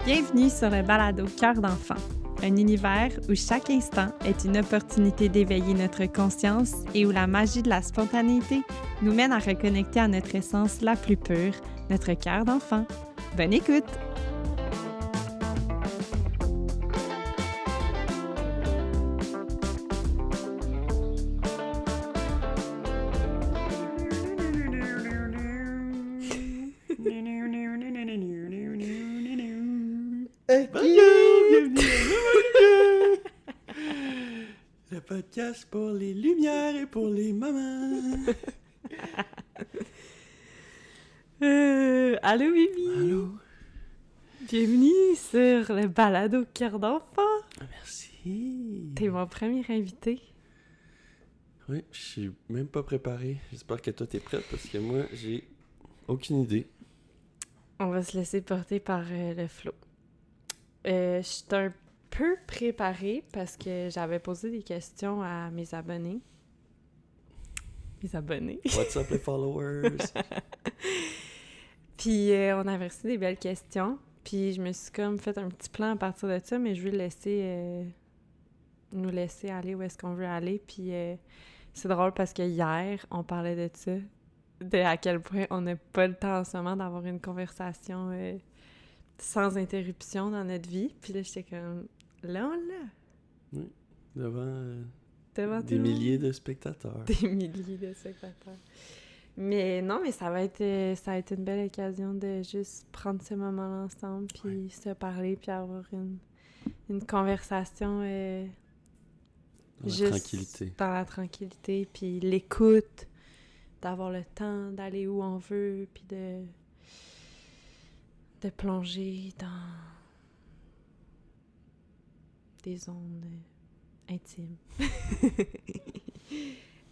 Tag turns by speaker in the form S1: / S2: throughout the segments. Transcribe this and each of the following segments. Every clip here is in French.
S1: Bienvenue sur le balado Cœur d'enfant, un univers où chaque instant est une opportunité d'éveiller notre conscience et où la magie de la spontanéité nous mène à reconnecter à notre essence la plus pure, notre cœur d'enfant. Bonne écoute!
S2: Bienvenue à le podcast pour les lumières et pour les mamans.
S1: Allô, Bibi!
S2: Allô?
S1: Bienvenue sur le balado Cœur d'enfant!
S2: Merci.
S1: T'es mon premier invité.
S2: Oui, je suis même pas préparé. J'espère que toi t'es prête parce que moi j'ai aucune idée.
S1: On va se laisser porter par le flow. Je suis un peu préparée parce que j'avais posé des questions à mes abonnés. Mes abonnés?
S2: What's up les followers?
S1: Puis on avait reçu des belles questions. Puis je me suis comme fait un petit plan à partir de ça, mais je veux nous laisser aller où est-ce qu'on veut aller. Puis c'est drôle parce que hier, on parlait de ça, de à quel point on n'a pas le temps en ce moment d'avoir une conversation sans interruption dans notre vie. Puis là, j'étais comme, là, on l'a.
S2: Oui, devant
S1: Devant
S2: des
S1: tout le monde.
S2: milliers de spectateurs.
S1: Des milliers de spectateurs. Mais non, mais ça a été une belle occasion de juste prendre ce moment ensemble, puis se parler, puis avoir une conversation
S2: Dans la
S1: juste
S2: tranquillité.
S1: dans la tranquillité, puis l'écoute, d'avoir le temps d'aller où on veut, puis de plonger dans des zones intimes.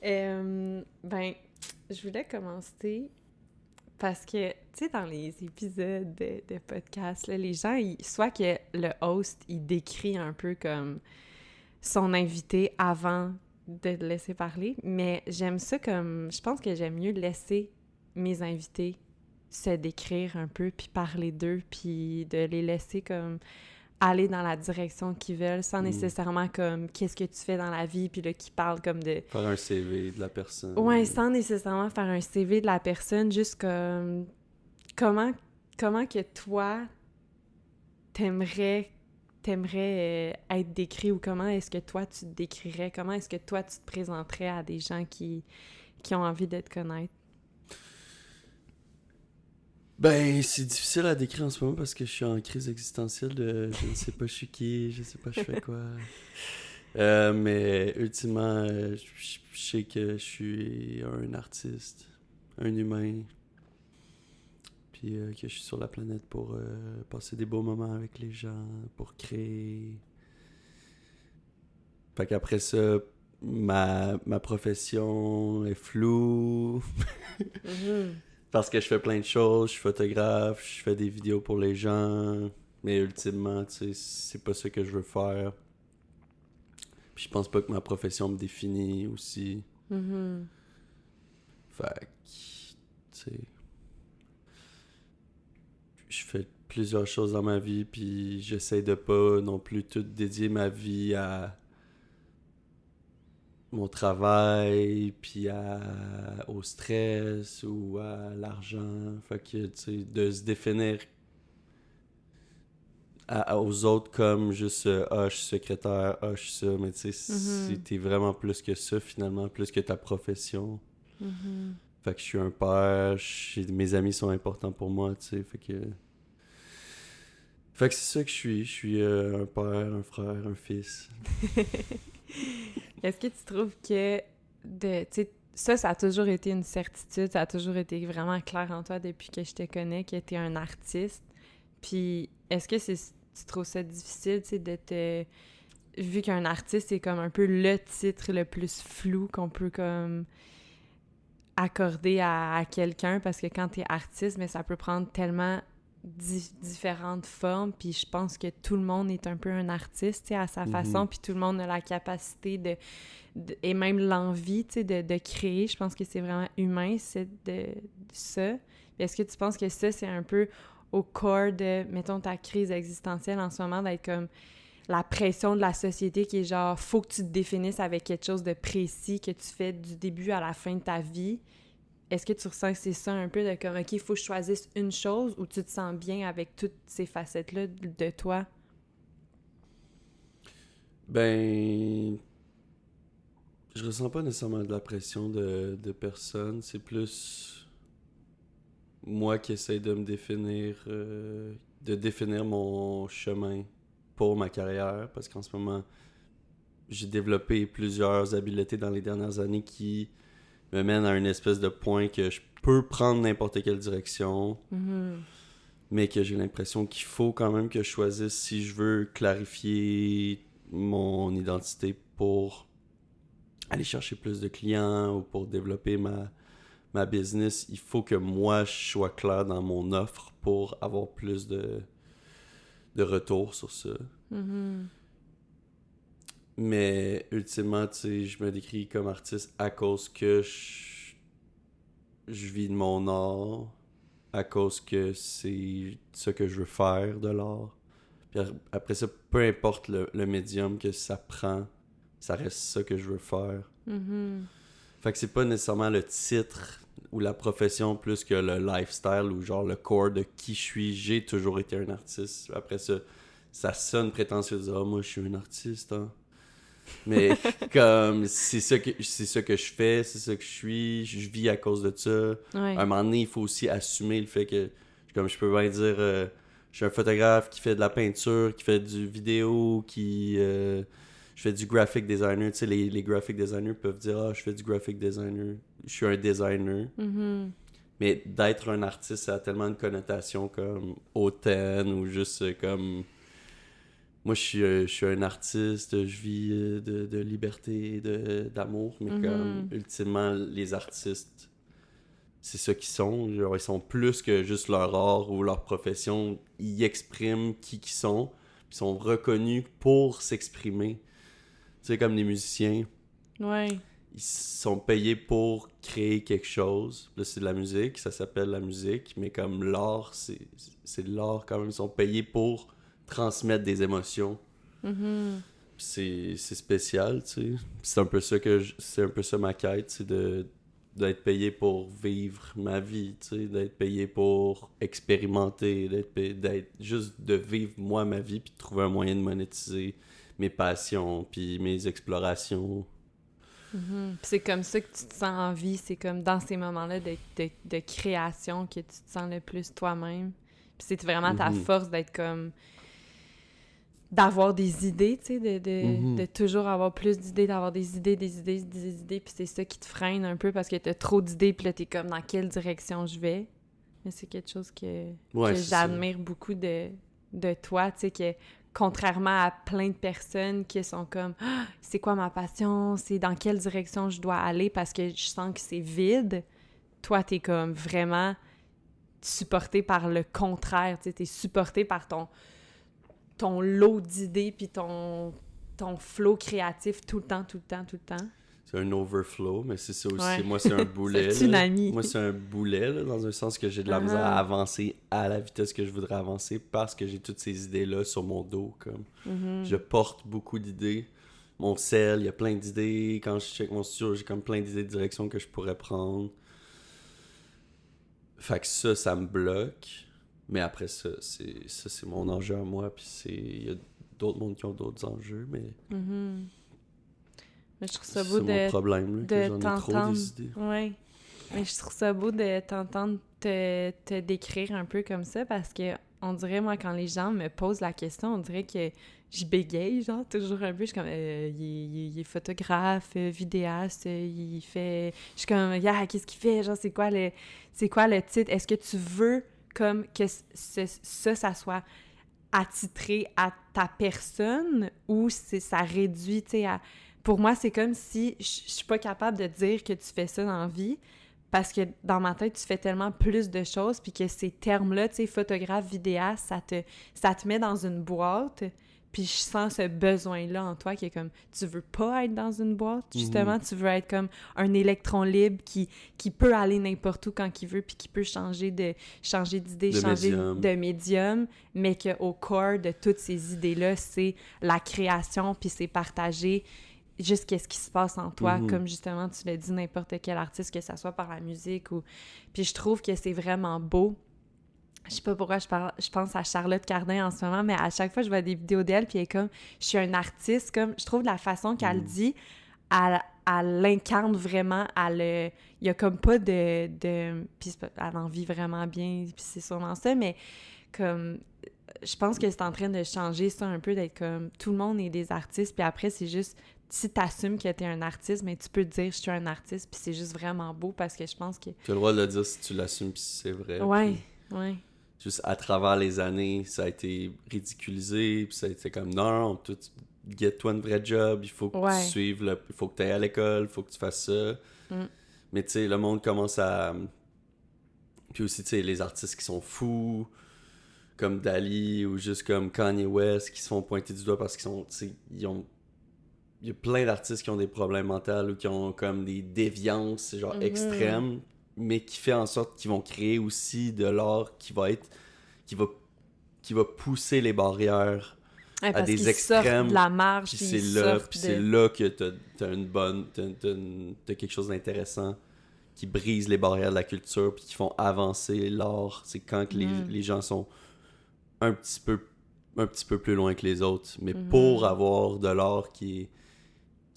S1: Je voulais commencer parce que, tu sais, dans les épisodes de podcast, là, les gens, soit que le host, il décrit un peu comme son invité avant de le laisser parler, mais j'aime ça comme... Je pense que j'aime mieux laisser mes invités se décrire un peu, puis parler d'eux, puis de les laisser comme aller dans la direction qu'ils veulent, sans nécessairement comme « qu'est-ce que tu fais dans la vie », puis là, qui parle comme de...
S2: Faire un CV de la personne.
S1: Ouais, sans nécessairement faire un CV de la personne, juste comme... Comment que toi, t'aimerais être décrit, ou comment est-ce que toi, tu te décrirais, comment est-ce que toi, tu te présenterais à des gens qui ont envie de te connaître?
S2: Ben, c'est difficile à décrire en ce moment parce que je suis en crise existentielle de je ne sais pas je suis qui, je sais pas je fais quoi. Mais ultimement, je sais que je suis un artiste, un humain, puis que je suis sur la planète pour passer des beaux moments avec les gens, pour créer. Fait qu'après ça, ma profession est floue. Parce que je fais plein de choses, je suis photographe, je fais des vidéos pour les gens, mais ultimement, tu sais, c'est pas ça que je veux faire. Puis je pense pas que ma profession me définit aussi.
S1: Mm-hmm.
S2: Fait que, tu sais, je fais plusieurs choses dans ma vie, puis j'essaie de pas non plus tout dédier ma vie à mon travail, puis au stress ou à l'argent. Fait que, tu sais, de se définir aux autres comme juste je suis secrétaire, je suis ça, mais tu sais, t'es vraiment plus que ça finalement, plus que ta profession. Fait que je suis un père, mes amis sont importants pour moi, tu sais, fait que c'est ça que je suis un père, un frère, un fils.
S1: Est-ce que tu trouves que tu sais, ça a toujours été une certitude, ça a toujours été vraiment clair en toi depuis que je te connais, que t'es un artiste. Puis est-ce que tu trouves ça difficile, tu sais, de te... Vu qu'un artiste, c'est comme un peu le titre le plus flou qu'on peut comme accorder à quelqu'un, parce que quand t'es artiste, mais ça peut prendre tellement différentes formes, puis je pense que tout le monde est un peu un artiste, tu sais, à sa façon, puis tout le monde a la capacité et même l'envie, tu sais, de créer. Je pense que c'est vraiment humain, c'est de ça. Est-ce que tu penses que ça, c'est un peu au corps de, mettons, ta crise existentielle en ce moment, d'être comme la pression de la société qui est genre, faut que tu te définisses avec quelque chose de précis que tu fais du début à la fin de ta vie. Est-ce que tu ressens que c'est ça un peu de comme, OK, il faut que je choisisse une chose ou tu te sens bien avec toutes ces facettes-là de toi?
S2: Ben, je ressens pas nécessairement de la pression de personne. C'est plus moi qui essaie de me définir, de définir mon chemin pour ma carrière. Parce qu'en ce moment, j'ai développé plusieurs habiletés dans les dernières années qui me mènent à une espèce de point que je peux prendre n'importe quelle direction. Mais que j'ai l'impression qu'il faut quand même que je choisisse si je veux clarifier mon identité pour aller chercher plus de clients ou pour développer ma business. Il faut que moi, je sois clair dans mon offre pour avoir plus de retour sur ça. Mais ultimement, tu sais, je me décris comme artiste à cause que je vis de mon art, à cause que c'est ce que je veux faire de l'art. Puis après ça, peu importe le médium que ça prend, ça reste ça que je veux faire. Fait que c'est pas nécessairement le titre ou la profession plus que le lifestyle ou genre le corps de qui je suis. J'ai toujours été un artiste. Après ça, ça sonne prétentieux de dire « Ah, moi, je suis un artiste, hein. » Mais comme c'est ça que je fais, c'est ça que je vis à cause de ça.
S1: Ouais.
S2: À un moment donné, il faut aussi assumer le fait que, comme je peux bien dire, je suis un photographe qui fait de la peinture, qui fait du vidéo, je fais du graphic designer. Tu sais, les graphic designers peuvent dire « Ah, je fais du graphic designer. » Je suis un designer. Mais d'être un artiste, ça a tellement une connotation comme hautaine ou juste comme... Moi, je suis un artiste, je vis de liberté, d'amour, mais comme, ultimement, les artistes, c'est ça qu'ils sont. Genre, ils sont plus que juste leur art ou leur profession. Ils expriment qui ils sont, puis ils sont reconnus pour s'exprimer. Tu sais, comme les musiciens.
S1: Ouais.
S2: Ils sont payés pour créer quelque chose. Là, c'est de la musique, ça s'appelle la musique, mais comme l'art, c'est de l'art quand même. Ils sont payés pour transmettre des émotions. C'est spécial, tu sais. C'est un peu ça c'est un peu ça ma quête, c'est d'être payé pour vivre ma vie, tu sais, d'être payé pour expérimenter, d'être juste de vivre moi ma vie puis de trouver un moyen de monétiser mes passions puis mes explorations.
S1: C'est comme ça que tu te sens en vie, c'est comme dans ces moments-là de création que tu te sens le plus toi-même. Puis c'est vraiment ta force d'être comme d'avoir des idées, tu sais, de toujours avoir plus d'idées, d'avoir des idées, puis c'est ça qui te freine un peu parce que t'as trop d'idées, puis là, t'es comme dans quelle direction je vais. Mais c'est quelque chose que j'admire beaucoup de toi, tu sais, que contrairement à plein de personnes qui sont comme ah, c'est quoi ma passion, c'est dans quelle direction je dois aller parce que je sens que c'est vide, toi, t'es comme vraiment supporté par le contraire, tu sais, t'es supporté par ton lot d'idées puis ton flow créatif tout le temps.
S2: C'est un overflow, mais c'est ça aussi.
S1: Ouais.
S2: Moi, c'est un boulet.
S1: C'est un tsunami.
S2: Moi, c'est un boulet, là, dans un sens que j'ai de la misère à avancer à la vitesse que je voudrais avancer parce que j'ai toutes ces idées-là sur mon dos. Comme. Je porte beaucoup d'idées. Mon sel, il y a plein d'idées. Quand je check mon studio, j'ai comme plein d'idées de direction que je pourrais prendre. Fait que ça me bloque. Mais après ça, c'est mon enjeu à moi. Puis il y a d'autres mondes qui ont d'autres enjeux, mais...
S1: Mais je trouve ça beau
S2: c'est mon problème, là, que j'en ai trop des idées.
S1: Ouais. Mais je trouve ça beau de t'entendre te décrire un peu comme ça parce que on dirait, moi, quand les gens me posent la question, on dirait que je bégaye, genre, toujours un peu. Je suis comme, il est photographe, vidéaste, il fait... Je suis comme, qu'est-ce qu'il fait? Genre, c'est quoi le titre? Est-ce que tu veux comme que ça soit attitré à ta personne ou ça réduit, tu sais, à... Pour moi, c'est comme si je suis pas capable de dire que tu fais ça dans la vie parce que dans ma tête, tu fais tellement plus de choses puis que ces termes-là, tu sais, photographe, vidéaste, ça te met dans une boîte Puis je sens ce besoin-là en toi qui est comme, tu veux pas être dans une boîte, justement, tu veux être comme un électron libre qui peut aller n'importe où quand il veut, puis qui peut changer d'idée, changer de médium, mais qu'au corps de toutes ces idées-là, c'est la création, puis c'est partager juste qu'est-ce qui se passe en toi, comme justement, tu l'as dit, n'importe quel artiste, que ça soit par la musique ou... Puis je trouve que c'est vraiment beau. Je sais pas pourquoi je pense à Charlotte Cardin en ce moment, mais à chaque fois, je vois des vidéos d'elle, puis elle est comme, je suis un artiste, comme, je trouve la façon qu'elle dit, elle l'incarne vraiment, il y a comme pas de puis elle en vit vraiment bien, puis c'est sûrement ça, mais comme, je pense que c'est en train de changer ça un peu, d'être comme, tout le monde est des artistes, puis après, c'est juste, si t'assumes que t'es un artiste, mais tu peux te dire, je suis un artiste, puis c'est juste vraiment beau, parce que je pense que...
S2: Tu as le droit de le dire si tu l'assumes, puis si c'est vrai.
S1: Ouais,
S2: puis...
S1: ouais.
S2: Juste à travers les années, ça a été ridiculisé, puis ça a été comme non, get-toi un vrai job, il faut que tu suives, il faut que tu ailles à l'école, il faut que tu fasses ça. Mais tu sais, le monde commence à... Puis aussi, tu sais, les artistes qui sont fous, comme Dali, ou juste comme Kanye West, qui se font pointer du doigt parce qu'ils sont, tu sais, il y a plein d'artistes qui ont des problèmes mentaux ou qui ont comme des déviances, genre extrêmes, mais qui fait en sorte qu'ils vont créer aussi de l'art qui va pousser les barrières à des extrêmes.
S1: De la marge,
S2: puis c'est là que t'as quelque chose d'intéressant qui brise les barrières de la culture puis qui font avancer l'art. C'est quand que les gens sont un petit peu plus loin que les autres. Mais pour avoir de l'art qui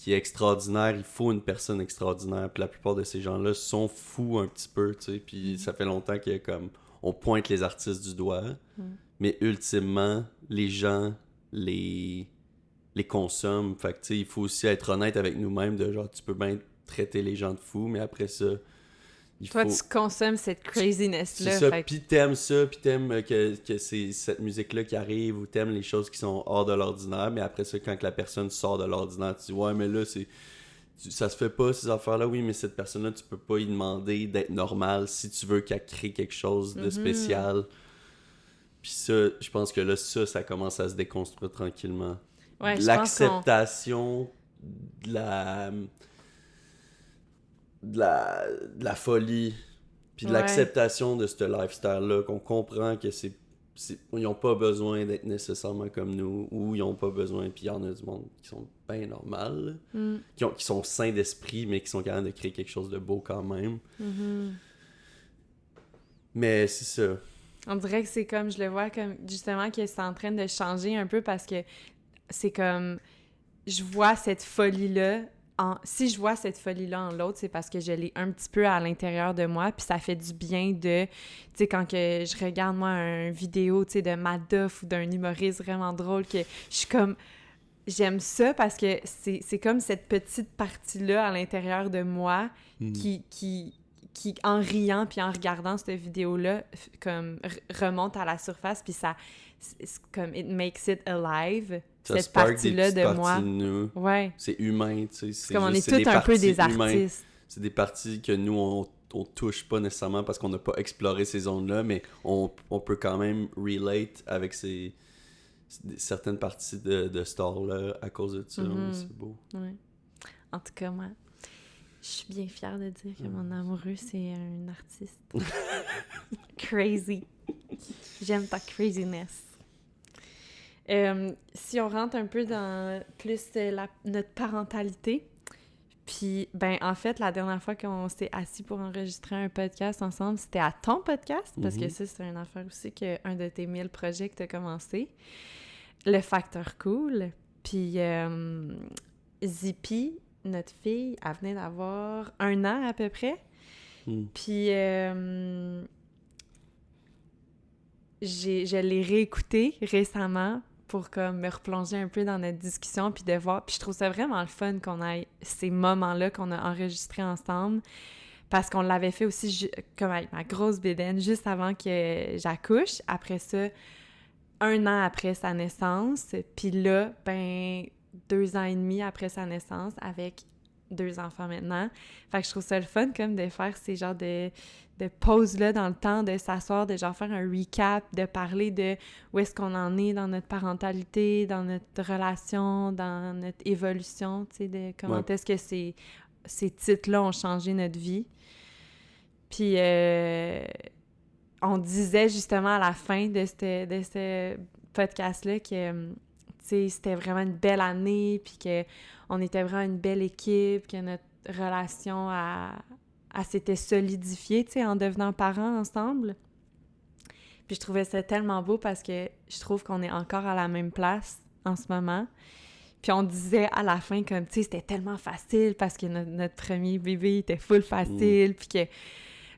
S2: est extraordinaire, il faut une personne extraordinaire. Puis la plupart de ces gens-là sont fous un petit peu, tu sais. Puis ça fait longtemps qu'il y a comme... On pointe les artistes du doigt, mais ultimement, les gens les consomment. Fait que, tu sais, il faut aussi être honnête avec nous-mêmes de genre, tu peux bien traiter les gens de fous, mais après ça...
S1: Toi, tu consommes cette craziness-là.
S2: C'est ça, puis t'aimes ça, puis t'aimes que c'est cette musique-là qui arrive, ou t'aimes les choses qui sont hors de l'ordinaire, mais après ça, quand que la personne sort de l'ordinaire, tu dis « Ouais, mais là, ça se fait pas, ces affaires-là. Oui, mais cette personne-là, tu peux pas lui demander d'être normale si tu veux qu'elle crée quelque chose de spécial. » Puis ça, je pense que là, ça commence à se déconstruire tranquillement.
S1: Ouais,
S2: l'acceptation de la folie, puis de l'acceptation de ce lifestyle-là, qu'on comprend que ils n'ont pas besoin d'être nécessairement comme nous, ou ils n'ont pas besoin, puis il y en a du monde qui sont bien normales, qui sont sains d'esprit, mais qui sont capables de créer quelque chose de beau quand même. Mais c'est ça.
S1: On dirait que c'est comme, je le vois comme, justement, que c'est en train de changer un peu, parce que c'est comme, je vois cette folie-là, si je vois cette folie-là en l'autre, c'est parce que je l'ai un petit peu à l'intérieur de moi, puis ça fait du bien de, tu sais, quand que je regarde, moi, une vidéo, tu sais, de Madoff ou d'un humoriste vraiment drôle, que je suis comme, j'aime ça parce que c'est comme cette petite partie-là à l'intérieur de moi qui, en riant puis en regardant cette vidéo-là, comme remonte à la surface, puis ça, c'est comme, it makes it alive.
S2: Ça
S1: cette partie-là de moi.
S2: De nous.
S1: Ouais.
S2: C'est humain, tu sais.
S1: C'est comme on est tous un peu des artistes.
S2: C'est des parties que nous, on touche pas nécessairement parce qu'on n'a pas exploré ces zones-là, mais on peut quand même relate avec certaines parties de ce art-là à cause de ça. C'est beau.
S1: Ouais. En tout cas, moi, je suis bien fière de dire que mon amoureux, c'est un artiste. Crazy. J'aime ta craziness. Si on rentre un peu dans plus notre parentalité, puis, ben, en fait, la dernière fois qu'on s'est assis pour enregistrer un podcast ensemble, c'était à ton podcast, parce que ça, c'est une affaire aussi qu'un de tes 1000 projets que tu as commencé, le Facteur Cool. Puis, Zippy, notre fille, elle venait d'avoir 1 an à peu près. Puis, je l'ai réécouté récemment pour comme me replonger un peu dans notre discussion puis de voir. Puis je trouve ça vraiment le fun qu'on ait ces moments-là qu'on a enregistrés ensemble, parce qu'on l'avait fait aussi comme avec ma grosse bédaine juste avant que j'accouche. Après ça, 1 an après sa naissance. Puis là, ben 2 ans et demi après sa naissance, avec 2 enfants maintenant. Fait que je trouve ça le fun comme de faire ces genres de pauses-là dans le temps, de s'asseoir, de genre faire un recap, de parler de où est-ce qu'on en est dans notre parentalité, dans notre relation, dans notre évolution, tu sais, de comment est-ce que ces titres-là ont changé notre vie. Puis on disait justement à la fin de ce podcast-là que, tu sais, c'était vraiment une belle année, puis qu'on était vraiment une belle équipe, que notre relation elle s'était solidifiée, tu sais, en devenant parents ensemble. Puis je trouvais ça tellement beau parce que je trouve qu'on est encore à la même place en ce moment. Puis on disait à la fin comme, tu sais, c'était tellement facile parce que notre premier bébé était full facile, puis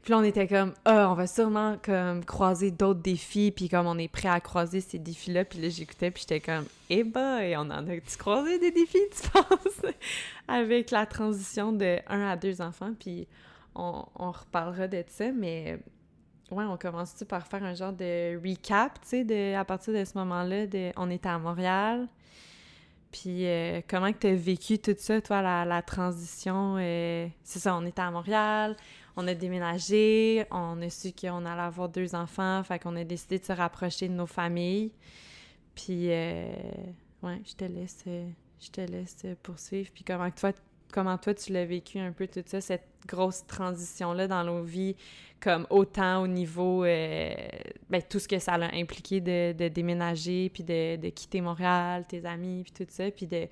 S1: là, on était comme, on va sûrement comme croiser d'autres défis, puis comme on est prêt à croiser ces défis-là. Puis là, j'écoutais, puis j'étais comme, boy, on en a-tu croisé des défis, tu penses? Avec la transition de 1 à 2 enfants, puis on reparlera de ça, mais ouais, on commence-tu par faire un genre de recap, tu sais, à partir de ce moment-là, on était à Montréal, puis comment que t'as vécu tout ça, toi, la transition? C'est ça, on était à Montréal, on a déménagé, on a su qu'on allait avoir 2 enfants, fait qu'on a décidé de se rapprocher de nos familles. Puis, ouais, je te laisse poursuivre. Puis comment toi, tu l'as vécu un peu tout ça, cette grosse transition-là dans nos vies, comme autant au niveau, tout ce que ça a impliqué de déménager, puis de quitter Montréal, tes amis, puis tout ça, puis de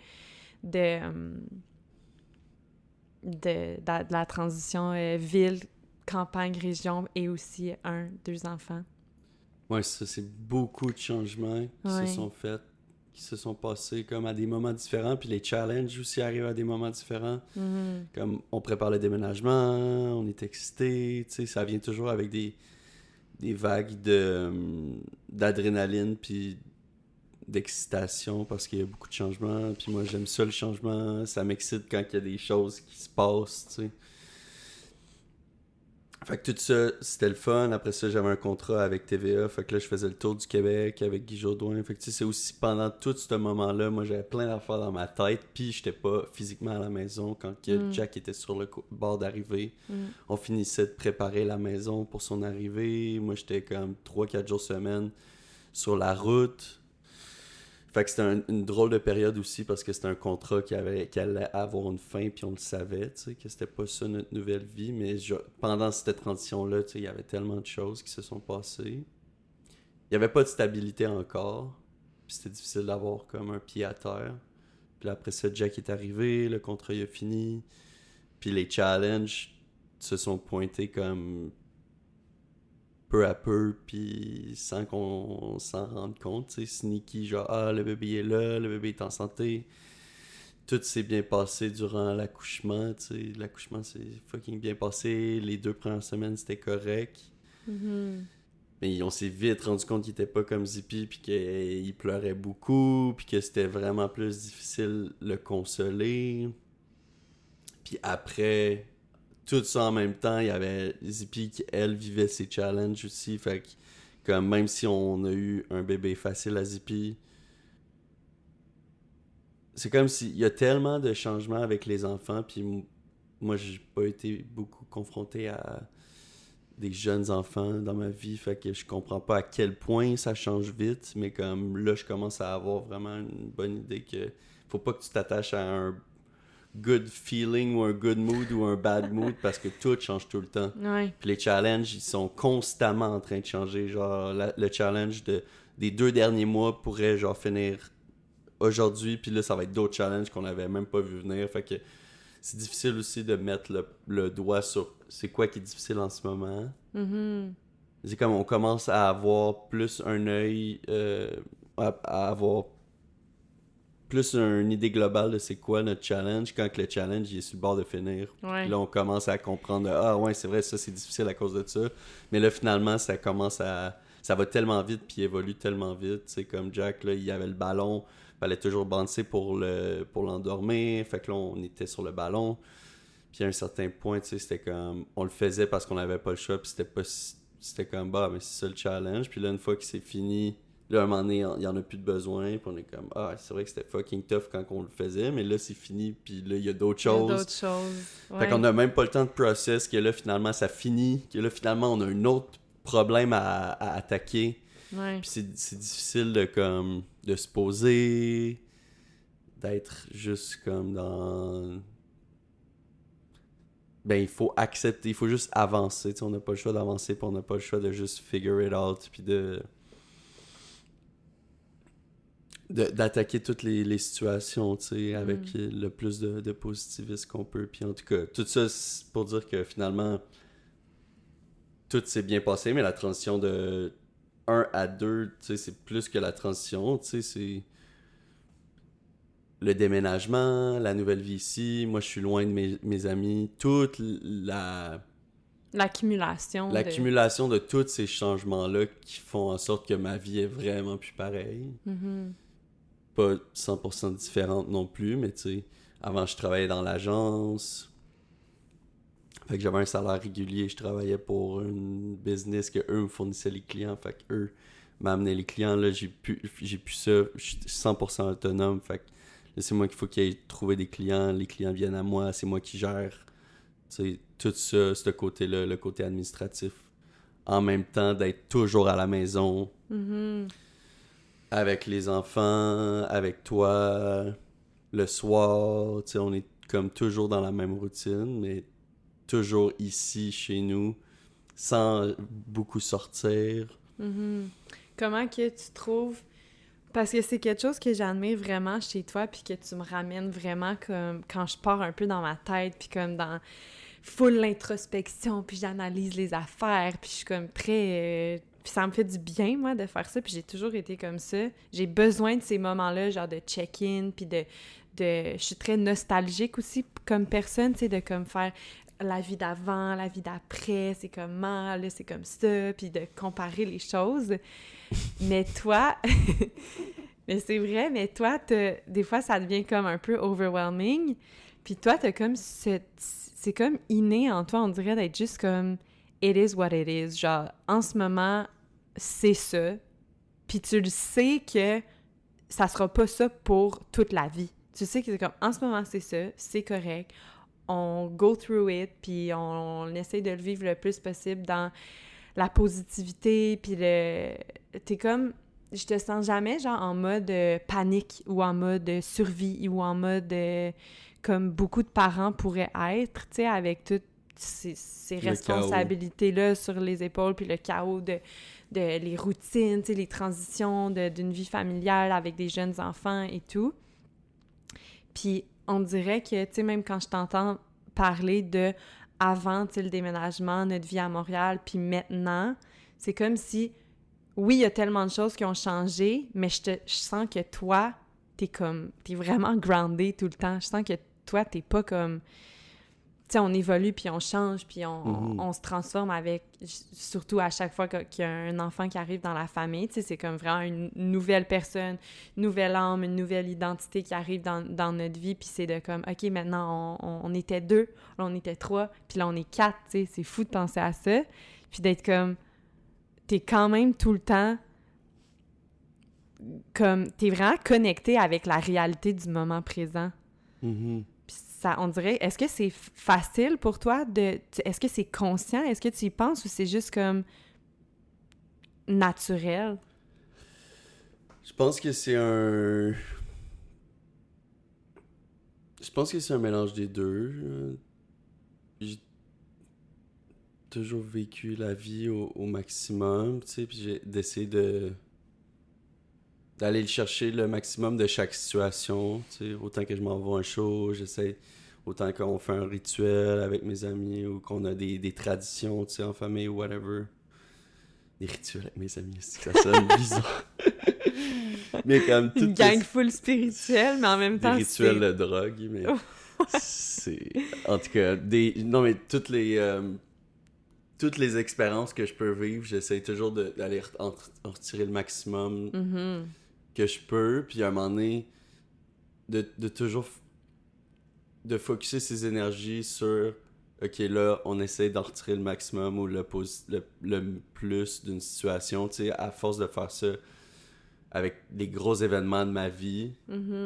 S1: la transition ville, campagne, région et aussi 1, 2 enfants.
S2: Ouais, ça, c'est beaucoup de changements qui se sont faits, qui se sont passés comme à des moments différents, puis les challenges aussi arrivent à des moments différents.
S1: Mm-hmm.
S2: Comme on prépare le déménagement, on est excité, tu sais, ça vient toujours avec des vagues d'adrénaline puis d'excitation parce qu'il y a beaucoup de changements, puis moi j'aime ça le changement, ça m'excite quand il y a des choses qui se passent, tu sais. Fait que tout ça, c'était le fun. Après ça, j'avais un contrat avec TVA. Fait que là, je faisais le tour du Québec avec Guy Jodoin. Fait que tu sais, c'est aussi pendant tout ce moment-là, moi, j'avais plein d'affaires dans ma tête. Puis, j'étais pas physiquement à la maison quand Jack était sur le bord d'arriver. On finissait de préparer la maison pour son arrivée. Moi, j'étais comme 3-4 jours semaine sur la route. Fait que c'était une drôle de période aussi parce que c'était un contrat qui allait avoir une fin, puis on le savait, tu sais, que c'était pas ça notre nouvelle vie. Mais pendant cette transition-là, tu sais, il y avait tellement de choses qui se sont passées. Il y avait pas de stabilité encore, puis c'était difficile d'avoir comme un pied à terre. Puis là, après ça, Jack est arrivé, le contrat il a fini, puis les challenges se sont pointés comme peu à peu, puis sans qu'on s'en rende compte, tu sais, sneaky, genre, le bébé est là, le bébé est en santé. Tout s'est bien passé durant l'accouchement, tu sais, l'accouchement s'est fucking bien passé, les 2 premières semaines, c'était correct.
S1: Mm-hmm.
S2: Mais on s'est vite rendu compte qu'il était pas comme Zippy, puis qu'il pleurait beaucoup, puis que c'était vraiment plus difficile de le consoler. Puis après... Tout ça en même temps, il y avait Zippy qui, elle, vivait ses challenges aussi. Fait que, comme même si on a eu un bébé facile à Zippy, c'est comme s'il y a tellement de changements avec les enfants. Puis moi, j'ai pas été beaucoup confronté à des jeunes enfants dans ma vie. Fait que je comprends pas à quel point ça change vite. Mais comme là, je commence à avoir vraiment une bonne idée que faut pas que tu t'attaches à un good feeling ou un good mood ou un bad mood parce que tout change tout le temps.
S1: Ouais.
S2: Puis les challenges, ils sont constamment en train de changer. Genre, le challenge des 2 derniers mois pourrait genre finir aujourd'hui, puis là, ça va être d'autres challenges qu'on n'avait même pas vu venir. Fait que c'est difficile aussi de mettre le doigt sur c'est quoi qui est difficile en ce moment.
S1: Mm-hmm.
S2: C'est comme on commence à avoir plus un œil, à avoir plus une idée globale de c'est quoi notre challenge quand que le challenge il est sur le bord de finir.
S1: Ouais.
S2: Puis là, on commence à comprendre c'est vrai, ça c'est difficile à cause de ça. Mais là, finalement, ça va tellement vite puis évolue tellement vite. C'est comme Jack, là, il avait le ballon, il fallait toujours bouncer pour l'endormir. Fait que là, on était sur le ballon. Puis à un certain point, tu sais, c'était comme... On le faisait parce qu'on n'avait pas le choix, puis c'était comme, mais c'est ça le challenge. Puis là, une fois que c'est fini, Là, à un moment donné, il y en a plus de besoin, puis on est comme, ah, c'est vrai que c'était fucking tough quand on le faisait, mais là, c'est fini, puis là, il y a d'autres
S1: Il y a
S2: choses.
S1: d'autres choses.
S2: Fait
S1: Ouais.
S2: qu'on a même pas le temps de process, que là, finalement, ça finit, que là, finalement, on a un autre problème à attaquer.
S1: Ouais.
S2: Puis c'est difficile de se poser, d'être juste comme dans... Ben, il faut accepter, il faut juste avancer, tu sais, on n'a pas le choix d'avancer, puis on n'a pas le choix de juste figure it out, puis d'attaquer toutes les situations, tu sais, avec le plus de positivisme qu'on peut. Puis en tout cas, tout ça, c'est pour dire que finalement, tout s'est bien passé, mais la transition de 1 à 2, tu sais, c'est plus que la transition, tu sais, c'est le déménagement, la nouvelle vie
S1: Mm.
S2: ici, moi je suis loin de mes amis, toute
S1: L'accumulation
S2: de tous ces changements-là qui font en sorte que ma vie est vraiment plus pareille.
S1: Mm-hmm.
S2: Pas 100% différente non plus, mais tu sais, avant je travaillais dans l'agence, fait que j'avais un salaire régulier, je travaillais pour une business que eux me fournissaient les clients, fait que eux m'amenaient les clients, là j'ai plus ça, je suis 100% autonome, fait que là, c'est moi qu'il faut qu'il aille trouver des clients, les clients viennent à moi, c'est moi qui gère, tu sais, tout ça, ce côté-là, le côté administratif, en même temps d'être toujours à la maison,
S1: Mm-hmm.
S2: avec les enfants, avec toi, le soir, tu sais, on est comme toujours dans la même routine, mais toujours ici, chez nous, sans beaucoup sortir.
S1: Mm-hmm. Comment que tu trouves... Parce que c'est quelque chose que j'admire vraiment chez toi, puis que tu me ramènes vraiment comme quand je pars un peu dans ma tête, puis comme dans full l'introspection, puis j'analyse les affaires, puis je suis comme très... Puis ça me fait du bien, moi, de faire ça, puis j'ai toujours été comme ça. J'ai besoin de ces moments-là, genre de check-in, puis de... Je suis très nostalgique aussi comme personne, tu sais, de comme faire la vie d'avant, la vie d'après, c'est comment, là, c'est comme ça, puis de comparer les choses. Mais toi... Mais c'est vrai, mais toi, des fois, ça devient comme un peu overwhelming. Puis toi, t'as comme c'est comme inné en toi, on dirait d'être juste comme « it is what it is ». Genre, en ce moment, c'est ça. Puis tu le sais que ça sera pas ça pour toute la vie. Tu sais que c'est comme « en ce moment, c'est ça, c'est correct ». On go through it, puis on essaie de le vivre le plus possible dans la positivité, puis t'es comme... Je te sens jamais, genre, en mode panique ou en mode survie ou en mode comme beaucoup de parents pourraient être, tu sais, avec toutes ces responsabilités-là sur les épaules, puis le chaos de les routines, tu sais, les transitions d'une vie familiale avec des jeunes enfants et tout. Puis on dirait que, tu sais, même quand je t'entends parler de avant, tu sais, le déménagement, notre vie à Montréal, puis maintenant, c'est comme si... Oui, il y a tellement de choses qui ont changé, mais je sens que toi, t'es vraiment groundé tout le temps. Je sens que toi, t'es pas comme... Tu sais, on évolue, puis on change, puis on se transforme avec... Surtout à chaque fois qu'il y a un enfant qui arrive dans la famille, tu sais, c'est comme vraiment une nouvelle personne, une nouvelle âme, une nouvelle identité qui arrive dans notre vie, puis c'est de comme, OK, maintenant, on était 2, là, on était 3, puis là, on est 4, tu sais, c'est fou de penser à ça. Puis d'être comme... T'es quand même tout le temps comme... T'es vraiment connecté avec la réalité du moment présent.
S2: Mm-hmm.
S1: Puis ça, on dirait... Est-ce que c'est facile pour toi de... Est-ce que c'est conscient? Est-ce que tu y penses ou c'est juste comme naturel?
S2: Je pense que c'est un... Je pense que c'est un mélange des deux. J'ai toujours vécu la vie au maximum, tu sais, puis j'ai d'essayer d'aller le chercher le maximum de chaque situation, tu sais, autant que je m'envoie un show, j'essaie, autant qu'on fait un rituel avec mes amis ou qu'on a des traditions, tu sais, en famille ou whatever. Des rituels avec mes amis, ça sonne bizarre. Mais comme
S1: une gang full spirituelle, mais en même temps,
S2: des rituels de drogue, mais c'est... En tout cas, non, mais toutes les expériences que je peux vivre, j'essaie toujours d'aller en retirer le maximum que je peux, puis à un moment donné, de toujours de focusser ses énergies sur OK, là, on essaie d'en retirer le maximum ou le plus d'une situation, tu sais, à force de faire ça, avec les gros événements de ma vie,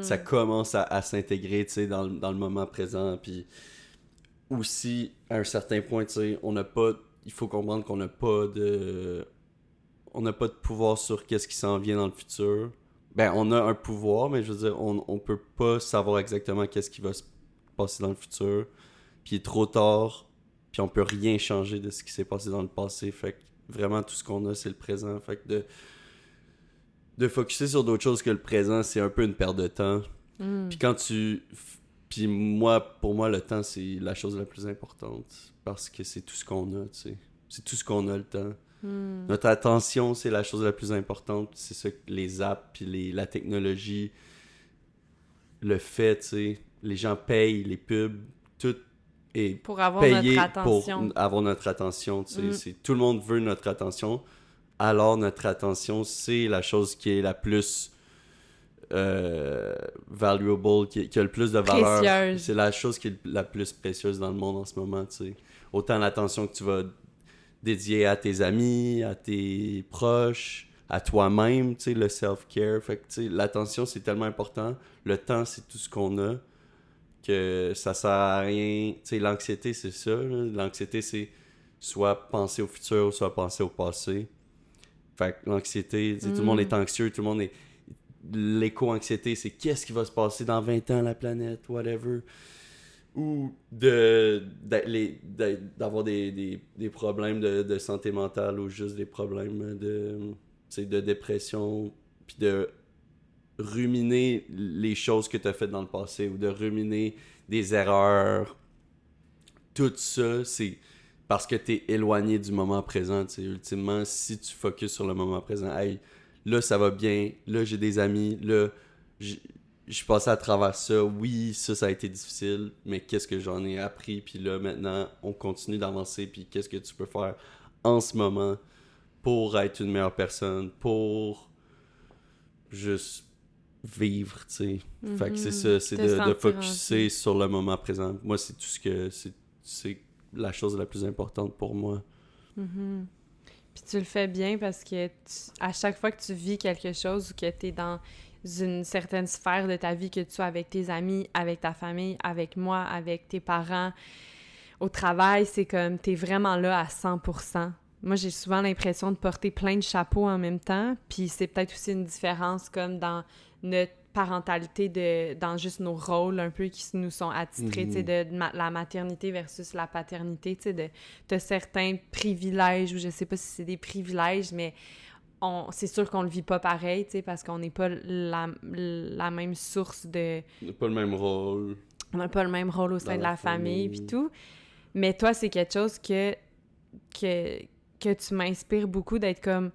S2: ça commence à s'intégrer, tu sais, dans le moment présent. Puis aussi, à un certain point, tu sais, il faut comprendre qu'on n'a pas de pouvoir sur qu'est-ce qui s'en vient dans le futur. Ben, on a un pouvoir, mais je veux dire, on peut pas savoir exactement qu'est-ce qui va se passer dans le futur. Puis il est trop tard, puis on peut rien changer de ce qui s'est passé dans le passé. Fait que vraiment, tout ce qu'on a, c'est le présent. Fait que de focusser sur d'autres choses que le présent, c'est un peu une perte de temps. Puis pour moi, le temps, c'est la chose la plus importante. Parce que c'est tout ce qu'on a, tu sais. C'est tout ce qu'on a, le temps. Notre attention, c'est la chose la plus importante. C'est ça que les apps, puis la technologie le fait, tu sais. Les gens payent, les pubs, tout est
S1: pour avoir
S2: payé
S1: notre attention.
S2: pour avoir notre attention, tu sais. Tout le monde veut notre attention. Alors, notre attention, c'est la chose qui est la plus valuable, qui a le plus de valeur.
S1: Précieuse.
S2: C'est la chose qui est la plus précieuse dans le monde en ce moment, tu sais. Autant l'attention que tu vas dédier à tes amis, à tes proches, à toi-même, tu sais, le self-care. Fait que, tu sais, l'attention, c'est tellement important. Le temps, c'est tout ce qu'on a, que ça sert à rien. Tu sais, l'anxiété, c'est ça, là. L'anxiété, c'est soit penser au futur, soit penser au passé. Fait que l'anxiété, tout le monde est anxieux, tout le monde est... L'éco-anxiété, c'est qu'est-ce qui va se passer dans 20 ans, la planète, whatever. Ou d'avoir des problèmes de santé mentale ou juste des problèmes de dépression, puis de ruminer les choses que tu as faites dans le passé ou de ruminer des erreurs. Tout ça, c'est parce que tu es éloigné du moment présent. T'sais. Ultimement, si tu focuses sur le moment présent, hey, là ça va bien, là j'ai des amis, là je suis passé à travers ça, oui ça a été difficile, mais qu'est-ce que j'en ai appris, puis là maintenant on continue d'avancer, puis qu'est-ce que tu peux faire en ce moment pour être une meilleure personne, pour juste vivre, tu sais. Fait que c'est ça, c'est de focusser sur le moment présent. Moi c'est tout ce que c'est la chose la plus importante pour moi.
S1: Puis tu le fais bien parce que à chaque fois que tu vis quelque chose ou que tu es dans une certaine sphère de ta vie, que tu sois avec tes amis, avec ta famille, avec moi, avec tes parents, au travail, c'est comme t'es vraiment là à 100%. Moi, j'ai souvent l'impression de porter plein de chapeaux en même temps, puis c'est peut-être aussi une différence comme dans notre parentalité, dans juste nos rôles un peu qui nous sont attitrés, tu sais, de la maternité versus la paternité, tu sais, t'as certains privilèges, ou je sais pas si c'est des privilèges, mais c'est sûr qu'on le vit pas pareil, tu sais, parce qu'on n'est pas la même source de...
S2: On n'a pas le même rôle.
S1: On n'a pas le même rôle au sein de la famille, puis tout. Mais toi, c'est quelque chose que tu m'inspires beaucoup d'être comme...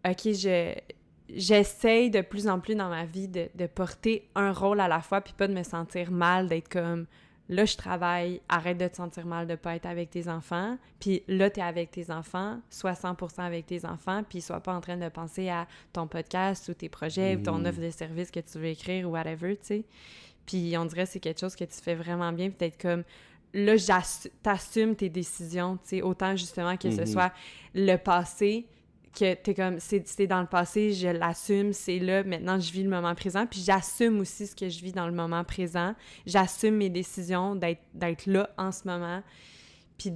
S1: OK, j'essaye de plus en plus dans ma vie de porter un rôle à la fois, puis pas de me sentir mal, d'être comme... Là, je travaille, arrête de te sentir mal de pas être avec tes enfants. Puis là, t'es avec tes enfants, sois 100% avec tes enfants, puis sois pas en train de penser à ton podcast ou tes projets ou ton offre de service que tu veux écrire ou whatever, tu sais. Puis on dirait que c'est quelque chose que tu fais vraiment bien, puis d'être comme... Là, t'assumes tes décisions, tu sais, autant justement que ce soit le passé, que t'es comme, c'est dans le passé, je l'assume, c'est là, maintenant je vis le moment présent, puis j'assume aussi ce que je vis dans le moment présent, j'assume mes décisions d'être là en ce moment, puis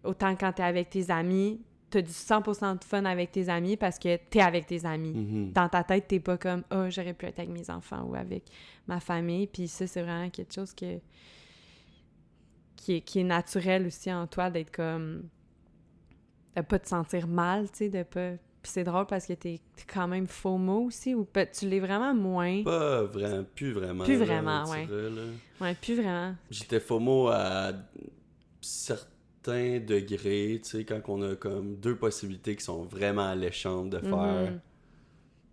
S1: autant quand t'es avec tes amis, t'as du 100% de fun avec tes amis parce que t'es avec tes amis. Dans ta tête, t'es pas comme « Ah, j'aurais pu être avec mes enfants ou avec ma famille », puis ça, c'est vraiment quelque chose qui est naturel aussi en toi, d'être comme... de pas te sentir mal, tu sais, de pas... Puis c'est drôle parce que t'es quand même FOMO aussi, ou tu l'es vraiment moins?
S2: Pas vraiment, plus vraiment.
S1: Plus
S2: là,
S1: vraiment, ouais.
S2: Là.
S1: Ouais, plus vraiment.
S2: J'étais FOMO à certains degrés, tu sais, quand on a comme deux possibilités qui sont vraiment alléchantes de faire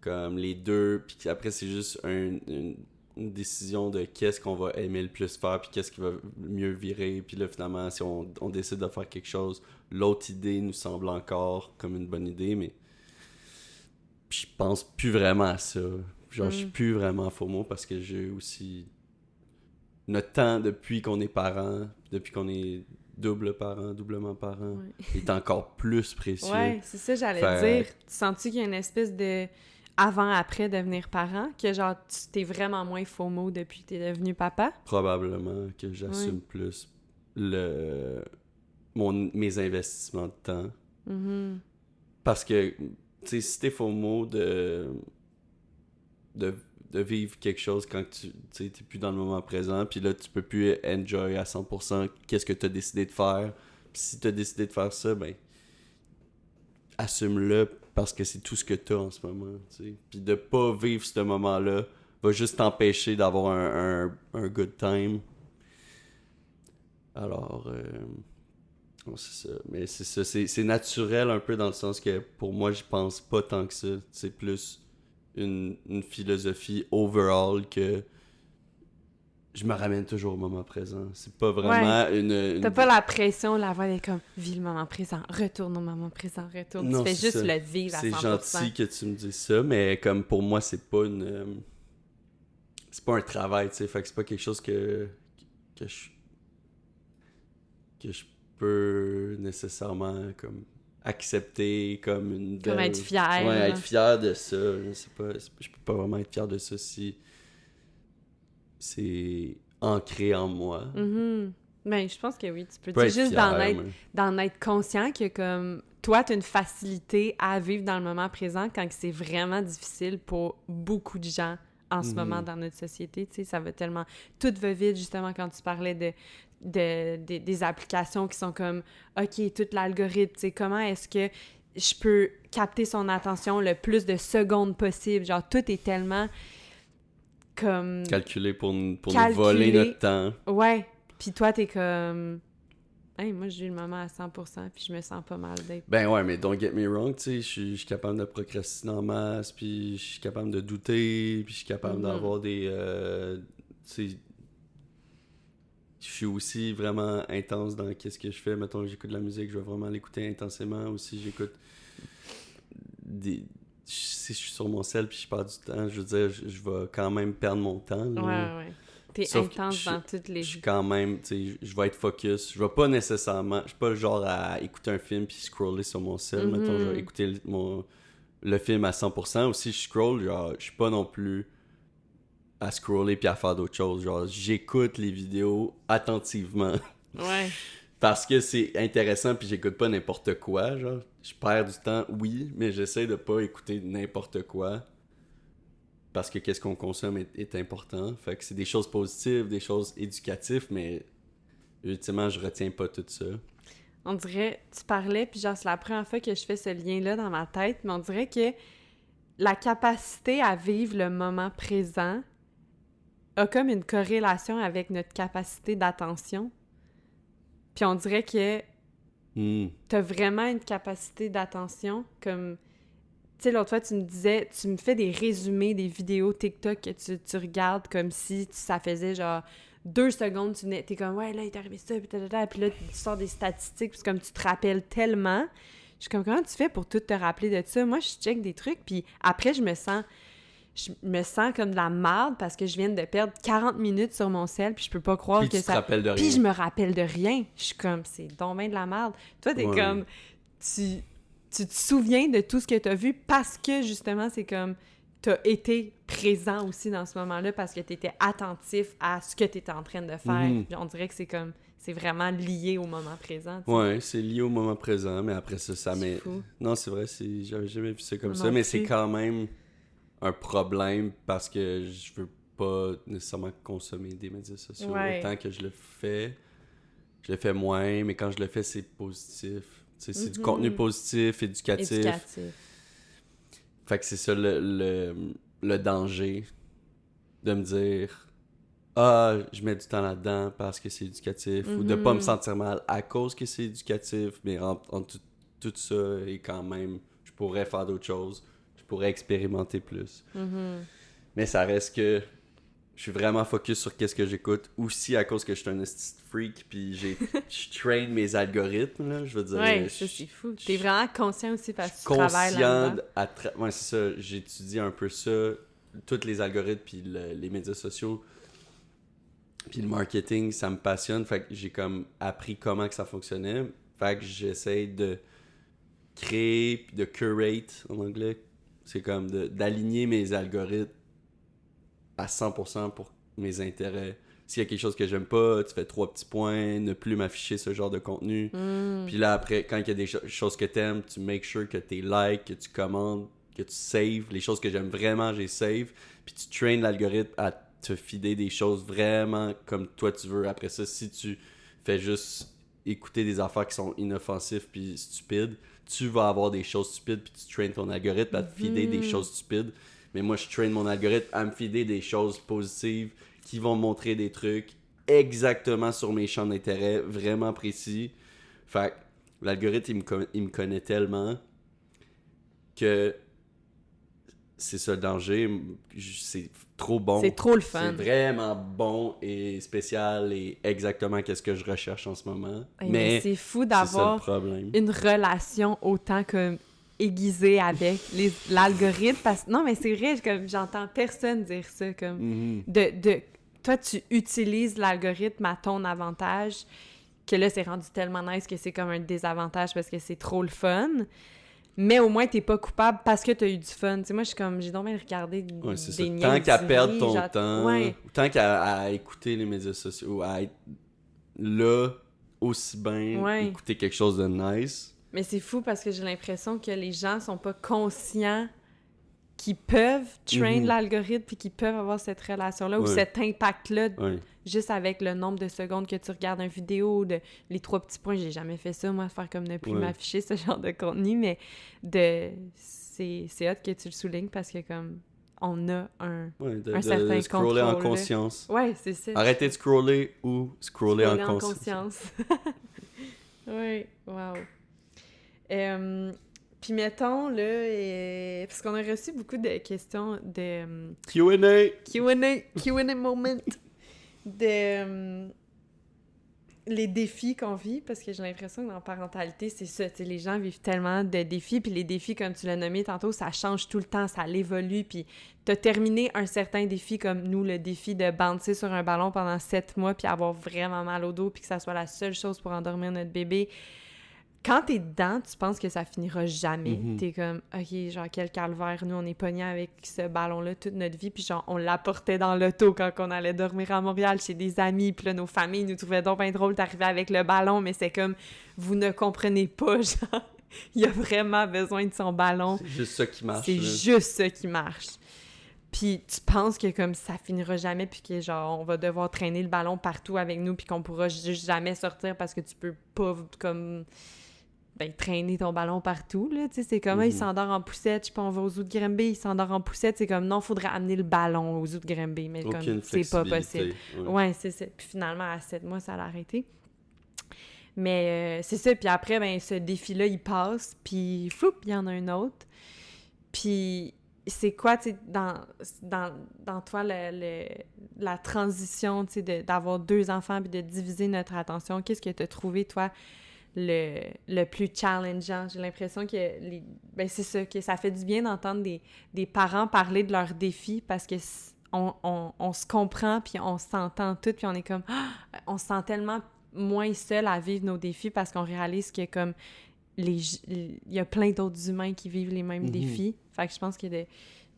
S2: comme les deux, puis après c'est juste une décision de qu'est-ce qu'on va aimer le plus faire, puis qu'est-ce qui va mieux virer, puis là finalement si on décide de faire quelque chose, l'autre idée nous semble encore comme une bonne idée, mais je pense plus vraiment à ça. Genre je suis plus vraiment FOMO parce que j'ai aussi notre temps depuis qu'on est parents, depuis qu'on est doublement parents, est encore plus précieux.
S1: Ouais, c'est ça j'allais dire. Tu sens-tu qu'il y a une espèce de avant-après devenir parent, que genre, tu t'es vraiment moins FOMO depuis que t'es devenu papa?
S2: Probablement que j'assume plus mes investissements de temps.
S1: Mm-hmm.
S2: Parce que, tu sais, si t'es FOMO de vivre quelque chose quand tu t'es plus dans le moment présent, puis là, tu peux plus enjoy à 100% qu'est-ce que t'as décidé de faire. Puis si t'as décidé de faire ça, ben, assume-le parce que c'est tout ce que t'as en ce moment, tu sais. Puis de pas vivre ce moment-là va juste t'empêcher d'avoir un good time. Alors, bon, c'est ça. Mais c'est ça, c'est naturel un peu dans le sens que pour moi, je pense pas tant que ça. C'est plus une philosophie overall que je me ramène toujours au moment présent. C'est pas vraiment une...
S1: T'as pas la pression, la voix est comme « vis le moment présent, retourne au moment présent, retourne ». Tu fais juste le vivre à 100%.
S2: C'est gentil que tu me dises ça, mais comme pour moi, c'est pas une... c'est pas un travail, tu sais. Fait que c'est pas quelque chose que je peux nécessairement comme accepter comme une belle...
S1: Comme être fier.
S2: Ouais, être fier de ça. Je peux pas vraiment être fier de ça si c'est ancré en moi.
S1: Mm-hmm. Ben, je pense que oui, tu peux.
S2: Être
S1: juste
S2: fier,
S1: d'en être conscient que comme toi, tu as une facilité à vivre dans le moment présent quand c'est vraiment difficile pour beaucoup de gens en ce moment dans notre société. Tu sais, ça va tellement... Tout va vite, justement, quand tu parlais des applications qui sont comme « OK, tout l'algorithme, tu sais, comment est-ce que je peux capter son attention le plus de secondes possible? » Genre, tout est tellement comme...
S2: Calculé pour nous voler notre temps.
S1: Ouais. Puis toi, t'es comme... Hey, moi, j'ai eu le moment à 100%, puis je me sens pas mal d'être...
S2: Ben ouais, mais don't get me wrong, tu sais, je suis capable de procrastiner en masse, puis je suis capable de douter, puis je suis capable d'avoir des... tu sais, je suis aussi vraiment intense dans qu'est-ce que je fais. Mettons que j'écoute de la musique, je vais vraiment l'écouter intensément. Aussi, j'écoute si je suis sur mon cell puis je perds du temps, je veux dire, je vais quand même perdre mon temps. Là.
S1: Ouais. T'es intense dans toutes les...
S2: Je suis quand même, tu sais, je vais être focus. Je vais pas nécessairement... Je suis pas le genre à écouter un film puis scroller sur mon cell. Mettons, je vais écouter le film à 100%. Ou si je scroll, genre, je suis pas non plus à scroller puis à faire d'autres choses. Genre, j'écoute les vidéos attentivement.
S1: Ouais.
S2: Parce que c'est intéressant puis j'écoute pas n'importe quoi, genre. Je perds du temps, oui, mais j'essaie de pas écouter n'importe quoi. Parce que qu'est-ce qu'on consomme est important. Fait que c'est des choses positives, des choses éducatives, mais ultimement, je retiens pas tout ça.
S1: On dirait, tu parlais, puis genre, c'est la première fois que je fais ce lien-là dans ma tête, mais on dirait que la capacité à vivre le moment présent a comme une corrélation avec notre capacité d'attention. Puis on dirait que t'as vraiment une capacité d'attention, comme... Tu sais, l'autre fois, tu me disais, tu me fais des résumés des vidéos TikTok que tu regardes comme si ça faisait genre 2 secondes, t'es comme, ouais, là, il est arrivé ça, puis là, tu sors des statistiques, puis comme tu te rappelles tellement. Je suis comme, comment tu fais pour tout te rappeler de ça? Moi, je check des trucs, puis après, je me sens comme de la merde parce que je viens de perdre 40 minutes sur mon cell, puis je peux pas croire
S2: puis
S1: que ça...
S2: Puis tu te rappelles de rien.
S1: Puis je me rappelle de rien. Je suis comme, c'est donc bien de la merde. Toi, t'es comme... Tu te souviens de tout ce que t'as vu parce que, justement, c'est comme... T'as été présent aussi dans ce moment-là parce que t'étais attentif à ce que t'étais en train de faire. On dirait que c'est comme... C'est vraiment lié au moment présent. T'sais.
S2: Ouais, c'est lié au moment présent, mais après ça
S1: C'est fou.
S2: Non, c'est vrai, j'avais jamais vu ça comme ça,
S1: Non
S2: mais
S1: plus.
S2: c'est quand même un problème parce que je veux pas nécessairement consommer des médias sociaux autant que je le fais. Je le fais moins, mais quand je le fais, c'est positif. C'est du contenu positif, éducatif. Fait que c'est ça le danger de me dire je mets du temps là-dedans parce que c'est éducatif ou de pas me sentir mal à cause que c'est éducatif, mais en tout ça et quand même, je pourrais faire d'autres choses. Je pourrais expérimenter plus. Mais ça reste que je suis vraiment focus sur qu'est-ce que j'écoute. Aussi à cause que je suis un freak puis je train mes algorithmes, là, je veux dire.
S1: Ouais, ça c'est fou. T'es vraiment conscient aussi parce que tu travailles là-dedans.
S2: Ouais, c'est ça. J'étudie un peu ça, tous les algorithmes puis les médias sociaux. Puis le marketing, ça me passionne. Fait que j'ai comme appris comment que ça fonctionnait. Fait que j'essaie de créer puis de curate, en anglais, C'est comme d'aligner mes algorithmes à 100% pour mes intérêts. S'il y a quelque chose que j'aime pas, tu fais 3 petits points, ne plus m'afficher ce genre de contenu. Puis là, après, quand il y a des choses que t'aimes, tu make sure que t'es like, que tu commandes, que tu saves. Les choses que j'aime vraiment, j'ai save. Puis tu traînes l'algorithme à te fider des choses vraiment comme toi tu veux. Après ça, si tu fais juste écouter des affaires qui sont inoffensives puis stupides, tu vas avoir des choses stupides puis tu traînes ton algorithme à te fider des choses stupides. Mais moi, je traîne mon algorithme à me fider des choses positives qui vont montrer des trucs exactement sur mes champs d'intérêt, vraiment précis. Fait que l'algorithme, il me connaît tellement que c'est ça le danger. C'est trop bon.
S1: C'est trop le fun.
S2: C'est vraiment bon et spécial et exactement qu'est-ce que je recherche en ce moment.
S1: Mais c'est fou d'avoir une relation autant comme aiguisée avec l'algorithme. Non, mais c'est vrai, comme j'entends personne dire ça. Comme toi, tu utilises l'algorithme à ton avantage, que là, c'est rendu tellement nice que c'est comme un désavantage parce que c'est trop le fun. Mais au moins, t'es pas coupable parce que t'as eu du fun. Tu sais, moi, je suis comme, j'ai donc bien regardé des niaiseries.
S2: Tant qu'à perdre ton temps, tant qu'à écouter les médias sociaux, à être là aussi bien, écouter quelque chose de nice.
S1: Mais c'est fou parce que j'ai l'impression que les gens sont pas conscients qu'ils peuvent train l'algorithme puis qu'ils peuvent avoir cette relation-là ou cet impact-là juste avec le nombre de secondes que tu regardes une vidéo de les 3 petits points. J'ai jamais fait ça, moi, faire comme ne plus m'afficher ce genre de contenu, mais c'est hot que tu le soulignes parce que comme on a un certain
S2: de scroller en conscience.
S1: Ouais, c'est ça.
S2: Arrêtez de scroller ou scroller en conscience.
S1: Oui, wow. Puis mettons, là, parce qu'on a reçu beaucoup de questions de... Q&A moment. Les défis qu'on vit, parce que j'ai l'impression que dans la parentalité, c'est ça, les gens vivent tellement de défis, puis les défis, comme tu l'as nommé tantôt, ça change tout le temps, ça évolue, puis t'as terminé un certain défi, comme nous, le défi de bouncer sur un ballon pendant 7 mois, puis avoir vraiment mal au dos, puis que ça soit la seule chose pour endormir notre bébé. Quand t'es dedans, tu penses que ça finira jamais. T'es comme, OK, genre, quel calvaire. Nous, on est pognés avec ce ballon-là toute notre vie. Puis genre, on l'apportait dans l'auto quand on allait dormir à Montréal chez des amis. Puis là, nos familles nous trouvaient donc bien drôle d'arriver avec le ballon. Mais c'est comme, vous ne comprenez pas, genre, il a vraiment besoin de son ballon.
S2: C'est juste ça qui marche.
S1: C'est juste ça qui marche. Puis tu penses que comme ça finira jamais, puis que genre, on va devoir traîner le ballon partout avec nous, puis qu'on pourra juste jamais sortir parce que tu peux pas, comme... traîner ton ballon partout, là, tu sais, c'est comme, il s'endort en poussette, je sais pas, on va aux Zoos de Granby, il s'endort en poussette, c'est comme, non, faudrait amener le ballon aux Zoos de Granby, mais comme, c'est pas possible. Ouais, c'est ça. Puis finalement, à 7 mois, ça l'a arrêté. Mais c'est ça, puis après, ce défi-là, il passe, puis floup, il y en a un autre. Puis c'est quoi, tu sais, dans toi, la transition, tu sais, d'avoir 2 enfants puis de diviser notre attention, qu'est-ce que tu as trouvé, toi, le plus challengeant? J'ai l'impression que c'est ça, que ça fait du bien d'entendre des parents parler de leurs défis parce que on se comprend puis on s'entend tout puis on est comme on se sent tellement moins seul à vivre nos défis parce qu'on réalise que comme il y a plein d'autres humains qui vivent les mêmes défis. Fait que je pense que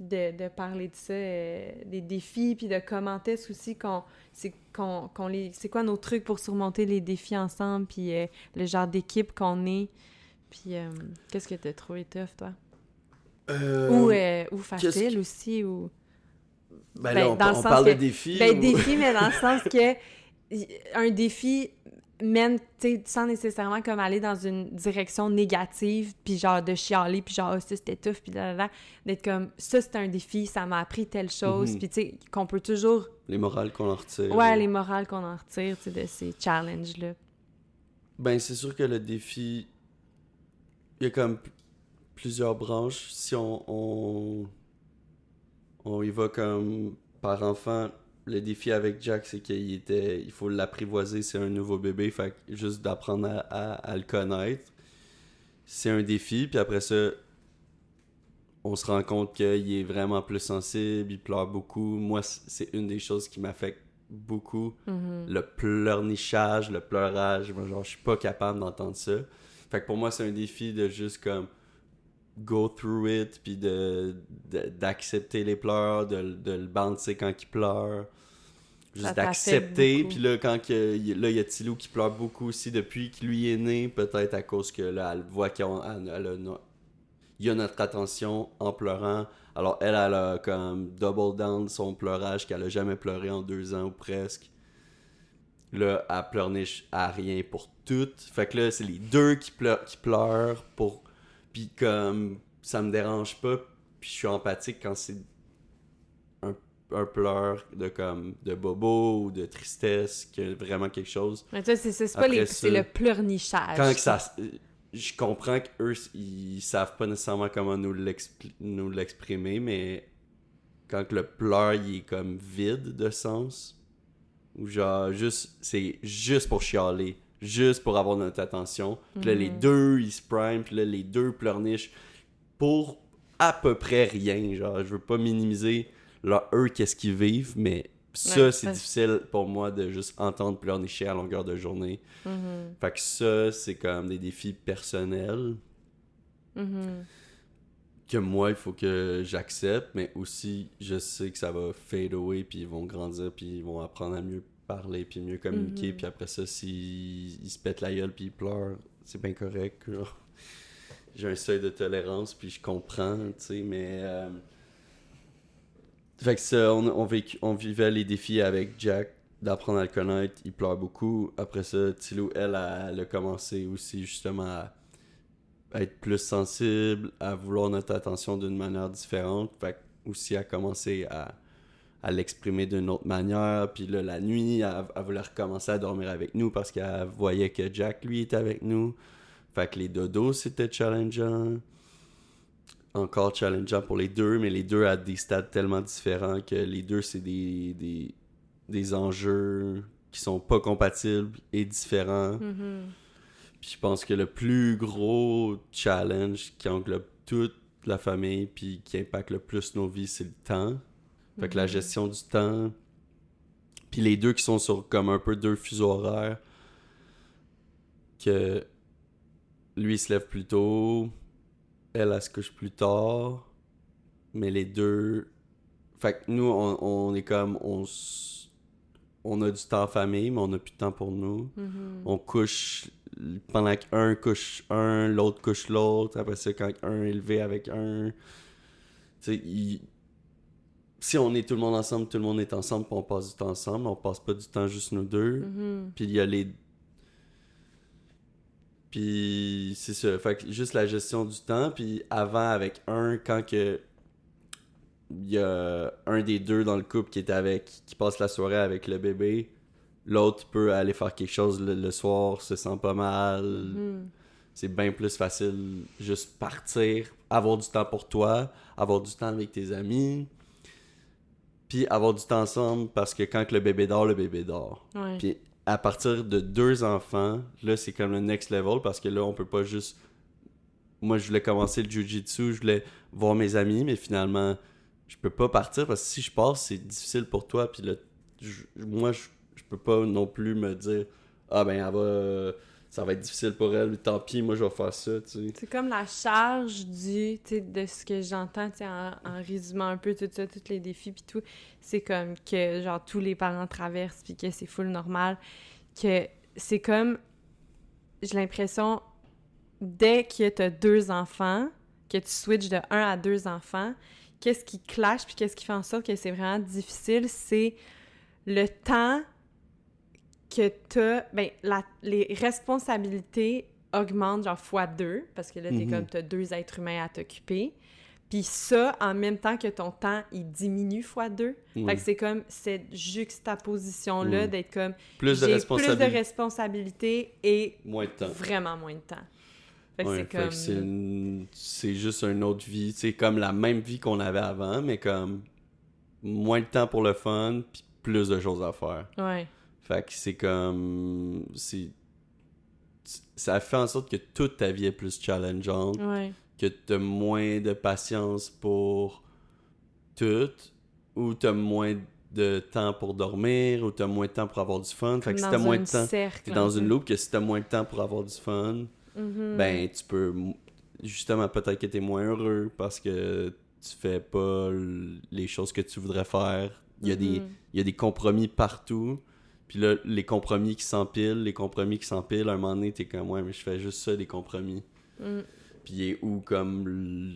S1: de parler de ça, des défis, puis de commenter aussi c'est quoi nos trucs pour surmonter les défis ensemble, puis le genre d'équipe qu'on est. Puis qu'est-ce que t'as trouvé tough, toi? Ou facile aussi, ou...
S2: là, on parle de défis.
S1: Défi, mais dans le sens que un défi mène, tu sais, sans nécessairement comme aller dans une direction négative, puis genre de chialer, puis genre, ça c'était tough, puis là, d'être comme, ça c'est un défi, ça m'a appris telle chose, puis tu sais, qu'on peut toujours...
S2: Les morales qu'on en retire.
S1: Ouais, les morales qu'on en retire, tu sais, de ces challenges-là.
S2: C'est sûr que le défi, il y a comme plusieurs branches. Si on y va comme par enfant... Le défi avec Jack, c'est il faut l'apprivoiser, c'est un nouveau bébé, fait que juste d'apprendre à le connaître, c'est un défi. Puis après ça, on se rend compte qu'il est vraiment plus sensible, il pleure beaucoup. Moi, c'est une des choses qui m'affecte beaucoup. Le pleurnichage, le pleurage, genre je suis pas capable d'entendre ça. Fait que pour moi, c'est un défi de juste comme go through it, puis d'accepter les pleurs, de le bouncer quand il pleure. Juste d'accepter, puis là, quand il y a Tilou qui pleure beaucoup aussi depuis qu'il lui est né, peut-être à cause que là, elle voit qu'il y a notre attention en pleurant. Alors elle a comme double down son pleurage qu'elle a jamais pleuré en 2 ans ou presque. Là, elle pleurniche à rien pour tout. Fait que là, c'est les deux qui pleurent pour... Puis comme, ça me dérange pas, puis je suis empathique quand c'est un pleur de bobo ou de tristesse, qu'il y a vraiment quelque chose.
S1: Mais tu sais, c'est pas c'est le pleurnichage.
S2: Quand que ça... Je comprends qu'eux, ils savent pas nécessairement comment nous l'exprimer, mais quand que le pleur, il est comme vide de sens, ou genre, c'est juste pour chialer, juste pour avoir notre attention. Puis là, les deux, ils se priment, puis là, les deux pleurnichent pour à peu près rien. Genre, je veux pas minimiser eux, qu'est-ce qu'ils vivent, mais ça, c'est difficile pour moi de juste entendre pleurnicher à longueur de journée. Fait que ça, c'est comme des défis personnels que moi, il faut que j'accepte, mais aussi, je sais que ça va fade away, puis ils vont grandir, puis ils vont apprendre à mieux parler, puis mieux communiquer, puis après ça, s'ils se pètent la gueule, puis ils pleurent, c'est bien correct. Genre. J'ai un seuil de tolérance, puis je comprends, tu sais, mais... Fait que ça, on vivait les défis avec Jack, d'apprendre à le connaître, il pleure beaucoup. Après ça, Tilou, elle a commencé aussi justement à être plus sensible, à vouloir notre attention d'une manière différente. Fait que aussi a commencé à l'exprimer d'une autre manière. Puis là, la nuit, elle voulait recommencer à dormir avec nous parce qu'elle voyait que Jack, lui, était avec nous. Fait que les dodos, c'était challengeant. Encore challengeant pour les deux, mais les deux à des stades tellement différents que les deux, c'est des enjeux qui sont pas compatibles et différents. Puis je pense que le plus gros challenge qui englobe toute la famille puis qui impacte le plus nos vies, c'est le temps. Fait que la gestion du temps. Puis les deux qui sont sur comme un peu 2 fuseaux horaires. Que lui, il se lève plus tôt. Elle se couche plus tard, mais les deux... Fait que nous, on est comme... On a du temps en famille, mais on n'a plus de temps pour nous. On couche... Pendant qu'un couche un, l'autre couche l'autre. Après ça, quand un est levé avec un... Tu sais, si on est tout le monde ensemble, tout le monde est ensemble, puis on passe du temps ensemble. On passe pas du temps juste nous deux. Puis il y a les... Puis c'est ça, fait que juste la gestion du temps, puis avant avec quand que il y a un des deux dans le couple qui passe la soirée avec le bébé, l'autre peut aller faire quelque chose le soir, se sent pas mal, c'est bien plus facile juste partir, avoir du temps pour toi, avoir du temps avec tes amis, puis avoir du temps ensemble parce que quand le bébé dort.
S1: Ouais.
S2: Puis à partir de 2 enfants, là, c'est comme le next level parce que là, on peut pas juste... Moi, je voulais commencer le jiu-jitsu, je voulais voir mes amis, mais finalement, je peux pas partir parce que si je pars, c'est difficile pour toi. Puis là, moi, je peux pas non plus me dire « Ah, ben, ça va être difficile pour elle, tant pis, moi, je vais faire ça, tu sais. »
S1: C'est comme la charge de ce que j'entends, en résumant un peu tout ça, tous les défis puis tout, c'est comme que, genre, tous les parents traversent puis que c'est full normal, que c'est comme, j'ai l'impression, dès que t'as 2 enfants, que tu switches de 1 à 2 enfants, qu'est-ce qui clash puis qu'est-ce qui fait en sorte que c'est vraiment difficile, c'est le temps que t'as... Ben, les responsabilités augmentent genre x2, parce que là, t'as 2 êtres humains à t'occuper. Puis ça, en même temps que ton temps, il diminue x2. Fait que c'est comme cette juxtaposition-là d'être comme...
S2: Plus de
S1: responsabilités et
S2: moins de temps.
S1: Vraiment moins de temps. Fait que
S2: c'est comme... c'est juste une autre vie. C'est comme la même vie qu'on avait avant, mais comme moins de temps pour le fun, puis plus de choses à faire.
S1: Ouais.
S2: Fait que c'est comme... Ça fait en sorte que toute ta vie est plus challengeante.
S1: Ouais.
S2: Que t'as moins de patience pour tout, ou t'as moins de temps pour dormir, ou t'as moins de temps pour avoir du fun. Fait que si t'as moins de temps, t'es dans une loupe, que si t'as moins de temps pour avoir du fun, ben tu peux... justement, peut-être que t'es moins heureux parce que tu fais pas les choses que tu voudrais faire. Il y a des compromis partout. Puis là, les compromis qui s'empilent, à un moment donné, t'es comme, ouais, mais je fais juste ça, des compromis. Puis il est où, comme,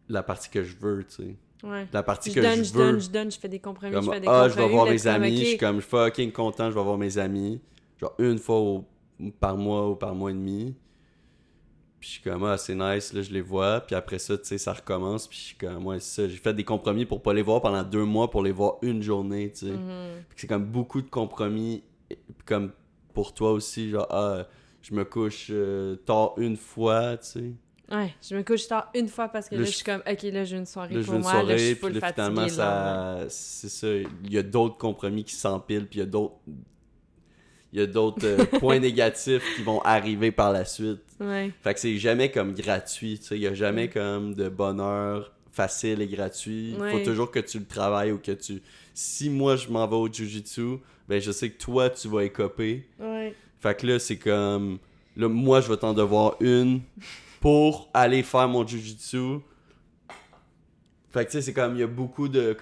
S2: la partie que je veux, tu sais.
S1: Ouais.
S2: La partie que je veux.
S1: Je fais des compromis,
S2: comme,
S1: je fais des compromis.
S2: Je vais voir mes amis,
S1: okay.
S2: je suis comme fucking content, je vais voir mes amis. Genre une fois par mois ou par mois et demi. Puis je suis comme, c'est nice, là, je les vois. Puis après ça, tu sais, ça recommence. Puis je suis comme, ouais, c'est ça. J'ai fait des compromis pour pas les voir pendant 2 mois, pour les voir une journée, tu sais. C'est comme beaucoup de compromis, comme pour toi aussi, genre, je me couche tard une fois, tu sais.
S1: Ouais, je me couche tard une fois parce que là, je suis comme, ok, là, j'ai une soirée pour moi, là, je suis full fatiguée.
S2: Finalement, c'est ça, il y a d'autres compromis qui s'empilent, puis il y a d'autres points négatifs qui vont arriver par la suite.
S1: Ouais.
S2: Fait que c'est jamais comme gratuit, tu sais, il y a jamais comme de bonheur facile et gratuit. Il faut toujours que tu le travailles ou que tu... Si moi, je m'en vais au jiu-jitsu, ben je sais que toi, tu vas écoper.
S1: Ouais.
S2: Fait que là, c'est comme... Là, moi, je vais t'en devoir une pour aller faire mon jiu-jitsu. Fait que tu sais, c'est comme, il y a beaucoup de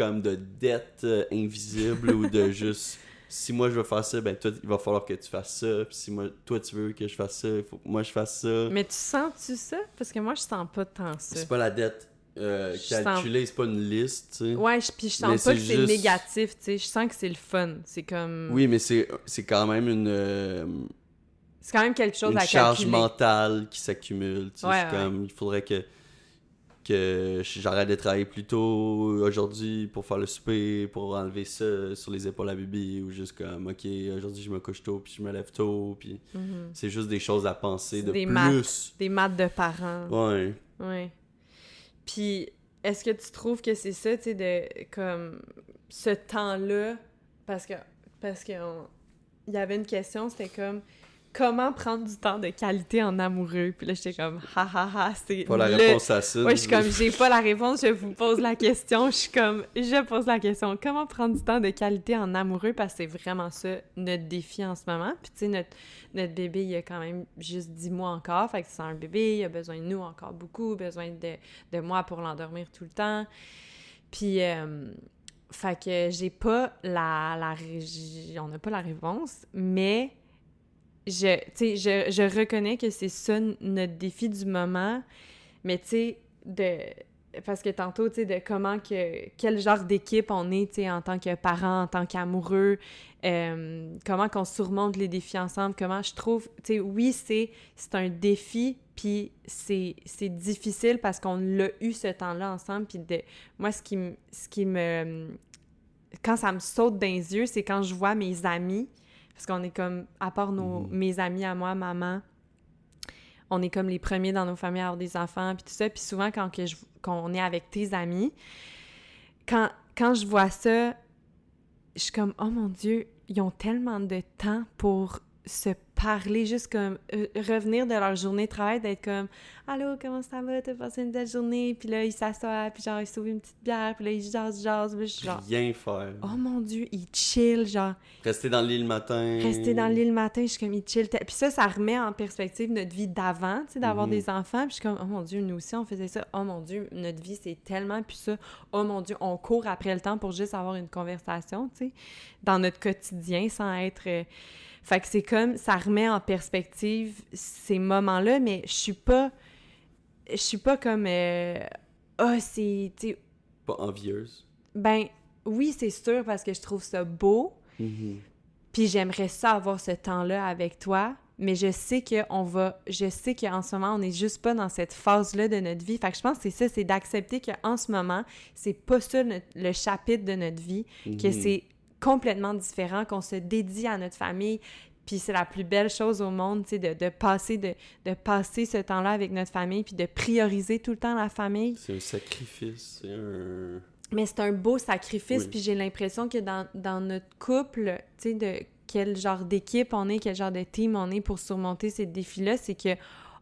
S2: dettes invisibles ou de juste, si moi je veux faire ça, ben toi, il va falloir que tu fasses ça. Puis si toi tu veux que je fasse ça, il faut que moi je fasse ça.
S1: Mais tu sens-tu ça? Parce que moi, je sens pas tant ça.
S2: C'est pas la dette calculée, c'est pas une liste, tu sais.
S1: Ouais, puis je sens pas que c'est négatif, tu sais. Je sens que c'est le fun. C'est comme...
S2: Oui, mais c'est quand même une...
S1: c'est quand même quelque chose à calculer.
S2: Une charge mentale qui s'accumule, tu sais.
S1: Ouais,
S2: comme, il faudrait que j'arrête de travailler plus tôt aujourd'hui pour faire le souper, pour enlever ça sur les épaules à Bibi, ou juste comme, ok, aujourd'hui je me couche tôt, puis je me lève tôt, puis c'est juste des choses à penser de plus.
S1: Des maths de parents.
S2: Ouais.
S1: Ouais. Puis, est-ce que tu trouves que c'est ça, tu sais, de, comme, ce temps-là, parce que il y avait une question, c'était comme... Comment prendre du temps de qualité en amoureux? Puis là, j'étais comme, c'est...
S2: Pas la réponse à ça.
S1: Ouais, je suis comme, j'ai pas la réponse, je vous pose la question. Je pose la question. Comment prendre du temps de qualité en amoureux? Parce que c'est vraiment ça, notre défi en ce moment. Puis tu sais, notre bébé, il a quand même juste 10 mois encore. Fait que c'est un bébé, il a besoin de nous encore beaucoup, besoin de moi pour l'endormir tout le temps. Puis... fait que j'ai pas on n'a pas la réponse, mais... Je reconnais que c'est ça notre défi du moment, mais tu sais, parce que tantôt, tu sais, de quel genre d'équipe on est, tu sais, en tant que parent, en tant qu'amoureux, comment qu'on surmonte les défis ensemble, comment je trouve, tu sais, oui, c'est un défi, puis c'est difficile parce qu'on l'a eu ce temps-là ensemble, puis moi, ce qui me... Quand ça me saute dans les yeux, c'est quand je vois mes amis. Parce qu'on est comme, à part mes amis à moi, maman, on est comme les premiers dans nos familles à avoir des enfants, puis tout ça. Puis souvent, quand on est avec tes amis, quand je vois ça, je suis comme, oh mon Dieu, ils ont tellement de temps pour se parler, juste comme revenir de leur journée de travail, d'être comme « Allô, comment ça va? T'as passé une belle journée? » Puis là, ils s'assoient, puis genre, ils s'ouvrent une petite bière, puis là, ils jasent, puis je suis genre...
S2: Rien faire.
S1: Oh mon Dieu, ils chill, genre...
S2: Rester dans le lit le matin,
S1: je suis comme, ils chill. Puis ça remet en perspective notre vie d'avant, tu sais, d'avoir des enfants, puis je suis comme « Oh mon Dieu, nous aussi, on faisait ça. Oh mon Dieu, notre vie, c'est tellement plus ça. Oh mon Dieu, on court après le temps pour juste avoir une conversation, tu sais, dans notre quotidien, sans être... Fait que c'est comme, ça remet en perspective ces moments-là, mais je suis pas comme, c'est, tu sais...
S2: Pas envieuse.
S1: Ben, oui, c'est sûr, parce que je trouve ça beau, puis j'aimerais ça avoir ce temps-là avec toi, mais je sais qu'en ce moment, on n'est juste pas dans cette phase-là de notre vie. Fait que je pense que c'est ça, c'est d'accepter qu'en ce moment, c'est pas ça le chapitre de notre vie, que c'est complètement différent, qu'on se dédie à notre famille, puis c'est la plus belle chose au monde, tu sais, de passer ce temps-là avec notre famille, puis de prioriser tout le temps la famille.
S2: C'est un sacrifice,
S1: Mais c'est un beau sacrifice, puis j'ai l'impression que dans notre couple, tu sais, de quel genre d'équipe on est, quel genre de team on est pour surmonter ces défis-là, c'est que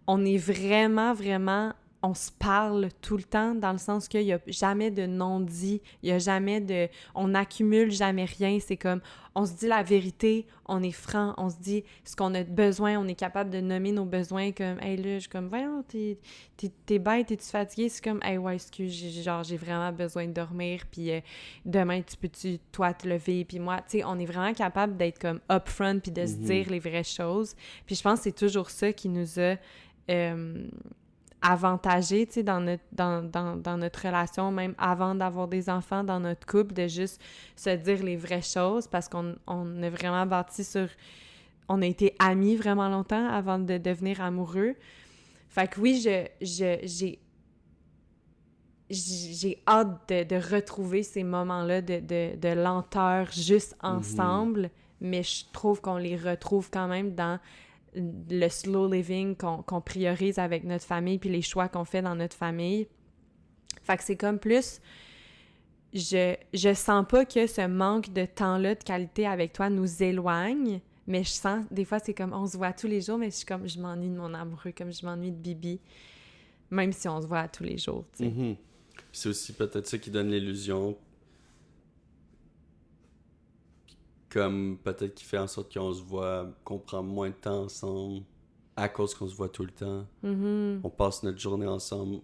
S1: on est vraiment, vraiment on se parle tout le temps, dans le sens qu'il y a jamais de non-dit, il y a jamais de... On n'accumule jamais rien, c'est comme, on se dit la vérité, on est franc, on se dit ce qu'on a besoin, on est capable de nommer nos besoins, comme, hey là, je suis comme, voyons, t'es bête, t'es-tu fatigué? C'est comme, hey, ouais, excuse, j'ai vraiment besoin de dormir, puis demain, peux-tu, toi, te lever, puis moi, tu sais, on est vraiment capable d'être comme upfront, puis de se dire les vraies choses, puis je pense que c'est toujours ça qui nous a... avantagé, tu sais, dans notre relation, même avant d'avoir des enfants, dans notre couple, de juste se dire les vraies choses, parce qu'on a vraiment bâti sur... On a été amis vraiment longtemps avant de devenir amoureux. Fait que oui, j'ai hâte de retrouver ces moments-là de lenteur juste ensemble, mais je trouve qu'on les retrouve quand même dans le slow living qu'on priorise avec notre famille puis les choix qu'on fait dans notre famille. Fait que c'est comme plus... Je sens pas que ce manque de temps-là, de qualité avec toi nous éloigne, mais je sens... Des fois, c'est comme, on se voit tous les jours, mais je suis comme, je m'ennuie de mon amoureux, comme je m'ennuie de Bibi, même si on se voit tous les jours, tu sais.
S2: Puis c'est aussi peut-être ça qui donne l'illusion, comme peut-être qui fait en sorte qu'on se voit, qu'on prend moins de temps ensemble à cause qu'on se voit tout le temps. On passe notre journée ensemble,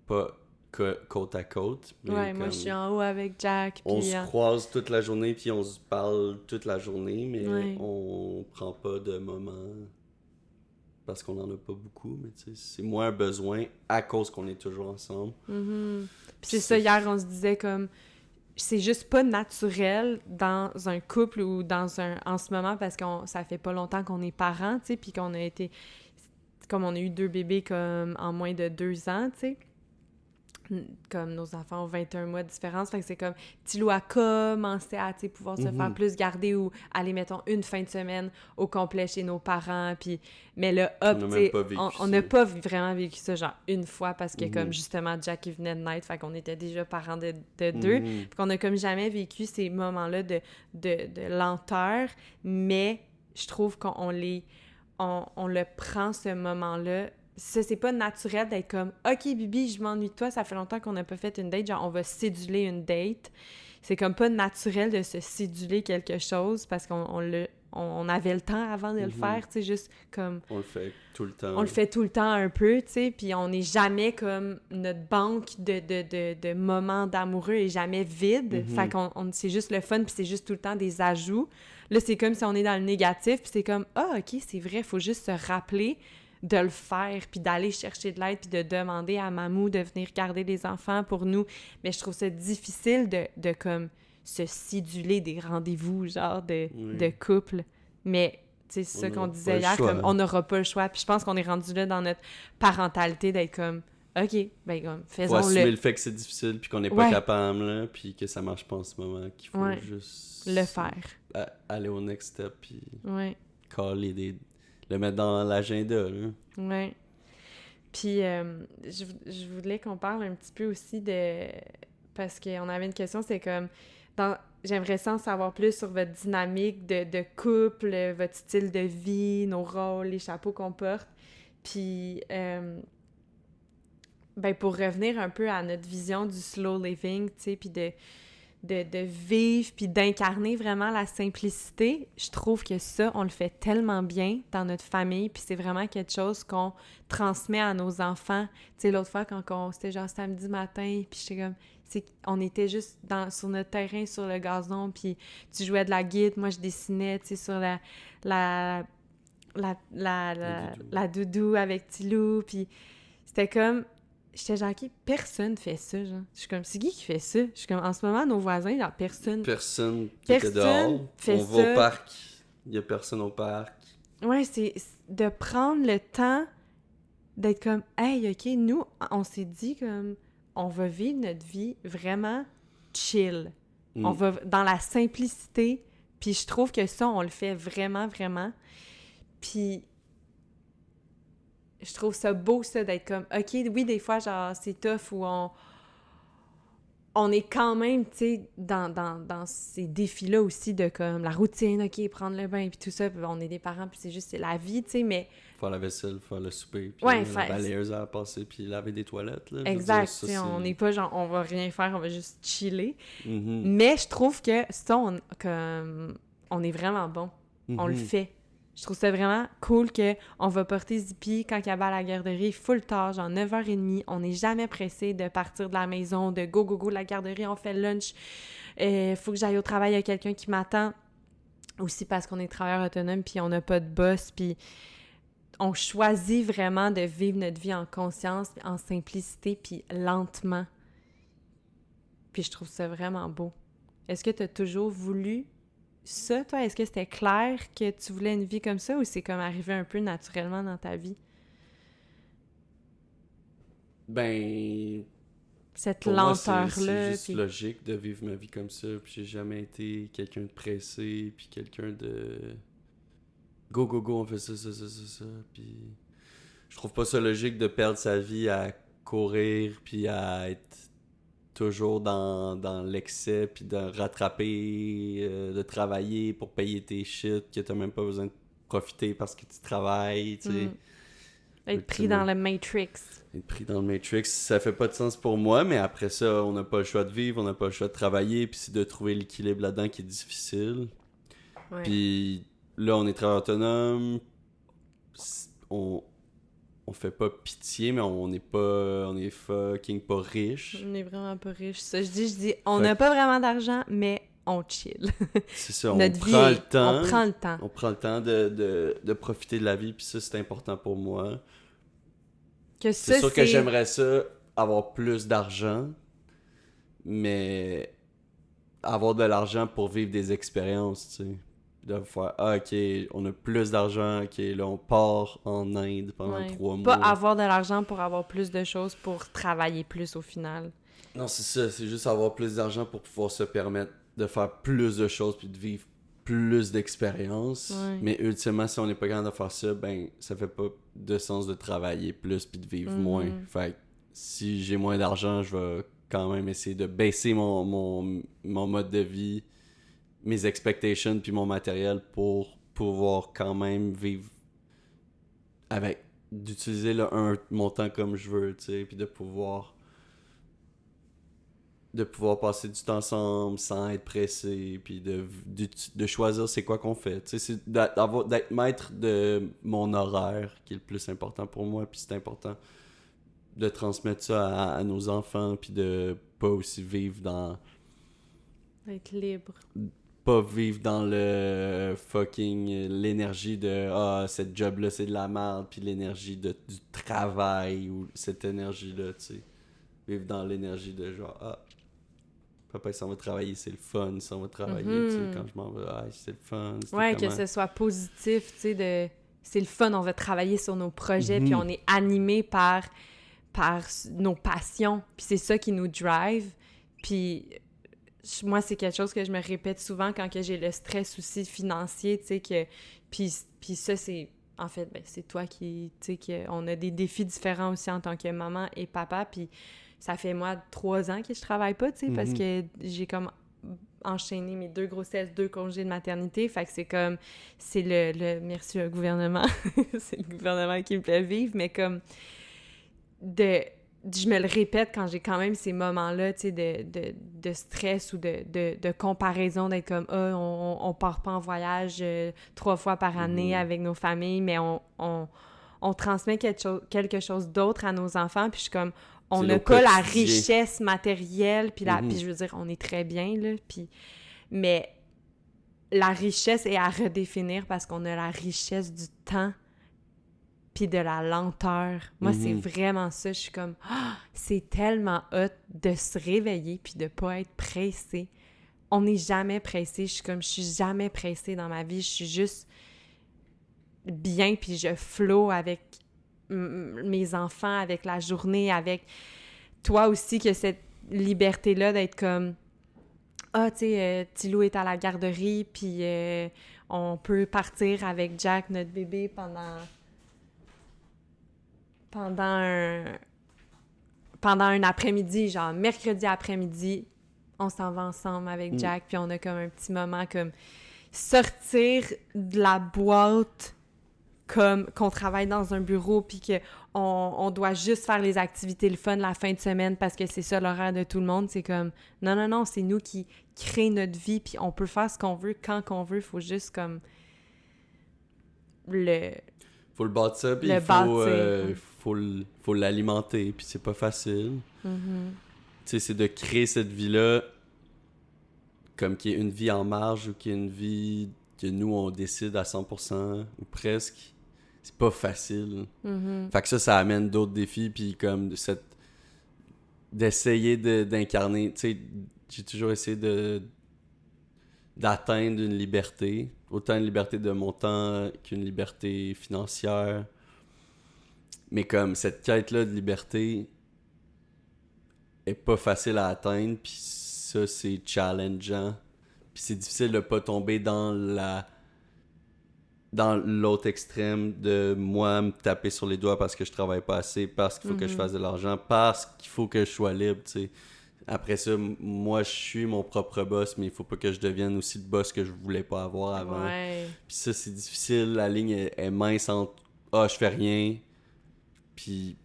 S2: pas côte à côte. Mais
S1: ouais, moi je suis en haut avec Jack.
S2: On
S1: puis,
S2: se croise toute la journée, puis on se parle toute la journée, mais on prend pas de moments parce qu'on en a pas beaucoup. Mais tu sais, c'est moins un besoin à cause qu'on est toujours ensemble.
S1: Puis c'est ça, hier on se disait comme... C'est juste pas naturel dans un couple ou en ce moment, parce que ça fait pas longtemps qu'on est parents, tu sais, puis qu'on a été... Comme on a eu 2 bébés comme en moins de 2 ans, tu sais. Comme nos enfants ont 21 mois de différence, fait que c'est comme Tilou a commencé à pouvoir se faire plus garder ou aller, mettons, une fin de semaine au complet chez nos parents, puis mais là, hop, on n'a pas vraiment vécu ça, genre, une fois, parce que comme justement, Jack, il venait de naître, fait qu'on était déjà parents de 2, puis qu'on a comme jamais vécu ces moments-là de lenteur, mais je trouve qu'on le prend, ce moment-là. Ça, c'est pas naturel d'être comme « OK, Bibi, je m'ennuie de toi, ça fait longtemps qu'on n'a pas fait une date, genre on va céduler une date. » C'est comme pas naturel de se céduler quelque chose parce qu'on avait le temps avant de le faire, tu sais, juste comme...
S2: On le fait tout le temps.
S1: On le fait tout le temps un peu, tu sais, puis on n'est jamais comme... Notre banque de moments d'amoureux est jamais vide, fait qu'on c'est juste le fun, puis c'est juste tout le temps des ajouts. Là, c'est comme si on est dans le négatif, puis c'est comme « Ah, OK, c'est vrai, faut juste se rappeler de le faire, puis d'aller chercher de l'aide, puis de demander à Mamou de venir garder les enfants pour nous. » Mais je trouve ça difficile de comme se céduler des rendez-vous, genre de couple. Mais, tu sais, c'est ça qu'on disait hier, comme on n'aura pas le choix. Puis je pense qu'on est rendu là dans notre parentalité d'être comme, OK, ben comme, faisons-le.
S2: Faut assumer le fait que c'est difficile, puis qu'on n'est pas capable, là, puis que ça marche pas en ce moment, qu'il faut juste...
S1: le faire.
S2: Aller au next step, puis
S1: caler
S2: le mettre dans l'agenda, là.
S1: Ouais. Puis, je voulais qu'on parle un petit peu aussi de... Parce qu'on avait une question, c'est comme... J'aimerais en savoir plus sur votre dynamique de couple, votre style de vie, nos rôles, les chapeaux qu'on porte. Puis, ben pour revenir un peu à notre vision du slow living, tu sais, puis de vivre puis d'incarner vraiment la simplicité, je trouve que ça, on le fait tellement bien dans notre famille, puis c'est vraiment quelque chose qu'on transmet à nos enfants. Tu sais, l'autre fois, c'était genre samedi matin, puis j'étais comme... on était juste sur notre terrain, sur le gazon, puis tu jouais de la guitare, moi je dessinais, tu sais, sur la doudou avec Tilou, puis c'était comme... J'étais genre, OK, personne fait ça, genre. Je suis comme, c'est qui fait ça? Je suis comme, en ce moment, nos voisins, genre, personne qui était dehors.
S2: On va au parc, il y a personne au parc.
S1: Ouais, c'est de prendre le temps d'être comme, hey, OK, nous, on s'est dit comme, on va vivre notre vie vraiment chill. On va dans la simplicité, puis je trouve que ça, on le fait vraiment, vraiment. Puis je trouve ça beau, ça, d'être comme, OK, oui, des fois, genre, c'est tough, ou on est quand même, tu sais, dans ces défis-là aussi de comme la routine, OK, prendre le bain, puis tout ça, puis on est des parents, puis c'est la vie, tu sais, mais...
S2: Faire la vaisselle, faire le souper, puis
S1: Ouais,
S2: la balayeuse à passer, puis laver des toilettes, là.
S1: Exact,
S2: Ça,
S1: tu sais, on
S2: c'est...
S1: n'est pas genre, on va rien faire, on va juste chiller.
S2: Mhm.
S1: Mais je trouve que ça, on est vraiment bon. On le
S2: Mhm.
S1: fait. Je trouve ça vraiment cool qu'on va porter Zippy quand il va à la garderie full tard, genre 9h30. On n'est jamais pressé de partir de la maison, de go, go, go, la garderie, on fait le lunch. Faut que j'aille au travail, il y a quelqu'un qui m'attend. Aussi parce qu'on est travailleur autonome, puis on n'a pas de boss, puis on choisit vraiment de vivre notre vie en conscience, en simplicité, puis lentement. Puis je trouve ça vraiment beau. Est-ce que tu as toujours voulu ça, toi? Est-ce que c'était clair que tu voulais une vie comme ça ou c'est comme arrivé un peu naturellement dans ta vie?
S2: Ben,
S1: Cette
S2: pour moi, c'est
S1: lenteur-là,
S2: juste
S1: puis...
S2: logique de vivre ma vie comme ça, puis j'ai jamais été quelqu'un de pressé, puis quelqu'un de... Go, go, go, on fait ça, puis... Je trouve pas ça logique de perdre sa vie à courir, puis à être toujours dans l'excès, puis de rattraper, de travailler pour payer tes shit, que t'as même pas besoin de profiter parce que tu travailles, tu sais.
S1: Être pris dans le Matrix.
S2: Être pris dans le Matrix, ça fait pas de sens pour moi, mais après ça, on n'a pas le choix de vivre, on n'a pas le choix de travailler, puis c'est de trouver l'équilibre là-dedans qui est difficile.
S1: Ouais.
S2: Puis là, on est travailleur autonome, on fait pas pitié, mais on est fucking pas riche.
S1: On n'est vraiment pas riche. Ça, je dis, on n'a pas vraiment d'argent, mais on chill.
S2: C'est ça,
S1: Notre
S2: on
S1: vie,
S2: prend le temps.
S1: on prend le temps.
S2: On prend le temps de profiter de la vie, puis ça, c'est important pour moi.
S1: Que
S2: C'est
S1: ça,
S2: sûr que j'aimerais ça, avoir plus d'argent, mais avoir de l'argent pour vivre des expériences, tu sais. De faire, ok, on a plus d'argent, ok, là, on part en Inde pendant 3 mois.
S1: Pas avoir de l'argent pour avoir plus de choses, pour travailler plus au final.
S2: Non, c'est ça, c'est juste avoir plus d'argent pour pouvoir se permettre de faire plus de choses puis de vivre plus d'expériences.
S1: Ouais.
S2: Mais ultimement, si on n'est pas capable de faire ça, ben, ça fait pas de sens de travailler plus puis de vivre moins. Fait que si j'ai moins d'argent, je vais quand même essayer de baisser mon mode de vie, mes expectations puis mon matériel pour pouvoir quand même vivre avec, d'utiliser mon temps comme je veux, tu sais, puis de pouvoir passer du temps ensemble sans être pressé, puis de choisir c'est quoi qu'on fait. Tu sais, c'est d'être maître de mon horaire qui est le plus important pour moi, puis c'est important de transmettre ça à nos enfants, puis de pas aussi vivre dans...
S1: Être libre.
S2: Pas vivre dans le fucking... l'énergie de « cette job-là, c'est de la merde », puis l'énergie du travail, ou cette énergie-là, tu sais. Vivre dans l'énergie de genre « papa, il s'en va travailler, c'est le fun, il s'en va travailler, tu sais, quand je m'en vais, c'est le fun. »
S1: Ouais, que ce soit positif, tu sais, c'est le fun, on va travailler sur nos projets, puis on est animé par nos passions, puis c'est ça qui nous drive. Puis moi, c'est quelque chose que je me répète souvent quand que j'ai le stress aussi financier, tu sais, que... Puis ça, c'est... En fait, ben, c'est toi qui... Tu sais, on a des défis différents aussi en tant que maman et papa, puis ça fait, moi, 3 ans que je travaille pas, tu sais, parce que j'ai comme enchaîné mes 2 grossesses, 2 congés de maternité, fait que c'est comme... C'est merci, le gouvernement. C'est le gouvernement qui me fait vivre, mais comme... Je me le répète quand j'ai quand même ces moments-là, tu sais, de stress ou de comparaison, d'être comme « on part pas en voyage 3 fois par année avec nos familles, mais on transmet quelque chose d'autre à nos enfants. » Puis je suis comme « on n'a pas la richesse matérielle. » Puis je veux dire, on est très bien, là. Mais la richesse est à redéfinir parce qu'on a la richesse du temps puis de la lenteur. Moi, c'est vraiment ça. Je suis comme, c'est tellement hot de se réveiller puis de pas être pressé. On n'est jamais pressé. Je suis jamais pressée dans ma vie. Je suis juste bien puis je flow avec mes enfants, avec la journée, avec toi aussi, que cette liberté-là d'être comme, tu sais, Tilou est à la garderie puis on peut partir avec Jack, notre bébé, pendant pendant un après-midi, genre mercredi après-midi, on s'en va ensemble avec Jack, puis on a comme un petit moment comme sortir de la boîte comme qu'on travaille dans un bureau puis qu'on doit juste faire les activités le fun la fin de semaine parce que c'est ça l'horaire de tout le monde. C'est comme, non, c'est nous qui créons notre vie puis on peut faire ce qu'on veut quand qu'on veut. Faut juste comme
S2: faut le bâtir puis faut l'alimenter puis c'est pas facile.
S1: Mm-hmm.
S2: Tu sais, c'est de créer cette vie-là comme qu'il y ait une vie en marge ou qu'il y ait une vie que nous, on décide à 100% ou presque. C'est pas facile.
S1: Mm-hmm.
S2: Fait que ça amène d'autres défis, puis comme d'essayer d'incarner. Tu sais, j'ai toujours essayé d'atteindre une liberté. Autant une liberté de mon temps qu'une liberté financière. Mais comme cette quête-là de liberté est pas facile à atteindre, puis ça, c'est challengeant. Puis c'est difficile de pas tomber dans l'autre extrême de moi me taper sur les doigts parce que je travaille pas assez, parce qu'il faut que je fasse de l'argent, parce qu'il faut que je sois libre, tu sais. Après ça, moi, je suis mon propre boss, mais il faut pas que je devienne aussi le boss que je voulais pas avoir avant.
S1: Ouais.
S2: Puis ça, c'est difficile. La ligne est mince entre « Ah, je fais rien », puis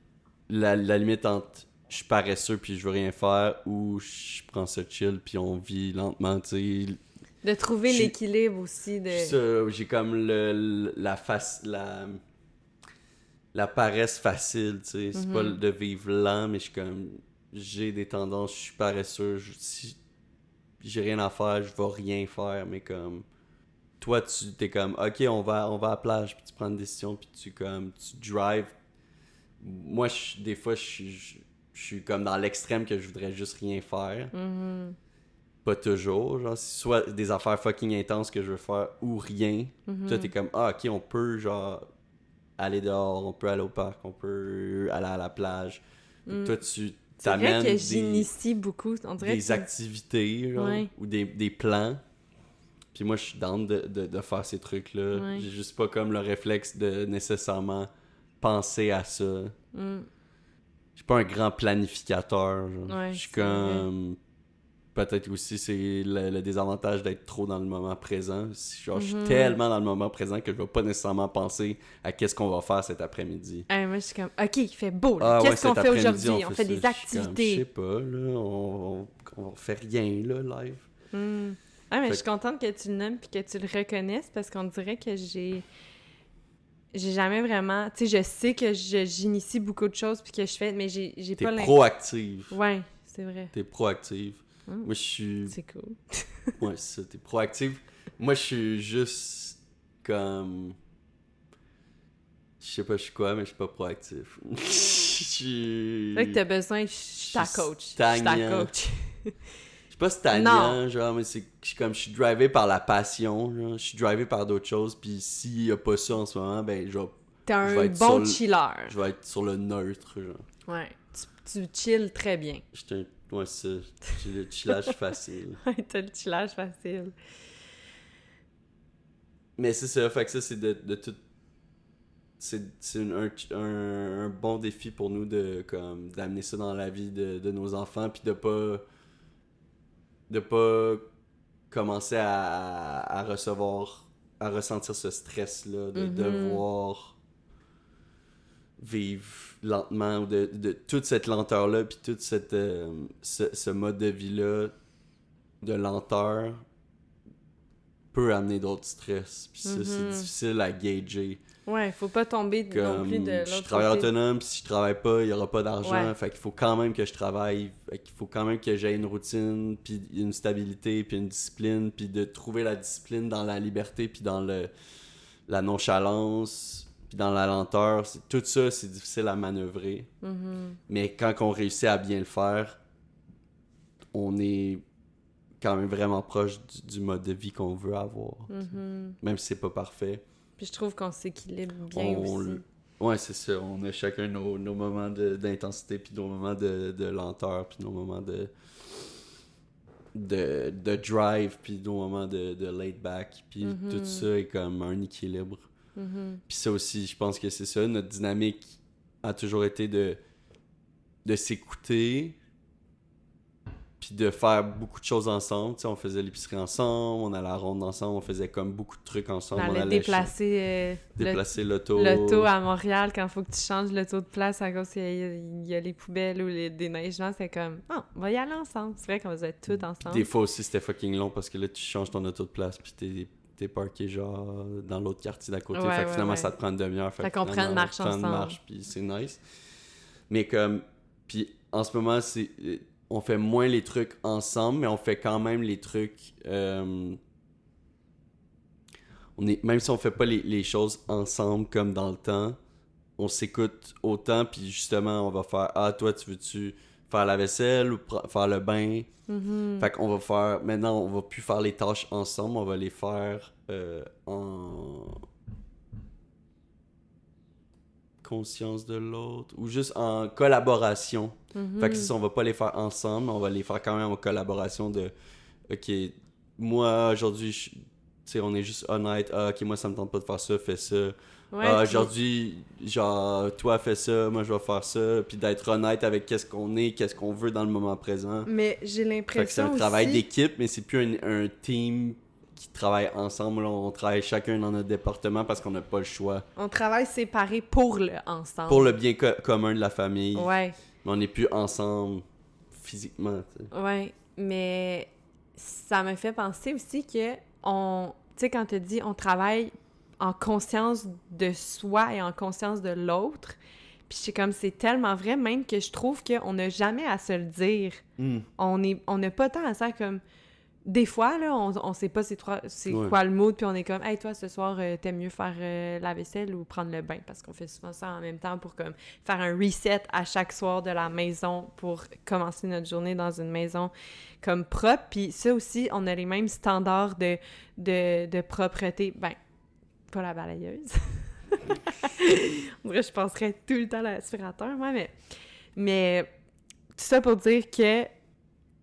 S2: la limite entre « Je suis paresseux puis je veux rien faire » ou « Je prends ça chill puis on vit lentement », tu sais.
S1: De trouver l'équilibre aussi.
S2: Ça, j'ai comme la paresse facile, tu sais. C'est pas de vivre lent, mais je suis comme... J'ai des tendances, je suis paresseux. Si j'ai rien à faire, je vais rien faire, mais comme... Toi, t'es comme, OK, on va à la plage, puis tu prends une décision, puis tu drives. Moi, des fois, je suis comme dans l'extrême que je voudrais juste rien faire.
S1: Mm-hmm.
S2: Pas toujours, genre, c'est soit des affaires fucking intenses que je veux faire ou rien.
S1: Mm-hmm.
S2: Toi, t'es comme, ok, on peut, genre, aller dehors, on peut aller au parc, on peut aller à la plage. Toi, tu t'amènes
S1: c'est vrai que j'initie beaucoup. On dirait
S2: des activités, genre, ou des plans. Puis moi, je suis down de faire ces trucs-là.
S1: Ouais.
S2: J'ai juste pas comme le réflexe de nécessairement penser à ça. Je suis pas un grand planificateur, genre.
S1: Ouais,
S2: Je suis comme... Peut-être aussi, c'est le désavantage d'être trop dans le moment présent. Genre, je suis tellement dans le moment présent que je vais pas nécessairement penser à qu'est-ce qu'on va faire cet après-midi.
S1: Moi, je suis comme, OK, il fait beau, là. Qu'est-ce qu'on fait aujourd'hui? On fait des activités.
S2: Je sais pas, là, on fait rien, là, live.
S1: Mais je suis contente que tu le nommes puis que tu le reconnaisses parce qu'on dirait que j'ai jamais vraiment... Tu sais, je sais que j'initie beaucoup de choses puis que je fais, mais j'ai pas
S2: l'impression... T'es proactive.
S1: Ouais, c'est vrai.
S2: T'es proactive. Moi, je suis...
S1: C'est cool.
S2: Ouais, c'est ça, t'es proactive. Moi, je suis juste comme... Je sais pas je suis quoi, mais je suis pas proactif.
S1: C'est vrai que t'as besoin... Je suis ta coach.
S2: Je suis pas stagnant, genre, mais c'est comme je suis drivé par la passion, genre, je suis drivé par d'autres choses, puis s'il y a pas ça en ce moment, ben, genre...
S1: T'es un bon chiller.
S2: Je vais être sur le neutre, genre.
S1: Ouais, tu chilles très bien.
S2: Ouais, c'est ça. J'ai le chillage facile.
S1: Ouais, t'as le chillage facile.
S2: Mais c'est ça, fait que ça, c'est de tout... C'est un bon défi pour nous d'amener ça dans la vie de nos enfants, puis de pas commencer à ressentir ce stress-là, de devoir vivre lentement, de toute cette lenteur-là, puis toute ce mode de vie-là de lenteur peut amener d'autres stress. Puis ça, c'est difficile à gager.
S1: Ouais, faut pas tomber non plus de l'autre côté.
S2: Je travaille autonome, puis si je travaille pas, il y aura pas d'argent.
S1: Ouais.
S2: Fait qu'il faut quand même que je travaille. Fait qu'il faut quand même que j'aie une routine, puis une stabilité, puis une discipline, puis de trouver la discipline dans la liberté, puis dans la nonchalance, puis dans la lenteur. Tout ça, c'est difficile à manœuvrer. Mais quand on réussit à bien le faire, on est quand même vraiment proche du mode de vie qu'on veut avoir. Même si c'est pas parfait.
S1: Puis je trouve qu'on s'équilibre bien aussi.
S2: Ouais, c'est ça. On a chacun nos moments d'intensité, puis nos moments de lenteur, puis nos moments de drive, puis nos moments de laid back. Puis tout ça est comme un équilibre. Puis ça aussi, je pense que c'est ça. Notre dynamique a toujours été de de s'écouter, puis de faire beaucoup de choses ensemble. Tu sais, on faisait l'épicerie ensemble, on allait à la ronde ensemble, on faisait comme beaucoup de trucs ensemble.
S1: On allait déplacer
S2: l'auto.
S1: L'auto à Montréal quand il faut que tu changes l'auto de place à cause qu'il y a les poubelles ou les déneigements. C'est comme, on va y aller ensemble. C'est vrai qu'on faisait tout ensemble.
S2: Des fois aussi, c'était fucking long parce que là, tu changes ton auto de place, puis t'es parké genre dans l'autre quartier d'à côté. Fait que finalement, ça te prend une demi-heure.
S1: Fait qu'on prend une marche ensemble.
S2: Puis c'est nice. Mais comme... Puis en ce moment, on fait moins les trucs ensemble, mais on fait quand même les trucs... même si on fait pas les choses ensemble comme dans le temps, on s'écoute autant, puis justement, on va faire « Ah, toi, tu veux-tu faire la vaisselle ou faire le bain? » Fait qu'on va faire... Maintenant, on va plus faire les tâches ensemble, on va les faire en conscience de l'autre ou juste en collaboration. Fait que si on va pas les faire ensemble, on va les faire quand même en collaboration de OK, moi aujourd'hui, tu sais, on est juste honnête. Ah, OK, moi ça me tente pas de faire ça, fais ça. Aujourd'hui, genre, toi fais ça, moi je vais faire ça. Puis d'être honnête avec qu'est-ce qu'on est, qu'est-ce qu'on veut dans le moment présent.
S1: Mais j'ai l'impression que
S2: c'est un travail d'équipe, mais c'est plus un team qui travaille ensemble. Là, on travaille chacun dans notre département parce qu'on n'a pas le choix.
S1: On travaille séparés pour le ensemble.
S2: Pour le bien commun de la famille.
S1: Ouais.
S2: Mais on n'est plus ensemble physiquement. T'sais.
S1: Ouais, mais ça me fait penser aussi que tu sais, quand tu dis on travaille en conscience de soi et en conscience de l'autre, puis c'est tellement vrai même que je trouve qu'on n'a jamais à se le dire. On n'a pas tant à ça comme... Des fois, là, on sait pas c'est quoi le mood, puis on est comme « Hey, toi, ce soir, t'aimes mieux faire la vaisselle ou prendre le bain? » Parce qu'on fait souvent ça en même temps pour comme faire un reset à chaque soir de la maison pour commencer notre journée dans une maison comme propre. Puis ça aussi, on a les mêmes standards de propreté. Ben, pas la balayeuse. En vrai, je penserais tout le temps à l'aspirateur, moi, mais tout ça pour dire que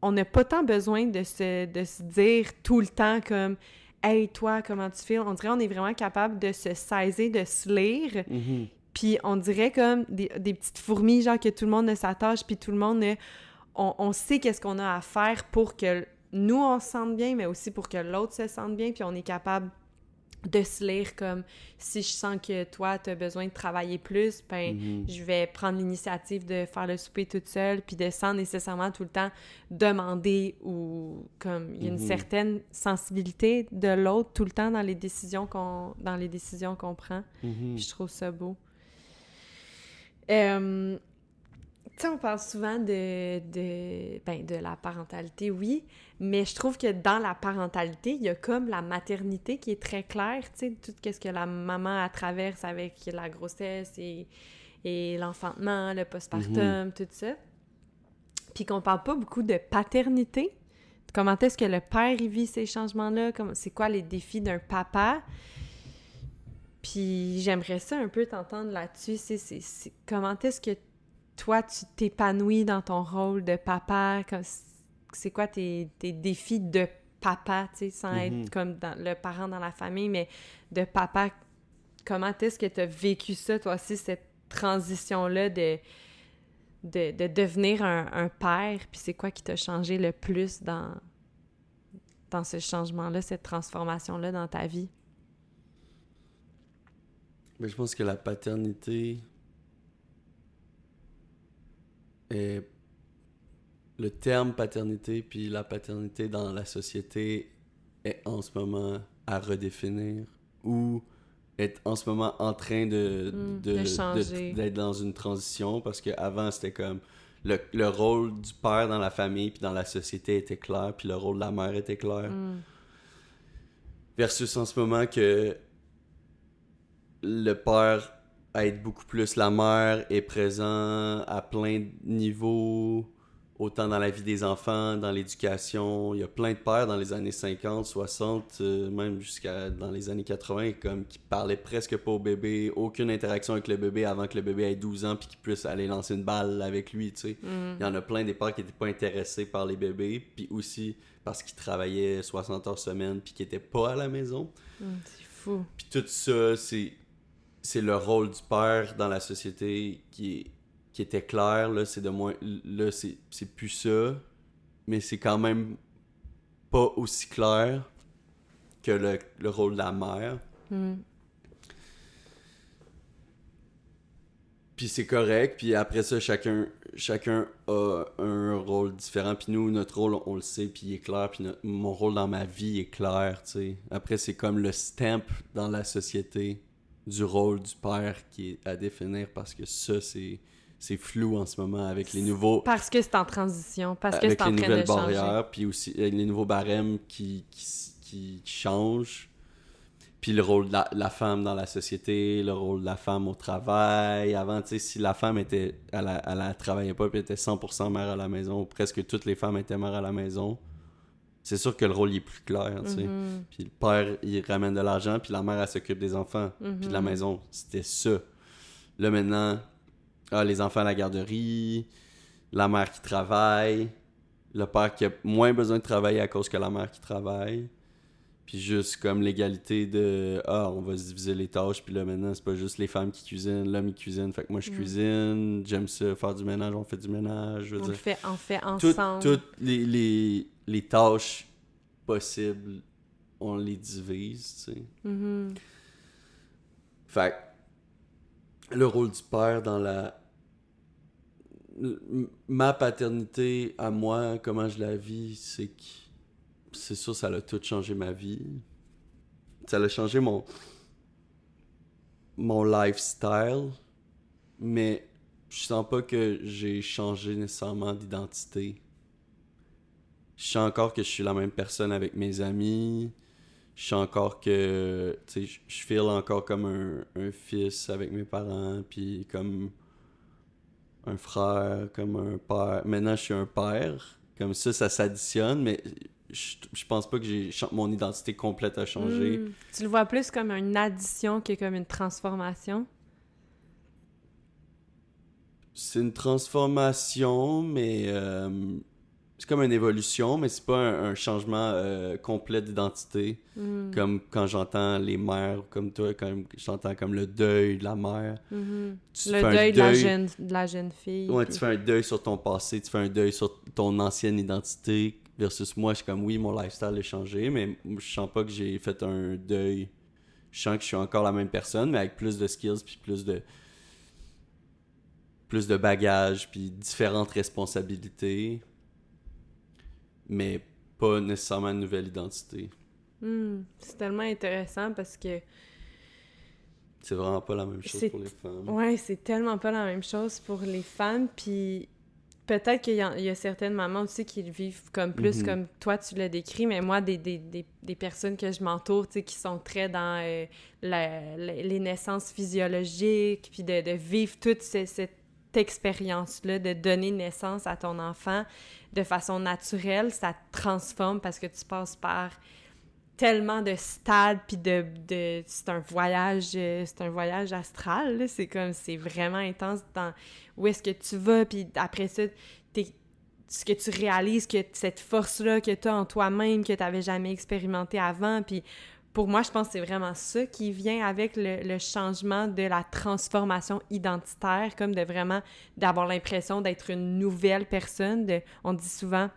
S1: on n'a pas tant besoin de se dire tout le temps comme « Hey, toi, comment tu files? » On dirait qu'on est vraiment capable de se saisir, de se lire. Puis on dirait comme des petites fourmis, genre que tout le monde a sa tâche, puis tout le monde on sait qu'est-ce qu'on a à faire pour que nous, on se sente bien, mais aussi pour que l'autre se sente bien, puis on est capable de se lire comme si je sens que toi, tu as besoin de travailler plus, ben je vais prendre l'initiative de faire le souper toute seule, puis de sans nécessairement tout le temps demander ou comme il y a une certaine sensibilité de l'autre tout le temps dans les décisions qu'on prend. Puis je trouve ça beau. Tu sais, on parle souvent de la parentalité, oui, mais je trouve que dans la parentalité, il y a comme la maternité qui est très claire, tu sais, tout ce que la maman traverse avec la grossesse et l'enfantement, le postpartum, tout ça. Puis qu'on parle pas beaucoup de paternité. Comment est-ce que le père y vit ces changements-là? C'est quoi les défis d'un papa? Puis j'aimerais ça un peu t'entendre là-dessus. C'est comment est-ce que toi, tu t'épanouis dans ton rôle de papa? C'est quoi tes défis de papa, tu sais, sans être comme le parent dans la famille, mais de papa? Comment est-ce que tu as vécu ça, toi aussi, cette transition-là de devenir un père? Puis c'est quoi qui t'a changé le plus dans ce changement-là, cette transformation-là dans ta vie?
S2: Mais je pense que la paternité... Et le terme paternité puis la paternité dans la société est en ce moment à redéfinir ou est en ce moment en train de
S1: changer.
S2: D'être dans une transition parce qu'avant c'était comme le rôle du père dans la famille puis dans la société était clair puis le rôle de la mère était clair versus en ce moment que le père aide beaucoup plus la mère, est présent à plein de niveaux, autant dans la vie des enfants, dans l'éducation. Il y a plein de pères dans les années 50, 60, même jusqu'à dans les années 80, comme qui parlaient presque pas au bébé, aucune interaction avec le bébé avant que le bébé ait 12 ans puis qu'il puisse aller lancer une balle avec lui, tu sais. Il y en a plein des pères qui étaient pas intéressés par les bébés, puis aussi parce qu'ils travaillaient 60 heures semaine puis qui étaient pas à la maison.
S1: C'est fou.
S2: Puis tout ça, c'est le rôle du père dans la société qui est qui était clair, là, c'est de moins... Là, c'est plus ça, mais c'est quand même pas aussi clair que le rôle de la mère. Puis c'est correct, puis après ça, chacun a un rôle différent, puis nous, notre rôle, on le sait, puis il est clair, puis mon rôle dans ma vie est clair, tu sais. Après, c'est comme le stamp dans la société du rôle du père qui est à définir, parce que ça, c'est flou en ce moment avec les nouveaux...
S1: Parce que c'est en transition, parce que
S2: avec
S1: c'est en
S2: les
S1: train de
S2: nouvelles
S1: changer.
S2: barrières, puis aussi avec les nouveaux barèmes qui changent. Puis le rôle de la femme dans la société, le rôle de la femme au travail. Avant, tu sais, si la femme était... Elle travaillait pas puis elle était 100% mère à la maison, ou presque toutes les femmes étaient mères à la maison, c'est sûr que le rôle il est plus clair, tu sais. Puis le père, il ramène de l'argent, puis la mère, elle s'occupe des enfants. Puis de la maison, c'était ça. Là, maintenant, les enfants à la garderie, la mère qui travaille, le père qui a moins besoin de travailler à cause que la mère qui travaille. Puis juste comme l'égalité de on va se diviser les tâches, puis là maintenant c'est pas juste les femmes qui cuisinent, l'homme il cuisine, fait que moi je cuisine, j'aime ça faire du ménage, on fait du ménage, je veux dire.
S1: On fait ensemble.
S2: Toutes les tâches possibles, on les divise, tu sais. Fait que le rôle du père dans ma paternité à moi, comment je la vis, c'est sûr, ça a tout changé ma vie. Ça a changé mon lifestyle, mais je sens pas que j'ai changé nécessairement d'identité. Je sens encore que je suis la même personne avec mes amis. Je sens encore que, tu sais, je feel encore comme un fils avec mes parents, puis comme un frère, comme un père. Maintenant, je suis un père. Comme ça s'additionne, mais... Je pense pas que mon identité complète a changé.
S1: Tu le vois plus comme une addition que comme une transformation?
S2: C'est une transformation, mais c'est comme une évolution, mais c'est pas un changement complet d'identité. Comme quand j'entends les mères, comme toi, quand j'entends comme le deuil de la mère.
S1: Le deuil de la jeune fille.
S2: Ouais,
S1: puis...
S2: tu fais un deuil sur ton passé, tu fais un deuil sur ton ancienne identité. Versus moi, je suis comme, oui, mon lifestyle a changé, mais je sens pas que j'ai fait un deuil. Je sens que je suis encore la même personne, mais avec plus de skills, puis plus de bagages, puis différentes responsabilités. Mais pas nécessairement une nouvelle identité.
S1: C'est tellement intéressant parce que...
S2: C'est vraiment pas la même chose pour les femmes.
S1: Ouais, c'est tellement pas la même chose pour les femmes, puis... Peut-être qu'il y a certaines mamans aussi qui le vivent comme plus comme toi tu l'as décrit, mais moi, des personnes que je m'entoure, tu sais, qui sont très dans les naissances physiologiques, puis de vivre toute cette expérience-là, de donner naissance à ton enfant de façon naturelle, ça te transforme parce que tu passes par tellement de stades, puis c'est un voyage astral, là. C'est vraiment intense dans où est-ce que tu vas, puis après ça, ce que tu réalises, que cette force-là que tu as en toi-même, que tu n'avais jamais expérimenté avant, puis pour moi, je pense que c'est vraiment ça qui vient avec le changement de la transformation identitaire, comme d'avoir l'impression d'être une nouvelle personne. On dit souvent...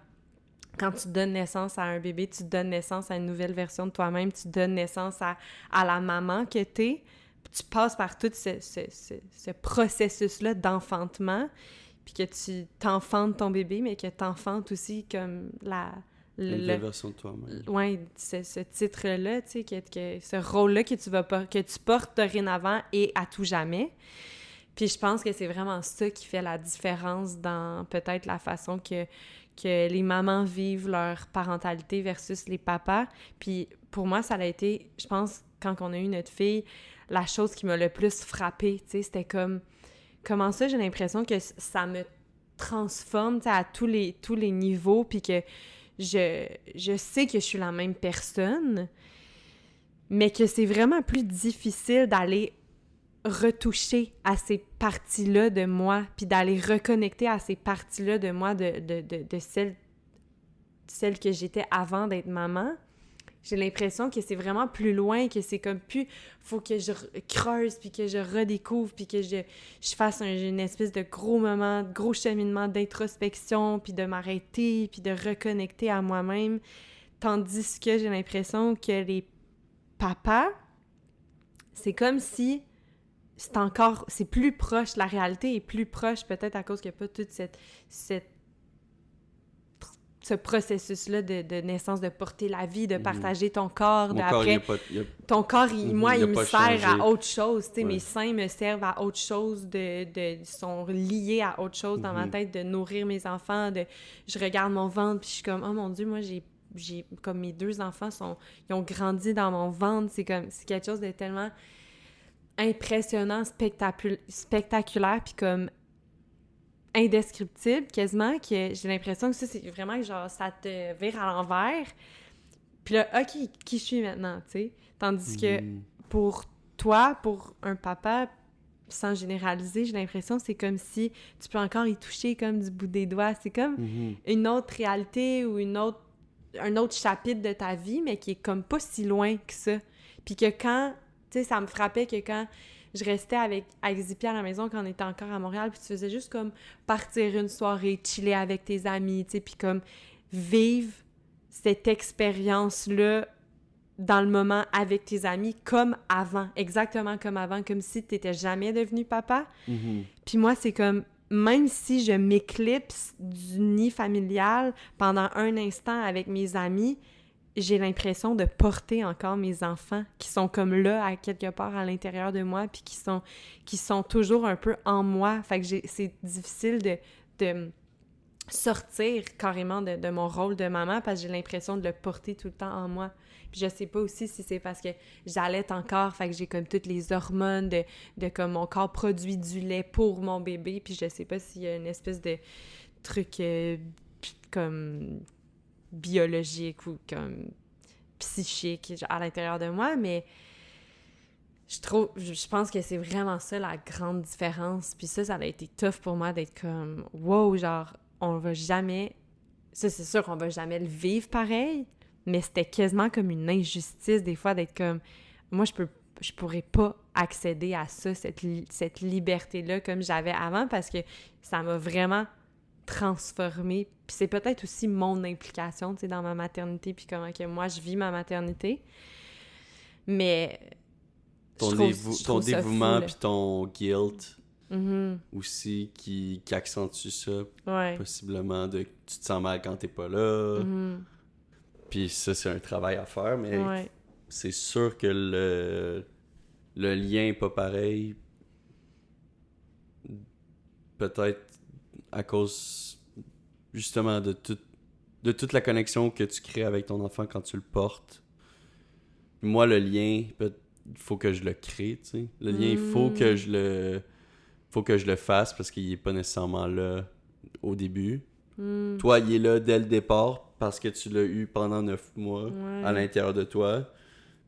S1: Quand tu donnes naissance à un bébé, tu donnes naissance à une nouvelle version de toi-même, tu donnes naissance à la maman que t'es. Tu passes par tout ce processus-là d'enfantement, puis que tu t'enfantes ton bébé, mais que t'enfantes aussi comme
S2: une nouvelle version de toi-même.
S1: Oui, ce titre-là, tu sais, que ce rôle-là que tu portes dorénavant et à tout jamais. Puis je pense que c'est vraiment ça qui fait la différence dans peut-être la façon que les mamans vivent leur parentalité versus les papas. Puis pour moi, ça a été, je pense, quand on a eu notre fille, la chose qui m'a le plus frappée, tu sais, c'était comme... Comment ça, j'ai l'impression que ça me transforme, tu sais, à tous les niveaux, puis que je sais que je suis la même personne, mais que c'est vraiment plus difficile d'aller retoucher à ces parties-là de moi, puis d'aller reconnecter à ces parties-là de moi, de celles que j'étais avant d'être maman. j'ai l'impression que c'est vraiment plus loin, que c'est comme plus... Faut que je creuse, puis que je redécouvre, puis que je fasse une espèce de gros moment, de gros cheminement d'introspection, puis de m'arrêter, puis de reconnecter à moi-même. Tandis que j'ai l'impression que les papas, c'est comme si c'est plus proche, la réalité est plus proche, peut-être à cause qu'il n'y a pas toute ce processus-là de naissance, de porter la vie, de partager ton corps. Ton corps, moi, il me sert à autre chose. Mes seins me servent à autre chose, sont liés à autre chose dans ma tête, de nourrir mes enfants. Je regarde mon ventre, puis je suis comme, oh mon Dieu, moi, j'ai comme mes 2 enfants, ils ont grandi dans mon ventre. C'est quelque chose de tellement impressionnant, spectaculaire, puis comme indescriptible quasiment, que j'ai l'impression que ça, c'est vraiment que genre, ça te vire à l'envers. Puis là, OK, qui je suis maintenant, tu sais? Tandis que pour toi, pour un papa, sans généraliser, j'ai l'impression que c'est comme si tu peux encore y toucher comme du bout des doigts. C'est comme une autre réalité ou un autre chapitre de ta vie, mais qui est comme pas si loin que ça. Puis que quand, tu sais, ça me frappait que quand je restais avec Zippy à la maison quand on était encore à Montréal, puis tu faisais juste comme partir une soirée, chiller avec tes amis, tu sais, puis comme vivre cette expérience-là dans le moment avec tes amis comme avant, exactement comme avant, comme si t'étais jamais devenu papa. Puis moi, c'est comme, même si je m'éclipse du nid familial pendant un instant avec mes amis, j'ai l'impression de porter encore mes enfants qui sont comme là, à quelque part à l'intérieur de moi, puis qui sont toujours un peu en moi. Fait que c'est difficile de sortir carrément de mon rôle de maman parce que j'ai l'impression de le porter tout le temps en moi. Puis je sais pas aussi si c'est parce que j'allaite encore, fait que j'ai comme toutes les hormones de comme mon corps produit du lait pour mon bébé, puis je sais pas s'il y a une espèce de truc comme biologique ou comme psychique à l'intérieur de moi, mais je pense que c'est vraiment ça la grande différence. Puis ça a été tough pour moi d'être comme wow, genre on va jamais, ça c'est sûr qu'on va jamais le vivre pareil, mais c'était quasiment comme une injustice des fois d'être comme moi je pourrais pas accéder à ça, cette liberté-là comme j'avais avant parce que ça m'a vraiment transformée. Puis c'est peut-être aussi mon implication, tu sais, dans ma maternité, puis comment que moi, je vis ma maternité. Mais
S2: ton dévouement puis ton guilt aussi qui accentue ça, possiblement de tu te sens mal quand t'es pas là. Puis ça, c'est un travail à faire, mais c'est sûr que le lien est pas pareil. Peut-être à cause justement de toute la connexion que tu crées avec ton enfant quand tu le portes. Moi, le lien, il faut que je le crée, tu sais. Le lien, il faut que je le fasse parce qu'il est pas nécessairement là au début. Toi, il est là dès le départ parce que tu l'as eu pendant 9 mois à l'intérieur de toi.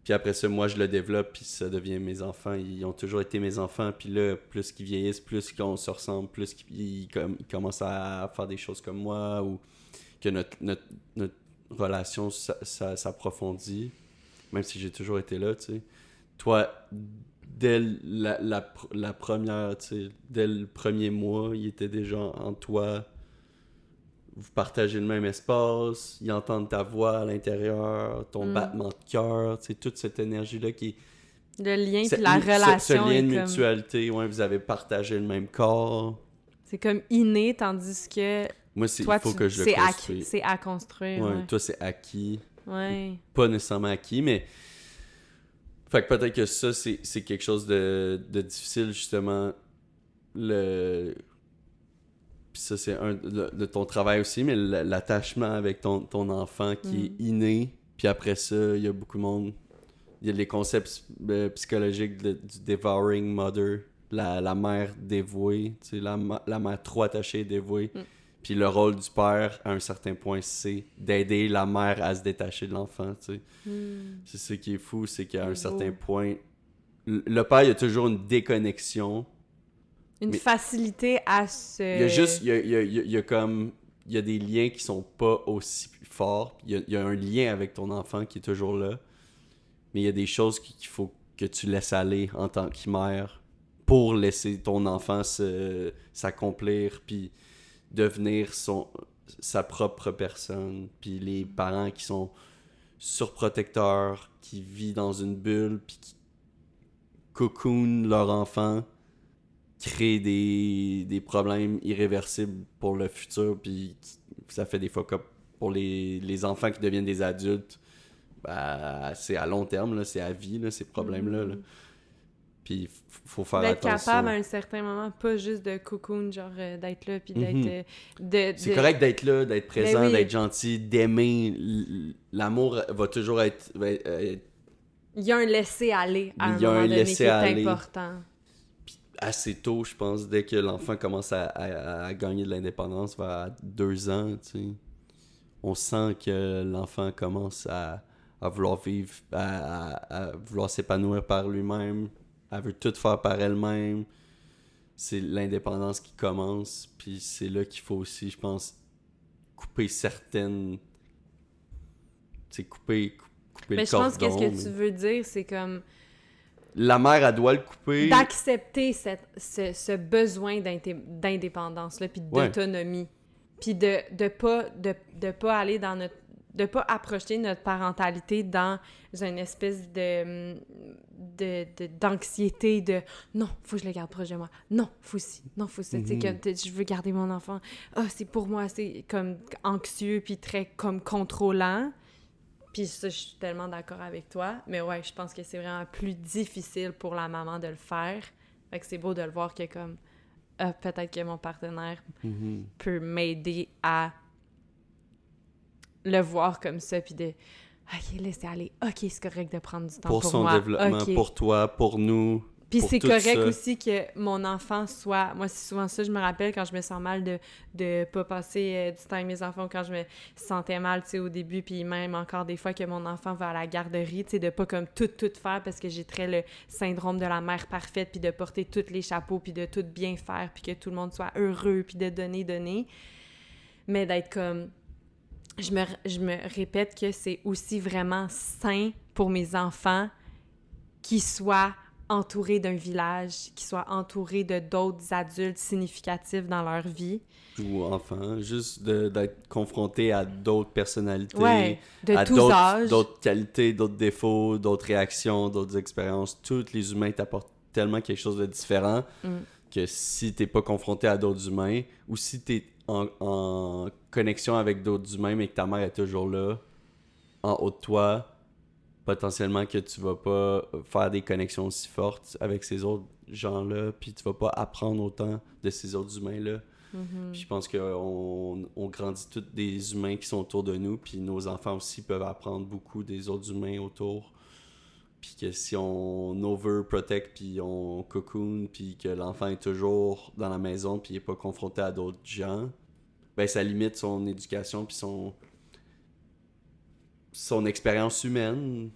S2: Puis après ça, moi, je le développe, puis ça devient mes enfants. Ils ont toujours été mes enfants. Puis là, plus qu'ils vieillissent, plus qu'on se ressemble, plus qu'ils commencent à faire des choses comme moi, ou que notre relation s'approfondit, même si j'ai toujours été là, tu sais. Toi, dès la première, tu sais, dès le premier mois, il était déjà en toi. Vous partagez le même espace, ils entendent ta voix à l'intérieur, ton battement de cœur, tu sais, toute cette énergie-là qui est...
S1: Le lien puis la relation.
S2: Ce lien de mutualité, vous avez partagé le même corps.
S1: C'est comme inné, tandis que...
S2: Moi, il faut que je le construise.
S1: C'est à construire.
S2: Toi, c'est acquis.
S1: Pas
S2: nécessairement acquis, mais... Fait que peut-être que ça, c'est quelque chose de difficile, justement. Puis ça, c'est un de ton travail aussi, mais l'attachement avec ton enfant qui est inné. Puis après ça, il y a beaucoup de monde... Il y a les concepts psychologiques du devouring mother, la mère dévouée, tu sais, la mère trop attachée et dévouée. Puis le rôle du père, à un certain point, c'est d'aider la mère à se détacher de l'enfant, tu sais. C'est ça qui est fou, c'est qu'à un certain point, le père, il y a toujours une déconnexion.
S1: Une facilité à se...
S2: Il y a comme il y a des liens qui sont pas aussi forts. Il y a un lien avec ton enfant qui est toujours là. Mais il y a des choses qu'il faut que tu laisses aller en tant que mère pour laisser ton enfant s'accomplir puis devenir sa propre personne. Puis les parents qui sont surprotecteurs, qui vivent dans une bulle puis qui cocoonent leur enfant, créent des problèmes irréversibles pour le futur, puis ça fait des fuck-up pour les enfants qui deviennent des adultes. Ben, c'est à long terme, là, c'est à vie, là, ces problèmes-là. Là. Puis faut faire
S1: d'être
S2: attention.
S1: capable à un certain moment, pas juste de cocoon, genre d'être là, puis d'être...
S2: C'est correct d'être là, d'être présent,
S1: oui.
S2: d'être gentil, d'aimer. L'amour va toujours être...
S1: Il y a un laisser-aller à un
S2: Il y a
S1: moment
S2: un
S1: donné qui est
S2: laisser-aller.
S1: important.
S2: Assez tôt, je pense, dès que l'enfant commence à gagner de l'indépendance vers 2 ans, tu sais, on sent que l'enfant commence à vouloir vivre, à vouloir s'épanouir par lui-même, elle veut tout faire par elle-même. C'est l'indépendance qui commence, puis c'est là qu'il faut aussi, je pense, couper certaines... Tu sais, couper
S1: Mais
S2: le
S1: je pense
S2: cordon.
S1: que ce que tu veux dire, c'est comme...
S2: La mère, elle doit le couper.
S1: D'accepter ce besoin d'indépendance-là, puis d'autonomie. Puis de pas aller dans notre... de pas approcher notre parentalité dans une espèce d'anxiété de non, faut que je le garde proche de moi. Non, faut ci. Non, faut ça. Tu sais, que je veux garder mon enfant. C'est pour moi. C'est comme anxieux, puis très comme contrôlant. Puis ça, je suis tellement d'accord avec toi. Mais ouais, je pense que c'est vraiment plus difficile pour la maman de le faire. Fait que c'est beau de le voir que comme peut-être que mon partenaire peut m'aider à le voir comme ça, puis de OK, laissez aller. OK, c'est correct de prendre du temps pour
S2: son
S1: moi.
S2: développement,
S1: okay.
S2: Pour toi, pour nous.
S1: Puis
S2: pour
S1: c'est
S2: tout
S1: correct
S2: ça.
S1: aussi que mon enfant soit... Moi, c'est souvent ça, je me rappelle quand je me sens mal de pas passer du temps avec mes enfants, ou quand je me sentais mal, tu sais, au début, puis même encore des fois que mon enfant va à la garderie, tu sais, de pas comme tout faire parce que j'ai très le syndrome de la mère parfaite, puis de porter tous les chapeaux, puis de tout bien faire, puis que tout le monde soit heureux, puis de donner. Mais d'être comme... Je me répète que c'est aussi vraiment sain pour mes enfants qu'ils soient entourés d'un village, qu'ils soient entourés de d'autres adultes significatifs dans leur vie.
S2: Ou enfants, juste d'être confrontés à d'autres personnalités,
S1: de tous âges.
S2: D'autres qualités, d'autres défauts, d'autres réactions, d'autres expériences. Tous les humains t'apportent tellement quelque chose de différent que si t'es pas confronté à d'autres humains, ou si t'es en connexion avec d'autres humains, mais que ta mère est toujours là, en haut de toi, potentiellement que tu vas pas faire des connexions aussi fortes avec ces autres gens-là, puis tu vas pas apprendre autant de ces autres humains-là. Puis je pense qu'on grandit tous des humains qui sont autour de nous, puis nos enfants aussi peuvent apprendre beaucoup des autres humains autour. Puis que si on overprotect, puis on cocoon, puis que l'enfant est toujours dans la maison, puis il est pas confronté à d'autres gens, ben ça limite son éducation, puis son expérience humaine.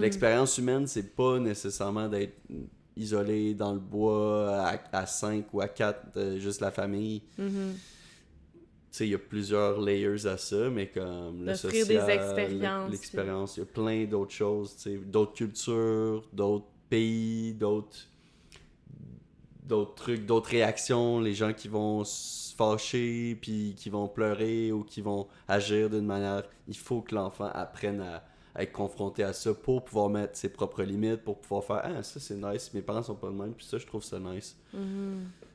S2: L'expérience humaine, c'est pas nécessairement d'être isolé dans le bois à 5 ou à 4, juste la famille. Tu sais, il y a plusieurs layers à ça, mais comme le
S1: d'offrir
S2: social,
S1: des expériences,
S2: l'expérience, il y a plein d'autres choses, tu sais, d'autres cultures, d'autres pays, d'autres trucs, d'autres réactions, les gens qui vont se fâcher, puis qui vont pleurer ou qui vont agir d'une manière... Il faut que l'enfant apprenne à être confronté à ça pour pouvoir mettre ses propres limites, pour pouvoir faire « Ah, ça c'est nice, mes parents sont pas de même, puis ça je trouve ça nice.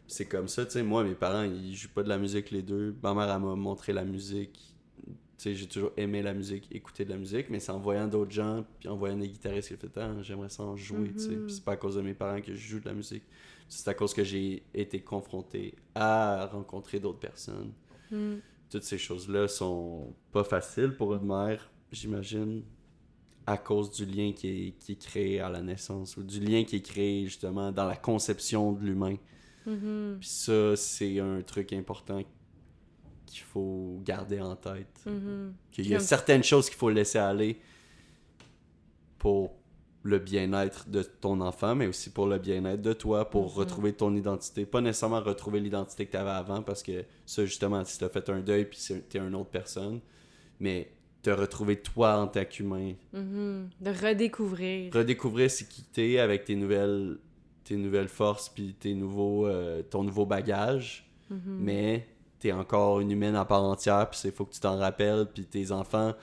S2: C'est comme ça, tu sais, moi mes parents ils jouent pas de la musique les deux, ma mère elle m'a montré la musique, tu sais, j'ai toujours aimé la musique, écouter de la musique, mais c'est en voyant d'autres gens, puis en voyant des guitaristes qui fait « Ah, j'aimerais ça en jouer, tu sais, puis c'est pas à cause de mes parents que je joue de la musique. C'est à cause que j'ai été confronté à rencontrer d'autres personnes. Toutes ces choses-là sont pas faciles pour une mère, j'imagine, à cause du lien qui est créé à la naissance, ou du lien qui est créé justement dans la conception de l'humain. Puis ça, c'est un truc important qu'il faut garder en tête. Qu'il y a certaines choses qu'il faut laisser aller pour le bien-être de ton enfant, mais aussi pour le bien-être de toi, pour retrouver ton identité. Pas nécessairement retrouver l'identité que tu avais avant, parce que ça, justement, si tu as fait un deuil puis tu es une autre personne, mais te retrouver toi en tant qu'humain.
S1: De redécouvrir.
S2: Redécouvrir c'est qui t'es avec tes nouvelles forces puis ton nouveau bagage, mais t'es encore une humaine à part entière, puis il faut que tu t'en rappelles, puis tes enfants,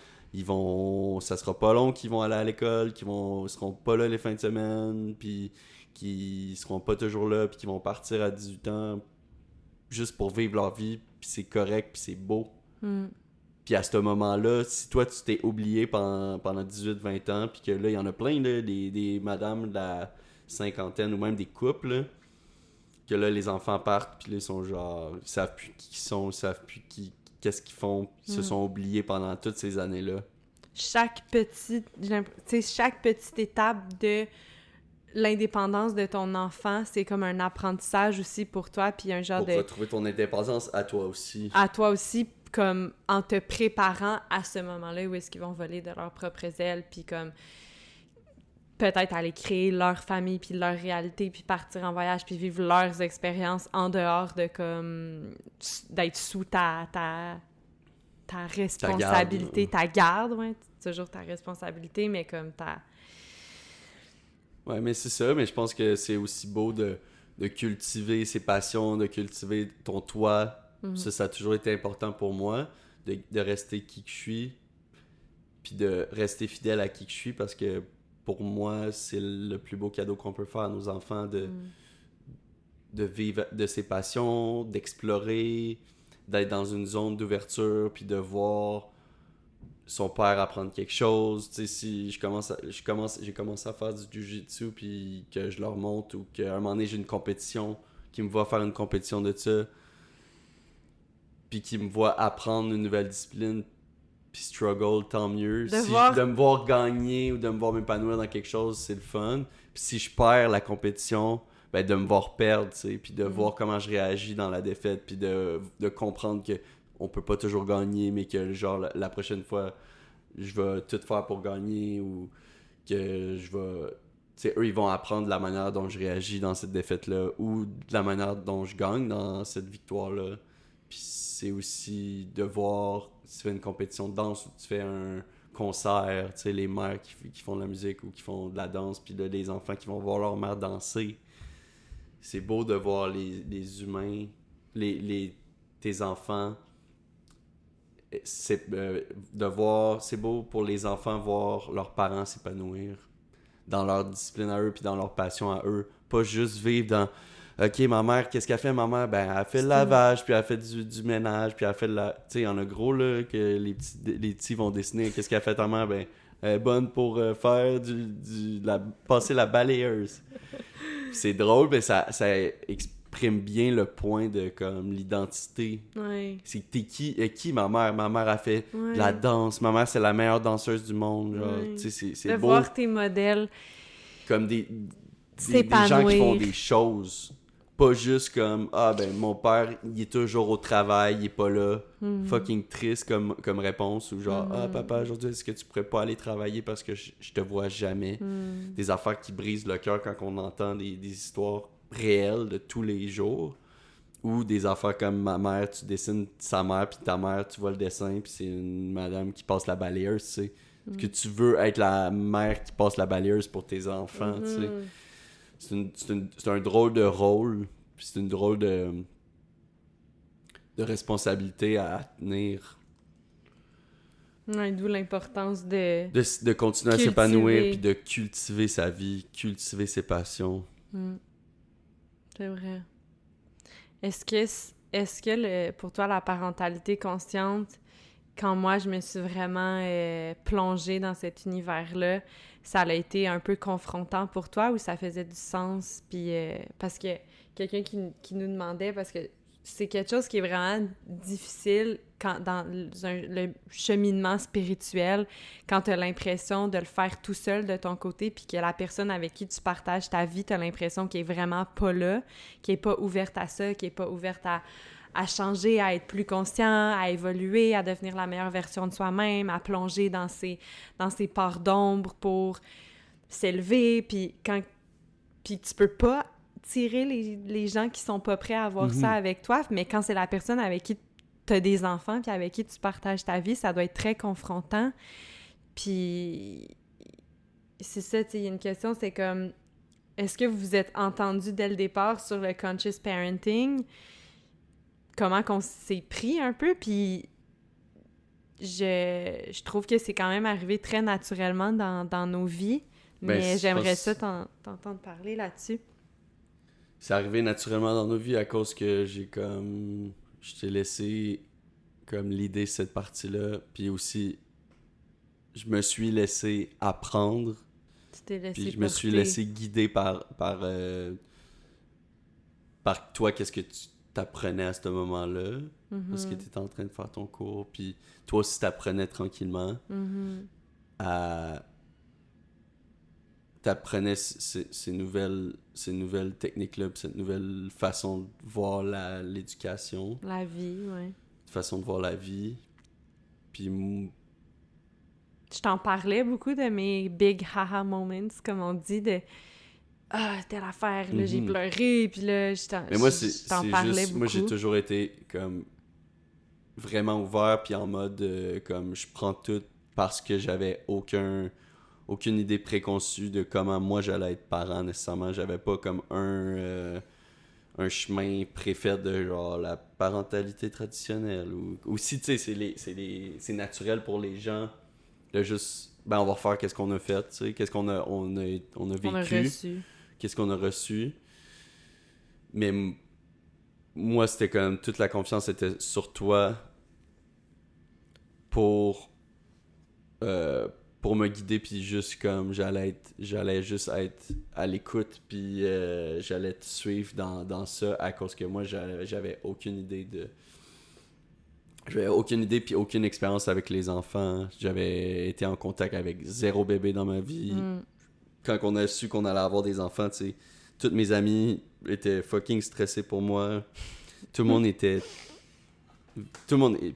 S2: ça sera pas long qu'ils vont aller à l'école, seront pas là les fins de semaine, puis qu'ils seront pas toujours là, puis qu'ils vont partir à 18 ans juste pour vivre leur vie, puis c'est correct, puis c'est beau. Puis à ce moment-là, si toi tu t'es oublié pendant 18-20 ans, puis que là il y en a plein, là, des madames de la cinquantaine ou même des couples, là, que là les enfants partent, puis là ils sont genre, ils savent plus qui ils sont, ils savent plus qu'est-ce qu'ils font, ils se sont oubliés pendant toutes ces années-là.
S1: Chaque petite étape de l'indépendance de ton enfant, c'est comme un apprentissage aussi pour toi, puis un genre
S2: pour retrouver ton indépendance à toi aussi.
S1: À toi aussi, comme en te préparant à ce moment-là où est-ce qu'ils vont voler de leurs propres ailes, puis comme peut-être aller créer leur famille, puis leur réalité, puis partir en voyage, puis vivre leurs expériences en dehors de comme d'être sous ta responsabilité, ta garde, ouais, toujours ta responsabilité, mais comme ta...
S2: Ouais, mais c'est ça, mais je pense que c'est aussi beau de cultiver ses passions, de cultiver ton toi. Ça a toujours été important pour moi, de rester qui que je suis, puis de rester fidèle à qui que je suis, parce que pour moi, c'est le plus beau cadeau qu'on peut faire à nos enfants, de vivre de ses passions, d'explorer, d'être dans une zone d'ouverture, puis de voir son père apprendre quelque chose. Tu sais, si j'ai commencé à faire du jiu-jitsu, puis que je leur montre, ou qu'à un moment donné, j'ai une compétition, qui me voit faire une compétition de ça, puis qui me voit apprendre une nouvelle discipline, puis struggle, tant mieux. De me voir gagner ou de me voir m'épanouir dans quelque chose, c'est le fun. Puis si je perds la compétition, ben de me voir perdre, tu sais, puis de voir comment je réagis dans la défaite, puis de comprendre que on peut pas toujours gagner, mais que genre la prochaine fois, je vais tout faire pour gagner, ou que je vais... Tu sais, eux, ils vont apprendre de la manière dont je réagis dans cette défaite-là, ou de la manière dont je gagne dans cette victoire-là. Puis c'est aussi de voir, si tu fais une compétition de danse ou tu fais un concert, tu sais, les mères qui font de la musique ou qui font de la danse, puis là, les enfants qui vont voir leur mère danser. C'est beau de voir les humains, tes enfants. C'est beau pour les enfants voir leurs parents s'épanouir dans leur discipline à eux puis dans leur passion à eux. Pas juste vivre dans OK, ma mère, qu'est-ce qu'elle fait, ma mère? Ben, elle fait le lavage, puis elle fait du ménage, puis elle fait tu sais, il y en a gros, là, que les petits vont dessiner. Qu'est-ce qu'elle fait, ta mère? Ben, elle est bonne pour faire passer la balayeuse. C'est drôle, mais ça exprime bien le point de, comme, l'identité.
S1: Ouais.
S2: C'est que t'es qui, ma mère? Ma mère a fait de la danse. Ma mère, c'est la meilleure danseuse du monde. Genre, tu sais, c'est beau.
S1: De voir tes modèles
S2: comme des gens qui font des choses. Pas juste comme, ah ben mon père, il est toujours au travail, il est pas là. Fucking triste comme réponse. Ou genre, ah papa, aujourd'hui, est-ce que tu pourrais pas aller travailler parce que je te vois jamais. Des affaires qui brisent le cœur quand on entend des histoires réelles de tous les jours. Ou des affaires comme ma mère, tu dessines sa mère, puis ta mère, tu vois le dessin, puis c'est une madame qui passe la balayeuse, tu sais. Que tu veux être la mère qui passe la balayeuse pour tes enfants, tu sais. C'est un drôle de rôle, puis c'est une drôle de responsabilité à tenir.
S1: Ouais, d'où l'importance de
S2: continuer à s'épanouir, puis de cultiver sa vie, cultiver ses passions.
S1: C'est vrai. Est-ce que pour toi, la parentalité consciente, quand moi, je me suis vraiment plongée dans cet univers-là, ça a été un peu confrontant pour toi ou ça faisait du sens? Puis, parce que quelqu'un qui nous demandait, parce que c'est quelque chose qui est vraiment difficile dans le cheminement spirituel, quand tu as l'impression de le faire tout seul de ton côté, puis que la personne avec qui tu partages ta vie, tu as l'impression qu'elle est vraiment pas là, qu'elle est pas ouverte à ça, qu'elle est pas ouverte à changer, à être plus conscient, à évoluer, à devenir la meilleure version de soi-même, à plonger dans ses parts d'ombre pour s'élever, puis tu peux pas tirer les gens qui sont pas prêts à avoir ça avec toi, mais quand c'est la personne avec qui t'as des enfants, puis avec qui tu partages ta vie, ça doit être très confrontant. Puis c'est ça, tu sais, il y a une question, c'est comme, est-ce que vous vous êtes entendu dès le départ sur le conscious parenting? Comment qu'on s'est pris un peu? Puis je trouve que c'est quand même arrivé très naturellement dans nos vies, mais j'aimerais ça t'entendre parler là-dessus.
S2: C'est arrivé naturellement dans nos vies à cause que je t'ai laissé comme l'idée cette partie-là, puis aussi je me suis laissé apprendre,
S1: Tu t'es laissé
S2: puis je me suis laissé guider par toi, qu'est-ce que tu t'apprenais à ce moment-là, parce que tu étais en train de faire ton cours, puis toi aussi t'apprenais tranquillement à... T'apprenais ces nouvelles techniques-là, puis cette nouvelle façon de voir l'éducation.
S1: La vie, ouais.
S2: Façon de voir la vie. Puis...
S1: Je t'en parlais beaucoup de mes big haha moments, comme on dit, de « Ah, telle affaire, là, j'ai pleuré, puis là, je t'en parlais beaucoup.
S2: Moi, j'ai toujours été comme vraiment ouvert, puis en mode comme je prends tout parce que j'avais aucune idée préconçue de comment moi j'allais être parent nécessairement. J'avais pas comme un chemin préfet de genre la parentalité traditionnelle. Ou aussi, tu sais, c'est naturel pour les gens de juste, on va refaire qu'est-ce qu'on a fait, tu sais, qu'est-ce qu'on a, on a vécu,
S1: on a reçu.
S2: Qu'est-ce qu'on a reçu. Mais moi, c'était comme toute la confiance était sur toi pour me guider, puis juste comme j'allais juste être à l'écoute, puis j'allais te suivre dans ça à cause que moi j'avais aucune idée puis aucune expérience avec les enfants. J'avais été en contact avec 0 bébé dans ma vie. Quand on a su qu'on allait avoir des enfants, tu sais, toutes mes amies étaient fucking stressées pour moi.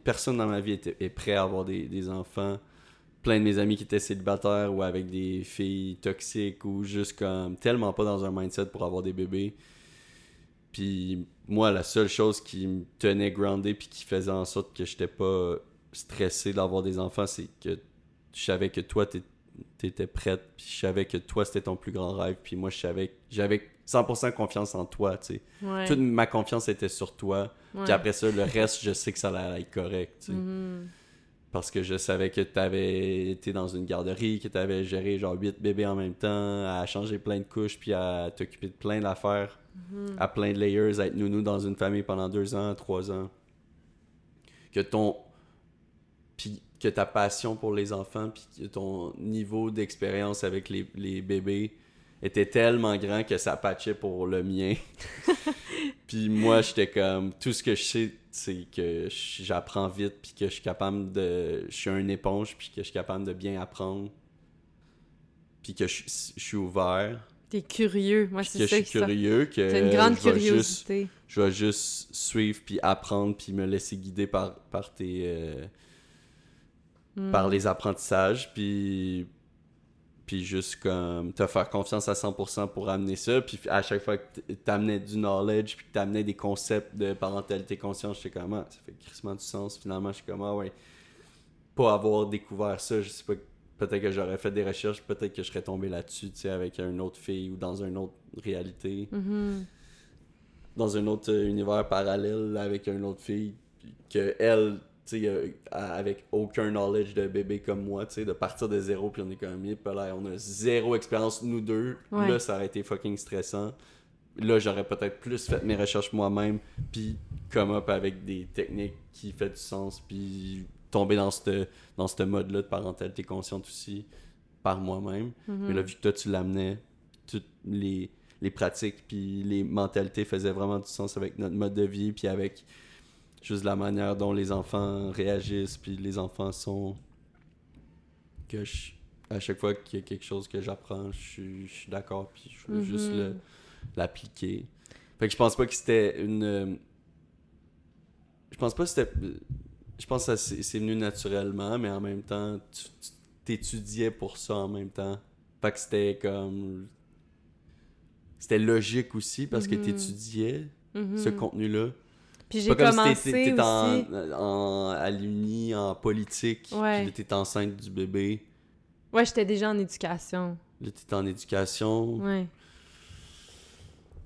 S2: Personne dans ma vie est prêt à avoir des enfants. Plein de mes amis qui étaient célibataires ou avec des filles toxiques ou juste comme tellement pas dans un mindset pour avoir des bébés. Puis moi, la seule chose qui me tenait groundé puis qui faisait en sorte que j'étais pas stressé d'avoir des enfants, c'est que je savais que toi, t'étais prête, puis je savais que toi, c'était ton plus grand rêve, puis moi, j'avais 100% confiance en toi, tu sais.
S1: Ouais.
S2: Toute ma confiance était sur toi,
S1: Ouais.
S2: puis après ça, le reste, je sais que ça allait être correct, tu sais. Parce que je savais que t'avais été dans une garderie, que t'avais géré genre 8 bébés en même temps, à changer plein de couches, puis à t'occuper de plein d'affaires, à plein de layers, à être nounou dans une famille pendant 2 ans, 3 ans. Puis que ta passion pour les enfants, puis que ton niveau d'expérience avec les bébés était tellement grand que ça patchait pour le mien. Puis moi, j'étais comme... Tout ce que je sais, c'est que j'apprends vite, puis que je suis capable de... Je suis une éponge, puis que je suis capable de bien apprendre. Puis que je suis ouvert.
S1: T'es curieux. Moi, c'est ça.
S2: Que je suis curieux, que
S1: t'as une grande curiosité.
S2: Je vais juste suivre, puis apprendre, puis me laisser guider par les apprentissages, puis juste comme te faire confiance à 100% pour amener ça, puis à chaque fois que t'amenais du knowledge, puis que t'amenais des concepts de parentalité consciente, j'étais comme, ça fait crissement du sens, finalement, je suis comme, ouais, pas avoir découvert ça, je sais pas, peut-être que j'aurais fait des recherches, peut-être que je serais tombé là-dessus, tu sais, avec une autre fille, ou dans une autre réalité, dans un autre univers parallèle, avec une autre fille, que elle... tu sais, avec aucun knowledge de bébé comme moi, tu sais, de partir de zéro, puis on est comme, là, on a 0 expérience, nous deux.
S1: Ouais.
S2: Là, ça aurait été fucking stressant. Là, j'aurais peut-être plus fait mes recherches moi-même, puis come up avec des techniques qui fait du sens, puis tomber dans ce mode-là de parentalité consciente aussi, par moi-même. Mais là, vu que toi, tu l'amenais, toutes les pratiques, puis les mentalités faisaient vraiment du sens avec notre mode de vie, puis avec... juste la manière dont les enfants réagissent, puis les enfants sont... à chaque fois qu'il y a quelque chose que j'apprends, je suis d'accord, puis je veux juste l'appliquer. Fait que je pense pas que c'était une... Je pense pas que c'était... Je pense que c'est venu naturellement, mais en même temps, tu t'étudiais pour ça en même temps. Fait que c'était comme... C'était logique aussi parce que t'étudiais ce contenu-là.
S1: Puis
S2: C'est
S1: j'ai
S2: pas comme
S1: commencé
S2: si t'étais
S1: aussi...
S2: à l'uni, en politique, puis là, t'étais enceinte du bébé.
S1: Ouais, j'étais déjà en éducation.
S2: Là, t'étais en éducation.
S1: Ouais.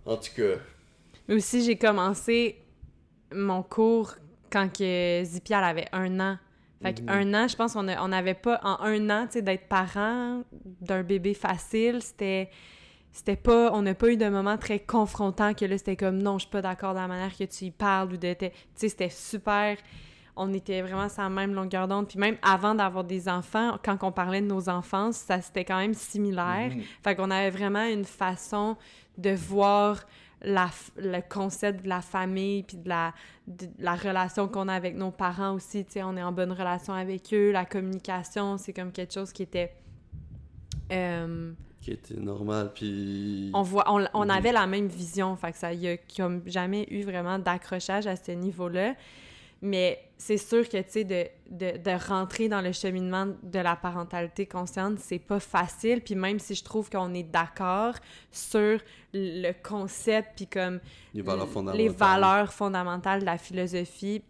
S2: En tout cas.
S1: Mais aussi, j'ai commencé mon cours quand que Zippy, elle avait 1 an. Fait qu'1 an, je pense qu'on n'avait pas... En 1 an, tu sais, d'être parent d'un bébé facile, c'était pas... On n'a pas eu de moment très confrontant que là, c'était comme « Non, je suis pas d'accord dans la manière que tu y parles. » ou de... Tu sais, c'était super... On était vraiment sur la même longueur d'onde. Puis même avant d'avoir des enfants, quand on parlait de nos enfants, ça c'était quand même similaire. Fait qu'on avait vraiment une façon de voir le concept de la famille puis de la relation qu'on a avec nos parents aussi. Tu sais, on est en bonne relation avec eux. La communication, c'est comme quelque chose qui était...
S2: qui était normal, puis...
S1: On avait la même vision, fait que ça y a comme jamais eu vraiment d'accrochage à ce niveau-là. Mais c'est sûr que, tu sais, de rentrer dans le cheminement de la parentalité consciente, c'est pas facile. Puis même si je trouve qu'on est d'accord sur le concept, puis comme...
S2: Les
S1: valeurs fondamentales de la philosophie,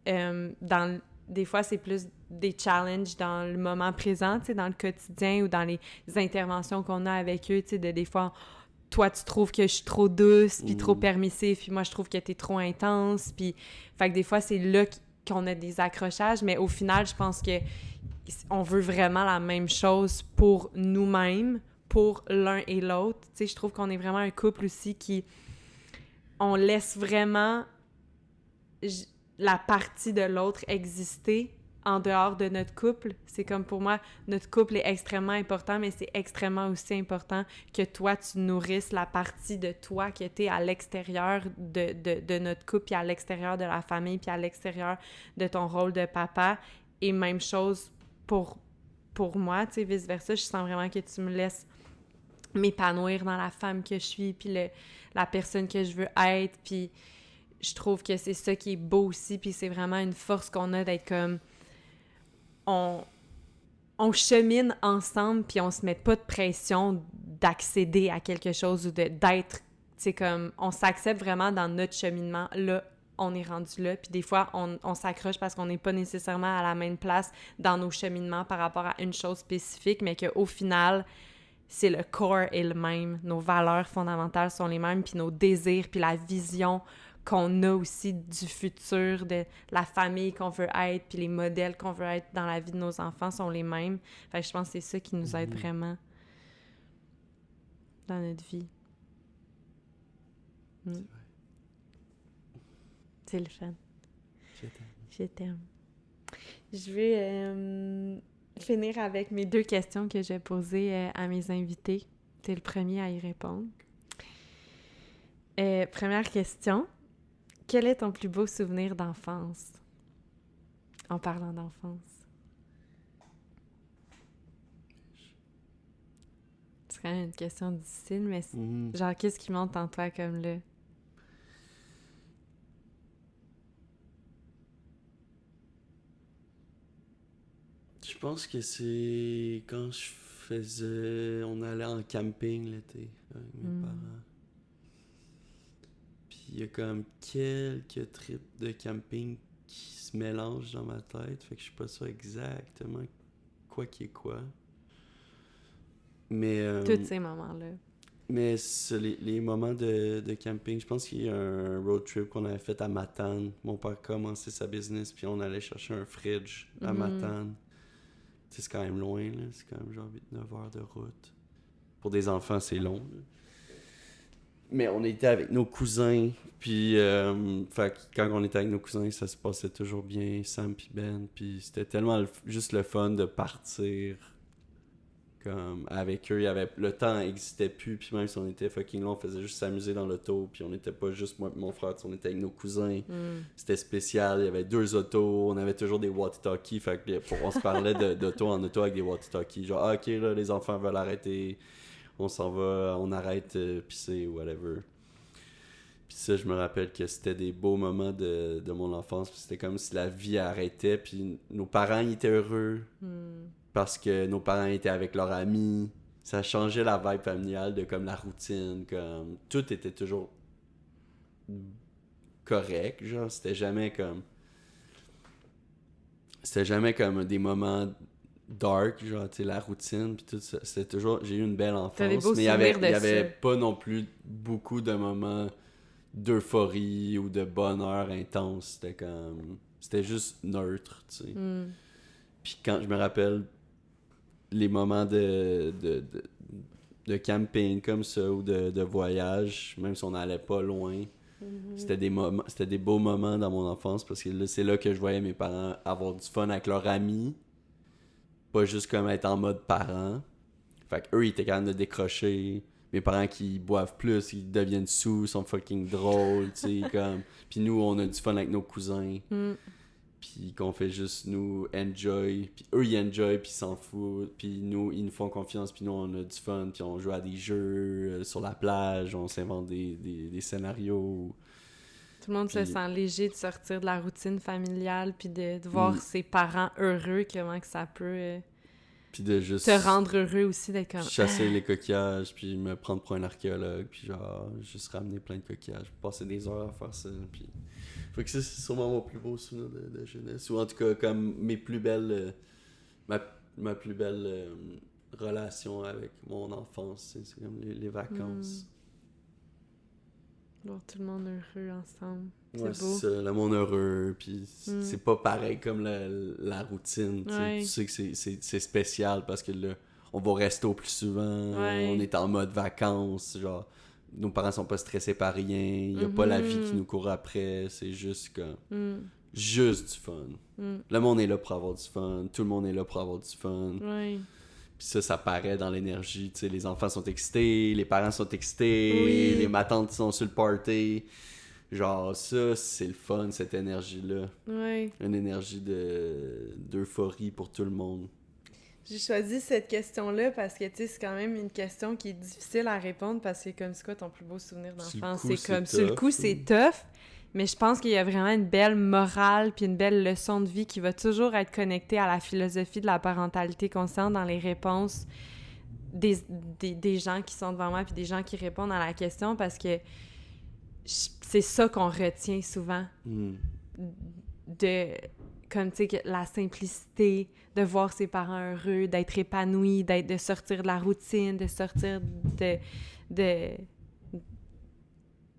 S1: des fois, c'est plus des challenges dans le moment présent, tu sais, dans le quotidien ou dans les interventions qu'on a avec eux, tu sais, des fois... Toi, tu trouves que je suis trop douce, puis trop permissive, puis moi, je trouve que t'es trop intense, puis... Fait que des fois, c'est là qu'on a des accrochages, mais au final, je pense que on veut vraiment la même chose pour nous-mêmes, pour l'un et l'autre. Tu sais, je trouve qu'on est vraiment un couple aussi qui... On laisse vraiment la partie de l'autre exister en dehors de notre couple. C'est comme pour moi, notre couple est extrêmement important, mais c'est extrêmement aussi important que toi, tu nourrisses la partie de toi qui était à l'extérieur de notre couple, puis à l'extérieur de la famille, puis à l'extérieur de ton rôle de papa. Et même chose pour moi, tu sais, vice-versa. Je sens vraiment que tu me laisses m'épanouir dans la femme que je suis, puis la personne que je veux être, puis je trouve que c'est ça qui est beau aussi, puis c'est vraiment une force qu'on a d'être comme... On chemine ensemble, puis on se met pas de pression d'accéder à quelque chose ou d'être, tu sais, comme, on s'accepte vraiment dans notre cheminement. Là, on est rendu là, puis des fois, on s'accroche parce qu'on n'est pas nécessairement à la même place dans nos cheminements par rapport à une chose spécifique, mais qu'au final, c'est le corps est le même. Nos valeurs fondamentales sont les mêmes, puis nos désirs, puis la vision qu'on a aussi du futur, de la famille qu'on veut être, puis les modèles qu'on veut être dans la vie de nos enfants sont les mêmes. Fait que je pense que c'est ça qui nous aide vraiment dans notre vie. C'est le fun. Je t'aime. Je vais finir avec mes 2 questions que j'ai posées à mes invités. T'es le premier à y répondre. Première question. Quel est ton plus beau souvenir d'enfance? En parlant d'enfance. C'est quand même une question difficile, mais genre, qu'est-ce qui monte en toi comme là?
S2: Je pense que c'est quand on allait en camping l'été avec mes parents. Puis il y a comme quelques trips de camping qui se mélangent dans ma tête, fait que je suis pas sûr exactement quoi qui est quoi. Mais...
S1: tous ces moments-là.
S2: Mais les moments de camping, je pense qu'il y a un road trip qu'on avait fait à Matane. Mon père commençait sa business, puis on allait chercher un fridge à Matane. Tu sais, c'est quand même loin, là. C'est quand même genre 8-9 heures de route. Pour des enfants, c'est long, là. Mais on était avec nos cousins, puis fait que quand on était avec nos cousins, ça se passait toujours bien, Sam puis Ben, puis c'était tellement juste le fun de partir comme avec eux. Le temps n'existait plus, puis même si on était fucking long, on faisait juste s'amuser dans l'auto, puis on n'était pas juste moi et mon frère, on était avec nos cousins. C'était spécial, il y avait 2 autos, on avait toujours des walkie-talkies, fait que on se parlait d'auto en auto avec des walkie-talkies, genre ok là les enfants veulent arrêter, on s'en va, on arrête pisser ou whatever. Puis ça, je me rappelle que c'était des beaux moments de mon enfance, puis c'était comme si la vie arrêtait, puis nos parents ils étaient heureux parce que nos parents étaient avec leurs amis, ça changeait la vibe familiale de comme la routine, comme tout était toujours correct, genre c'était jamais comme des moments dark, genre tu sais la routine puis tout ça, c'était toujours, j'ai eu une belle enfance,
S1: T'as des beaux
S2: mais il y
S1: souvenirs de
S2: avait
S1: ça.
S2: pas non plus beaucoup de moments d'euphorie ou de bonheur intense, c'était juste neutre, tu sais. Puis quand je me rappelle les moments de camping comme ça ou de voyage, même si on n'allait pas loin, c'était des beaux moments dans mon enfance parce que là, c'est là que je voyais mes parents avoir du fun avec leurs amis, pas juste comme être en mode parent. Fait qu'eux, ils étaient capables de décrocher. Mes parents qui boivent plus, ils deviennent sous, sont fucking drôles, tu sais, comme... Puis nous, on a du fun avec nos cousins. Puis qu'on fait juste nous enjoy, puis eux ils enjoy, puis ils s'en foutent, puis nous ils nous font confiance, puis nous on a du fun, puis on joue à des jeux sur la plage, on s'invente des scénarios.
S1: Tout le monde
S2: Puis...
S1: se sent léger de sortir de la routine familiale, puis de voir ses parents heureux, comment que ça peut
S2: puis de juste
S1: te rendre heureux aussi, d'être comme...
S2: chasser les coquillages, puis me prendre pour un archéologue, puis genre juste ramener plein de coquillages, passer des heures à faire ça, puis... Fait que ça, c'est sûrement mon plus beau souvenir de jeunesse. Ou en tout cas, comme mes plus belles... ma plus belle relation avec mon enfance. C'est comme les vacances.
S1: Voir tout le monde heureux ensemble.
S2: Ouais,
S1: C'est beau.
S2: c'est ça, le monde heureux. Puis c'est pas pareil comme la routine.
S1: Ouais.
S2: Tu sais que c'est spécial parce que là, on va au resto plus souvent.
S1: Ouais.
S2: On est en mode vacances. Genre, nos parents sont pas stressés par rien. Il y a pas la vie qui nous court après. C'est juste comme... Juste du fun. Le monde est là pour avoir du fun. Tout le monde est là pour avoir du fun.
S1: Ouais.
S2: Puis ça paraît dans l'énergie. Tu sais, les enfants sont excités, les parents sont excités,
S1: Oui.
S2: les matantes sont sur le party. Genre, ça, c'est le fun, cette énergie-là.
S1: Ouais.
S2: Une énergie d'euphorie pour tout le monde.
S1: J'ai choisi cette question-là parce que, tu sais, c'est quand même une question qui est difficile à répondre parce que, comme, c'est quoi ton plus beau souvenir d'enfance? C'est comme, sur le coup, c'est tough, mais je pense qu'il y a vraiment une belle morale puis une belle leçon de vie qui va toujours être connectée à la philosophie de la parentalité consciente dans les réponses des gens qui sont devant moi puis des gens qui répondent à la question parce que c'est ça qu'on retient souvent de... Comme, tu sais, la simplicité, de voir ses parents heureux, d'être épanoui, de sortir de la routine, de sortir de...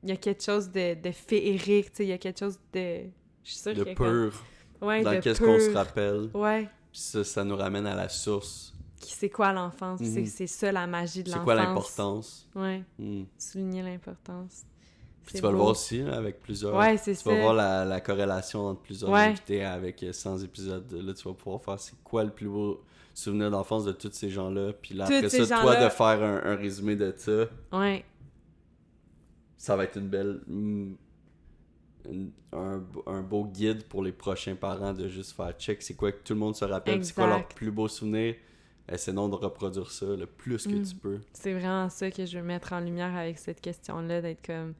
S1: Il y a quelque chose de féerique, tu sais, il y a quelque chose de... Je suis sûre
S2: de
S1: qu'il y a
S2: pur.
S1: Ouais,
S2: dans
S1: de
S2: qu'est-ce
S1: pur.
S2: qu'on se rappelle.
S1: Ouais.
S2: Puis ça nous ramène à la source.
S1: C'est quoi l'enfance? C'est ça la magie de l'enfance.
S2: C'est quoi l'importance?
S1: Ouais. Souligner l'importance.
S2: Puis tu vas le voir aussi là, avec plusieurs...
S1: Ouais, c'est ça.
S2: Tu vas voir la corrélation entre plusieurs invités avec 100 épisodes. Là, tu vas pouvoir faire c'est quoi le plus beau souvenir d'enfance de tous ces gens-là. Puis là, après ça, toi, de faire un résumé de ça.
S1: Ouais.
S2: Ça va être une belle... un beau guide pour les prochains parents de juste faire check. C'est quoi que tout le monde se rappelle. C'est quoi leur plus beau souvenir. Essayons de reproduire ça le plus que tu peux.
S1: C'est vraiment ça que je veux mettre en lumière avec cette question-là, d'être comme...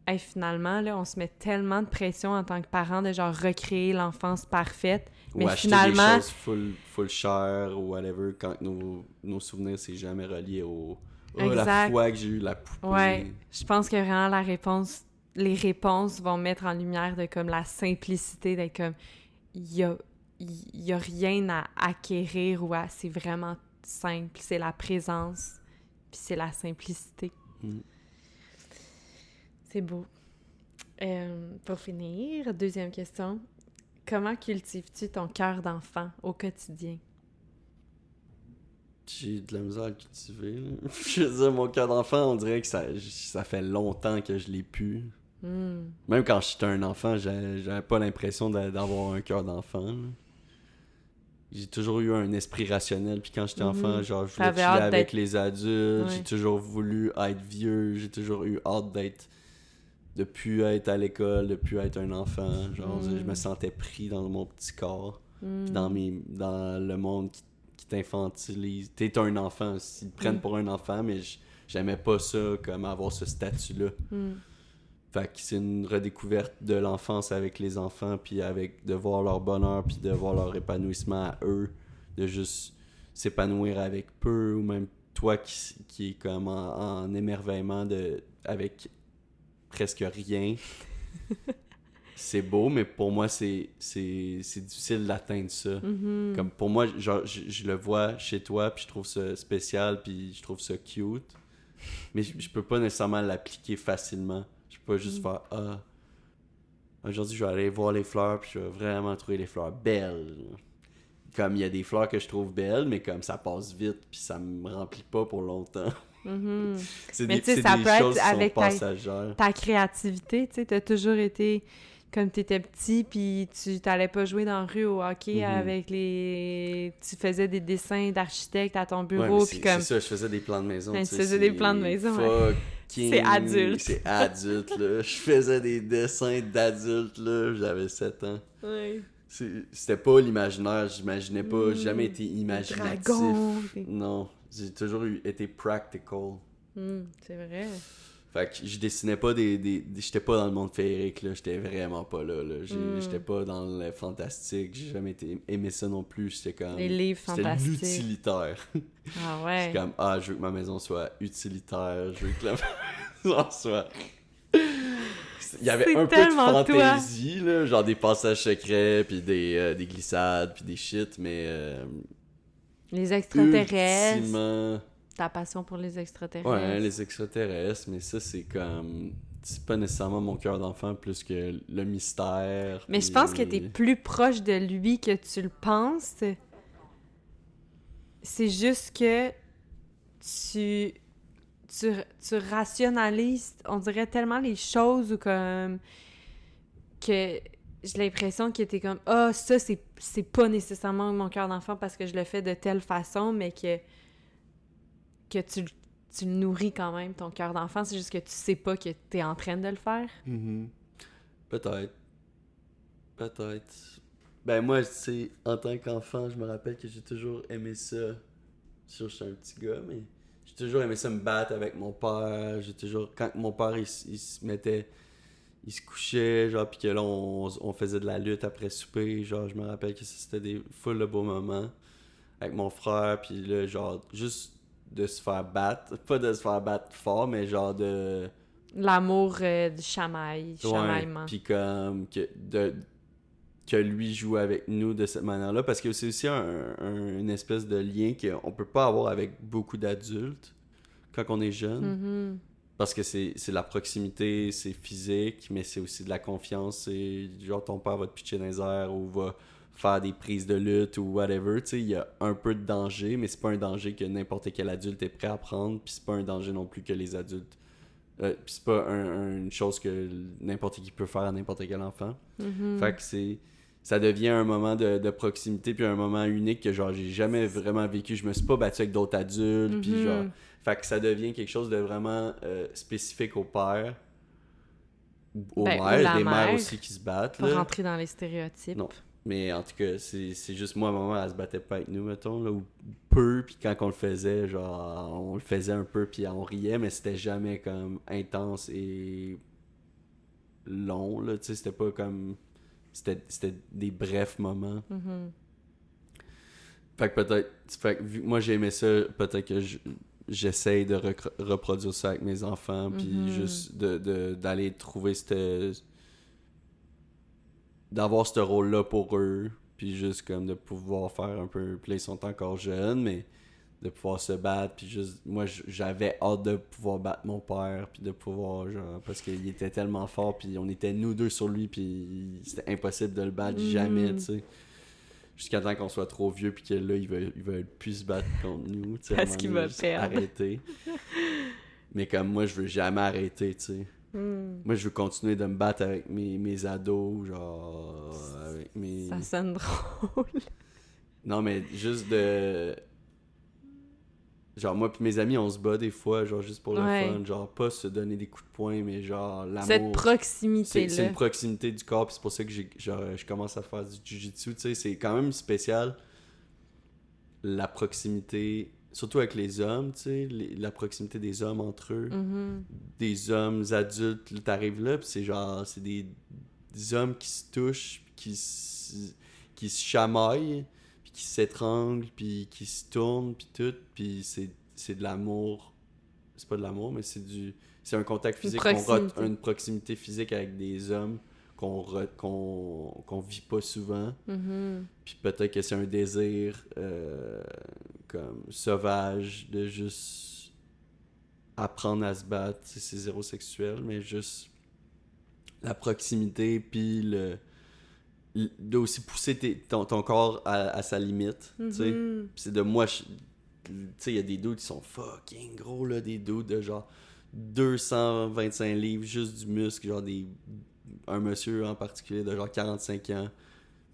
S1: Hey, finalement, là, on se met tellement de pression en tant que parent de genre recréer l'enfance parfaite.
S2: Ou
S1: mais
S2: acheter
S1: finalement...
S2: des choses full chères ou whatever, quand nos souvenirs, c'est jamais relié au... Oh, la fois que j'ai eu la poupée.
S1: Ouais, je pense que vraiment les réponses vont mettre en lumière de comme la simplicité, d'être comme... Il y a rien à acquérir ou à... C'est vraiment simple. C'est la présence, puis c'est la simplicité. C'est beau. Pour finir, deuxième question. Comment cultives-tu ton cœur d'enfant au quotidien?
S2: J'ai de la misère à le cultiver. Je veux dire, mon cœur d'enfant, on dirait que ça fait longtemps que je l'ai pu. Même quand j'étais un enfant, j'avais pas l'impression d'avoir un cœur d'enfant. Là. J'ai toujours eu un esprit rationnel, puis quand j'étais enfant, genre, je voulais chiller avec les adultes, j'ai toujours voulu être vieux, j'ai toujours eu hâte de plus être à l'école, de plus être un enfant. Genre, je me sentais pris dans mon petit corps, puis dans le monde qui t'infantilise. T'es un enfant, ils te prennent pour un enfant, mais j'aimais pas ça, comme avoir ce statut-là. Fait que c'est une redécouverte de l'enfance avec les enfants, puis de voir leur bonheur, puis de voir leur épanouissement à eux, de juste s'épanouir avec peu, ou même toi qui est comme en émerveillement avec presque rien. C'est beau, mais pour moi, c'est difficile d'atteindre ça.
S1: Mhm.
S2: Comme pour moi, genre, je le vois chez toi, puis je trouve ça spécial, puis je trouve ça cute. Mais je peux pas nécessairement l'appliquer facilement. Je peux pas juste faire « Ah, aujourd'hui, je vais aller voir les fleurs, puis je vais vraiment trouver les fleurs belles. » Comme il y a des fleurs que je trouve belles, mais comme ça passe vite, puis ça me remplit pas pour longtemps.
S1: Mhm.
S2: C'est
S1: Mais
S2: des,
S1: tu sais,
S2: c'est
S1: ça
S2: des
S1: peut
S2: choses
S1: être
S2: qui sont
S1: avec
S2: passagères.
S1: ta créativité, tu sais, t'as toujours été, comme t'étais petit, puis tu t'allais pas jouer dans la rue au hockey avec les... Tu faisais des dessins d'architecte à ton
S2: Ouais,
S1: bureau,
S2: mais
S1: puis comme...
S2: c'est ça, je faisais des plans de maison,
S1: Ben,
S2: tu
S1: tu
S2: sais,
S1: faisais des plans de maison, ouais.
S2: fucking...
S1: C'est adulte.
S2: C'est adulte, là. Je faisais des dessins d'adultes, là, j'avais 7 ans.
S1: Ouais.
S2: C'était pas l'imaginaire, j'imaginais pas, j'ai jamais été imaginatif.
S1: Dragon.
S2: Non, j'ai toujours été practical.
S1: C'est vrai.
S2: Fait que je dessinais pas j'étais pas dans le monde féerique, là, j'étais vraiment pas là. J'étais pas dans le fantastique, j'ai jamais aimé ça non plus, j'étais comme...
S1: Les livres fantastiques.
S2: C'était l'utilitaire.
S1: Ah ouais.
S2: C'est comme, je veux que ma maison soit utilitaire, je veux que la maison soit... Il y avait
S1: C'est
S2: un peu de
S1: tellement
S2: fantaisie, là, genre des passages secrets, puis des glissades, puis des shit, mais...
S1: Les extraterrestres.
S2: ultimement...
S1: Ta passion pour les extraterrestres.
S2: Ouais, les extraterrestres, mais ça, c'est comme... C'est pas nécessairement mon cœur d'enfant plus que le mystère.
S1: Mais je pense que t'es plus proche de lui que tu le penses. C'est juste que tu rationalises, on dirait tellement les choses ou comme que j'ai l'impression que t'es comme ça c'est pas nécessairement mon cœur d'enfant parce que je le fais de telle façon, mais que tu le nourris quand même, ton cœur d'enfant, c'est juste que tu sais pas que t'es en train de le faire.
S2: Mm-hmm. Peut-être. Ben moi, tu sais, en tant qu'enfant, je me rappelle que j'ai toujours aimé ça. Sûr, je suis un petit gars, mais j'ai toujours aimé ça me battre avec mon père. J'ai toujours... Quand mon père, il se mettait... Il se couchait, genre, pis que là, on faisait de la lutte après souper. Genre, je me rappelle que c'était des full de beaux moments avec mon frère, puis là, genre, juste de se faire battre. Pas de se faire battre fort, mais genre de...
S1: L'amour du chamaillement.
S2: Puis comme que lui joue avec nous de cette manière-là, parce que c'est aussi une espèce de lien qu'on peut pas avoir avec beaucoup d'adultes quand on est jeune. Parce que c'est la proximité, c'est physique, mais c'est aussi de la confiance. C'est genre ton père va te pitcher dans les airs ou va faire des prises de lutte ou whatever. Tu sais, il y a un peu de danger, mais c'est pas un danger que n'importe quel adulte est prêt à prendre, puis c'est pas un danger non plus que les adultes... puis c'est pas une chose que n'importe qui peut faire à n'importe quel enfant. Fait que ça devient un moment de proximité puis un moment unique que genre j'ai jamais vraiment vécu. Je me suis pas battu avec d'autres adultes puis genre... Fait que ça devient quelque chose de vraiment spécifique au père, aux mères, des mères aussi qui se battent.
S1: Pour
S2: là.
S1: rentrer dans les stéréotypes.
S2: Non. Mais en tout cas, c'est juste moi, ma mère, elle se battait pas avec nous, mettons, là, ou peu, puis quand on le faisait, genre, on le faisait un peu, puis on riait, mais c'était jamais comme intense et long, là, tu sais, c'était pas comme... C'était des brefs moments. Fait que peut-être... Fait que vu que moi, j'ai aimé ça, peut-être que j'essaye de reproduire ça avec mes enfants, puis juste d'aller trouver d'avoir ce rôle-là pour eux, puis juste comme de pouvoir faire un peu... Puis là, ils sont encore jeunes, mais de pouvoir se battre, puis juste... Moi, j'avais hâte de pouvoir battre mon père, puis de pouvoir, genre... Parce qu'il était tellement fort, puis on était nous deux sur lui, puis c'était impossible de le battre jamais, tu sais. Jusqu'à temps qu'on soit trop vieux, puis que là, il veut plus se battre contre nous, tu sais.
S1: Parce qu'il va perdre.
S2: Arrêter. Mais comme moi, je veux jamais arrêter, tu sais. Moi, je veux continuer de me battre avec mes ados, genre... avec mes...
S1: Ça sonne drôle.
S2: Non, mais juste de... Genre, moi pis mes amis, on se bat des fois, genre, juste pour le fun. Genre, pas se donner des coups de poing, mais genre, l'amour...
S1: Cette proximité-là.
S2: C'est une proximité du corps, pis c'est pour ça que je commence à faire du jiu-jitsu, tu sais. C'est quand même spécial, la proximité... Surtout avec les hommes, tu sais, la proximité des hommes entre eux. Des hommes adultes, là, t'arrives là, pis c'est genre, c'est des hommes qui se touchent, qui se chamaillent, puis qui s'étranglent, puis qui se tournent, puis tout, puis c'est de l'amour. C'est pas de l'amour, mais c'est un contact physique, une proximité physique avec des hommes qu'on vit pas souvent. Puis peut-être que c'est un désir comme sauvage de juste apprendre à se battre. C'est zéro sexuel, mais juste la proximité, puis de aussi pousser ton corps à sa limite. T'sais. Puis c'est de moi... Tu sais, il y a des dudes qui sont fucking gros, là, des dudes de genre 225 livres, juste du muscle, genre un monsieur en particulier de genre 45 ans,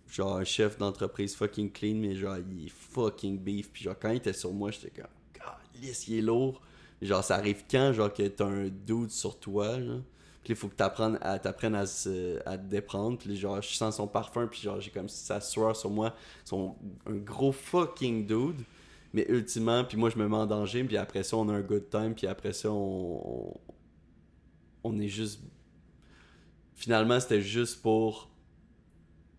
S2: genre un chef d'entreprise fucking clean, mais genre il est fucking beef, puis genre quand il était sur moi, j'étais comme, God, lisse, il est lourd. Genre ça arrive quand, genre que t'as un dude sur toi, là. Puis il faut que t'apprennes à te déprendre, puis genre je sens son parfum, puis genre j'ai comme sa sueur sur moi, un gros fucking dude. Mais ultimement, puis moi je me mets en danger, puis après ça on a un good time, puis après ça on est juste... Finalement c'était juste pour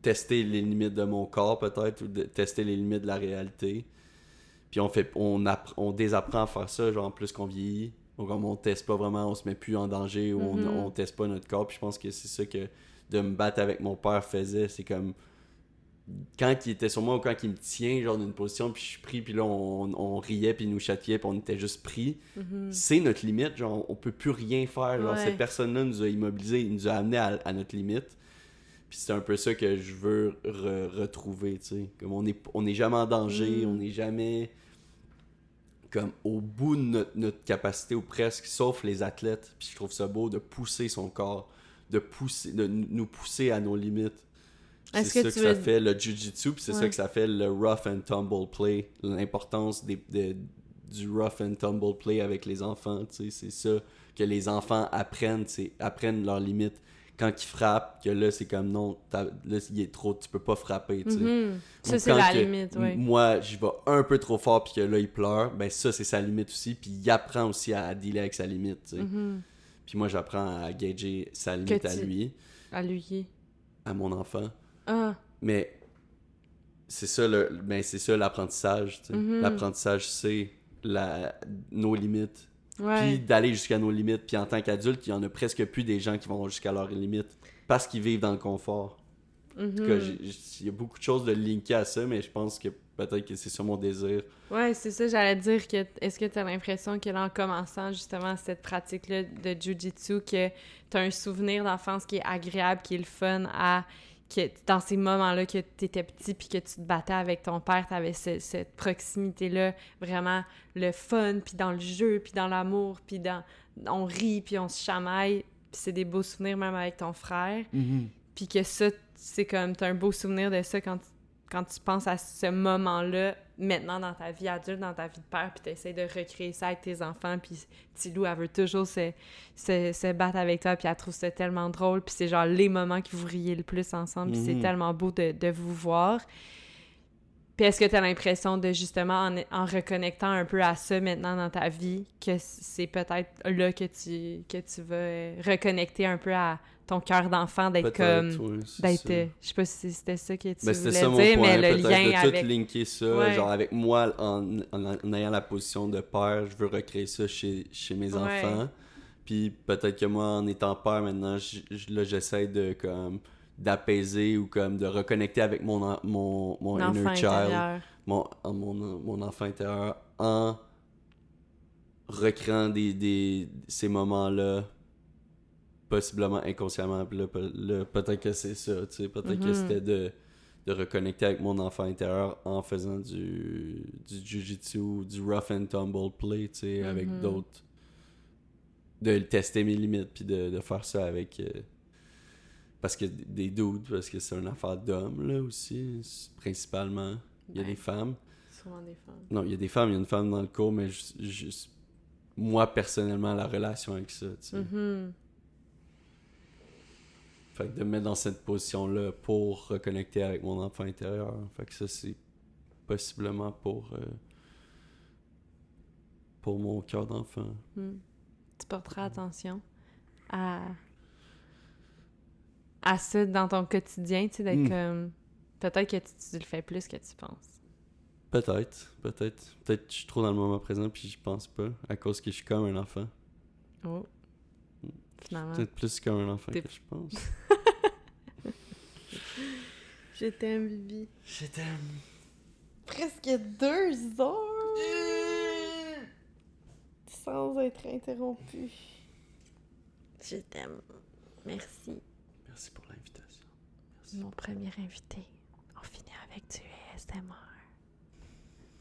S2: tester les limites de mon corps peut-être, ou tester les limites de la réalité. Puis on désapprend à faire ça, genre plus qu'on vieillit. Donc comme on teste pas vraiment, on se met plus en danger, ou on teste pas notre corps. Puis je pense que c'est ça que de me battre avec mon père faisait, c'est comme... Quand il était sur moi ou quand il me tient genre d'une position puis je suis pris puis là on riait puis il nous châtiait puis on était juste pris, c'est notre limite, genre on peut plus rien faire, genre cette personne-là nous a immobilisés, il nous a amenés à notre limite, puis c'est un peu ça que je veux retrouver, tu sais, comme on est jamais en danger, on n'est jamais comme au bout de notre capacité ou presque, sauf les athlètes, puis je trouve ça beau de pousser son corps, de nous pousser à nos limites. C'est ça que ça fait le jiu-jitsu, puis c'est ça que ça fait le rough and tumble play, l'importance du rough and tumble play avec les enfants, tu sais, c'est ça que les enfants apprennent leurs limites. Quand ils frappent, que là c'est comme non, là il est trop, tu peux pas frapper, tu sais.
S1: Ça c'est la limite, oui.
S2: Moi, je vais un peu trop fort puis que là il pleure, ben ça c'est sa limite aussi, puis il apprend aussi à dealer avec sa limite, tu sais. Puis moi j'apprends à gager sa limite à lui. À mon enfant. Mais c'est ça l'apprentissage, tu sais. L'apprentissage c'est nos limites, puis d'aller jusqu'à nos limites, puis en tant qu'adulte il y en a presque plus des gens qui vont jusqu'à leurs limites parce qu'ils vivent dans le confort. En tout cas, il y a beaucoup de choses de linker à ça, mais je pense que peut-être que c'est ça mon désir.
S1: Ouais, c'est ça, j'allais dire que est-ce que t'as l'impression que là, en commençant justement cette pratique-là de Jiu-Jitsu, que t'as un souvenir d'enfance qui est agréable, qui est le fun que dans ces moments-là que t'étais petit puis que tu te battais avec ton père, t'avais cette proximité-là, vraiment le fun, puis dans le jeu, puis dans l'amour, puis on rit, puis on se chamaille, puis c'est des beaux souvenirs même avec ton frère. Puis que ça, c'est comme, t'as un beau souvenir de ça quand tu penses à ce moment-là, maintenant dans ta vie adulte, dans ta vie de père, puis t'essaies de recréer ça avec tes enfants, puis Tilou, elle veut toujours se battre avec toi, puis elle trouve ça tellement drôle, puis c'est genre les moments que vous riez le plus ensemble, puis c'est tellement beau de vous voir. Puis est-ce que t'as l'impression de, justement, en reconnectant un peu à ça maintenant dans ta vie, que c'est peut-être là que tu vas reconnecter un peu à ton cœur d'enfant, d'être comme... je sais pas si c'était ça que tu voulais
S2: ça,
S1: dire,
S2: point,
S1: mais le lien
S2: de
S1: avec...
S2: tout linker ça, genre avec moi, en ayant la position de père, je veux recréer ça chez mes enfants. Puis peut-être que moi, en étant père maintenant, j'essaie de comme... d'apaiser ou comme de reconnecter avec mon inner child, mon enfant intérieur, en recréant ces moments-là, possiblement inconsciemment. Puis là, peut-être que c'est ça, tu sais, peut-être que c'était de reconnecter avec mon enfant intérieur en faisant du jiu-jitsu, du rough and tumble play, tu sais, avec d'autres, de tester mes limites, puis de faire ça avec... parce que des dudes, parce que c'est une affaire d'hommes, là, aussi, principalement. Il y a des femmes.
S1: Souvent des femmes.
S2: Non, il y a des femmes, il y a une femme dans le cours, mais juste moi, personnellement, la relation avec ça, tu sais. Fait que de me mettre dans cette position-là pour reconnecter avec mon enfant intérieur. Fait que ça, c'est possiblement pour mon cœur d'enfant.
S1: Tu porteras attention à ça dans ton quotidien, tu sais, d'être comme... Peut-être que tu le fais plus que tu penses.
S2: Peut-être. Peut-être que je suis trop dans le moment présent puis je pense pas, à cause que je suis comme un enfant.
S1: Oh. Finalement.
S2: Peut-être plus comme un enfant que je pense.
S1: Je t'aime, Bibi.
S2: Je t'aime.
S1: Presque 2 heures! Sans être interrompu. Je t'aime. Merci.
S2: Merci pour l'invitation. Merci.
S1: Mon premier invité. On finit avec du ASMR.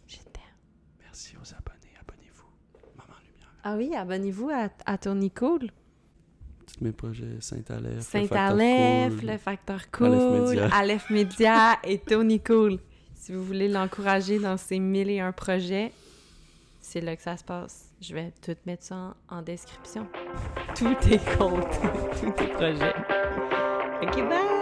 S1: Je t'aime.
S2: Merci aux abonnés. Abonnez-vous. Maman Lumière.
S1: Ah oui, abonnez-vous à Tony Cool.
S2: Tous mes projets, Saint-Aleph,
S1: Saint-Aleph, Le Facteur Cool, Aleph Média et Tony Cool. Si vous voulez l'encourager dans ses 1001 projets, c'est là que ça se passe. Je vais tout mettre ça en description. Tous tes comptes, tous tes projets. OK, bye!